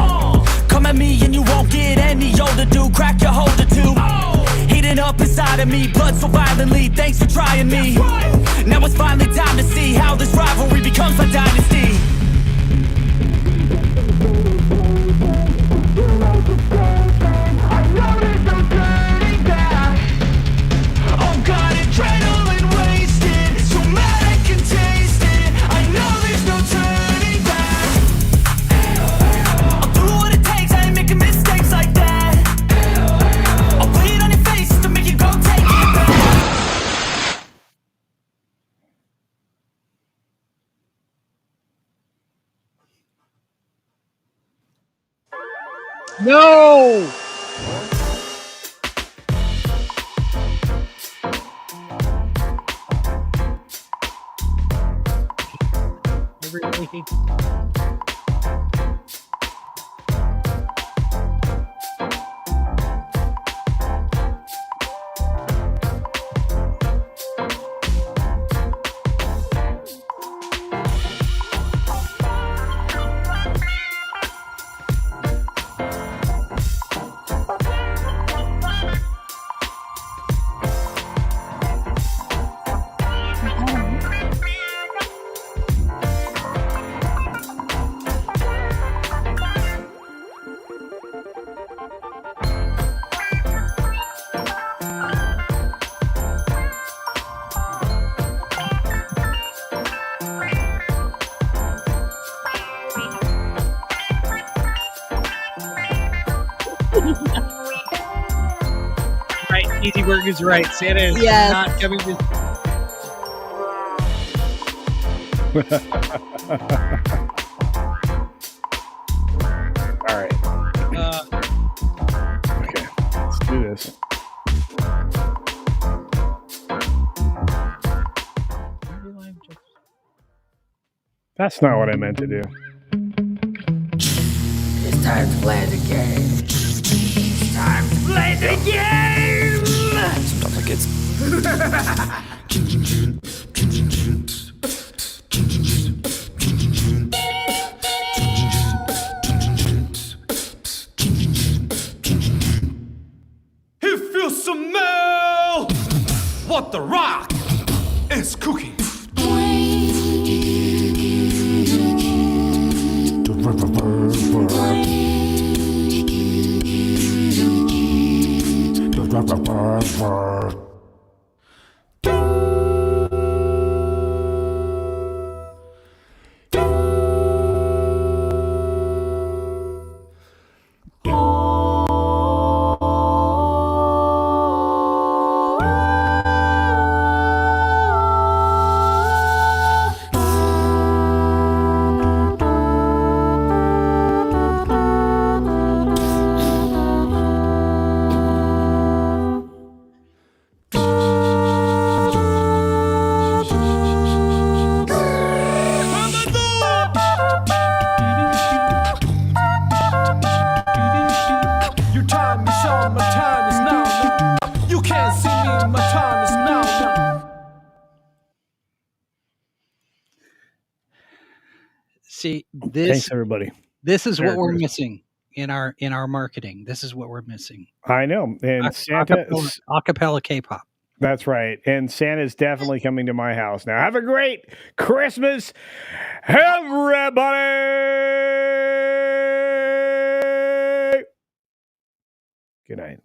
Come at me and you won't get any older, dude. Crack your holder too. Heating up inside of me, blood so violently. Thanks for trying me. Now it's finally time to see how this rivalry becomes my dynasty. I know there's no turning back. Oh God, adrenaline wasted, so mad I can taste it. I know there's no turning back. I'll do what it takes, I ain't making mistakes like that. I'll play it on your face just to make you go take it back. No! Really? Right, Easy Burger's right. Santa is Yes. not coming to. All right. Okay, let's do this. That's not what I meant to do. It's time to play the game. It's time to play the game. Sometimes I get. If you smell what the rock is cooking. See, this. Thanks, everybody. This is what we're missing in our marketing. This is what we're missing. I know. And Santa acapella K-pop. That's right. And Santa's definitely coming to my house now. Have a great Christmas, everybody. Good night.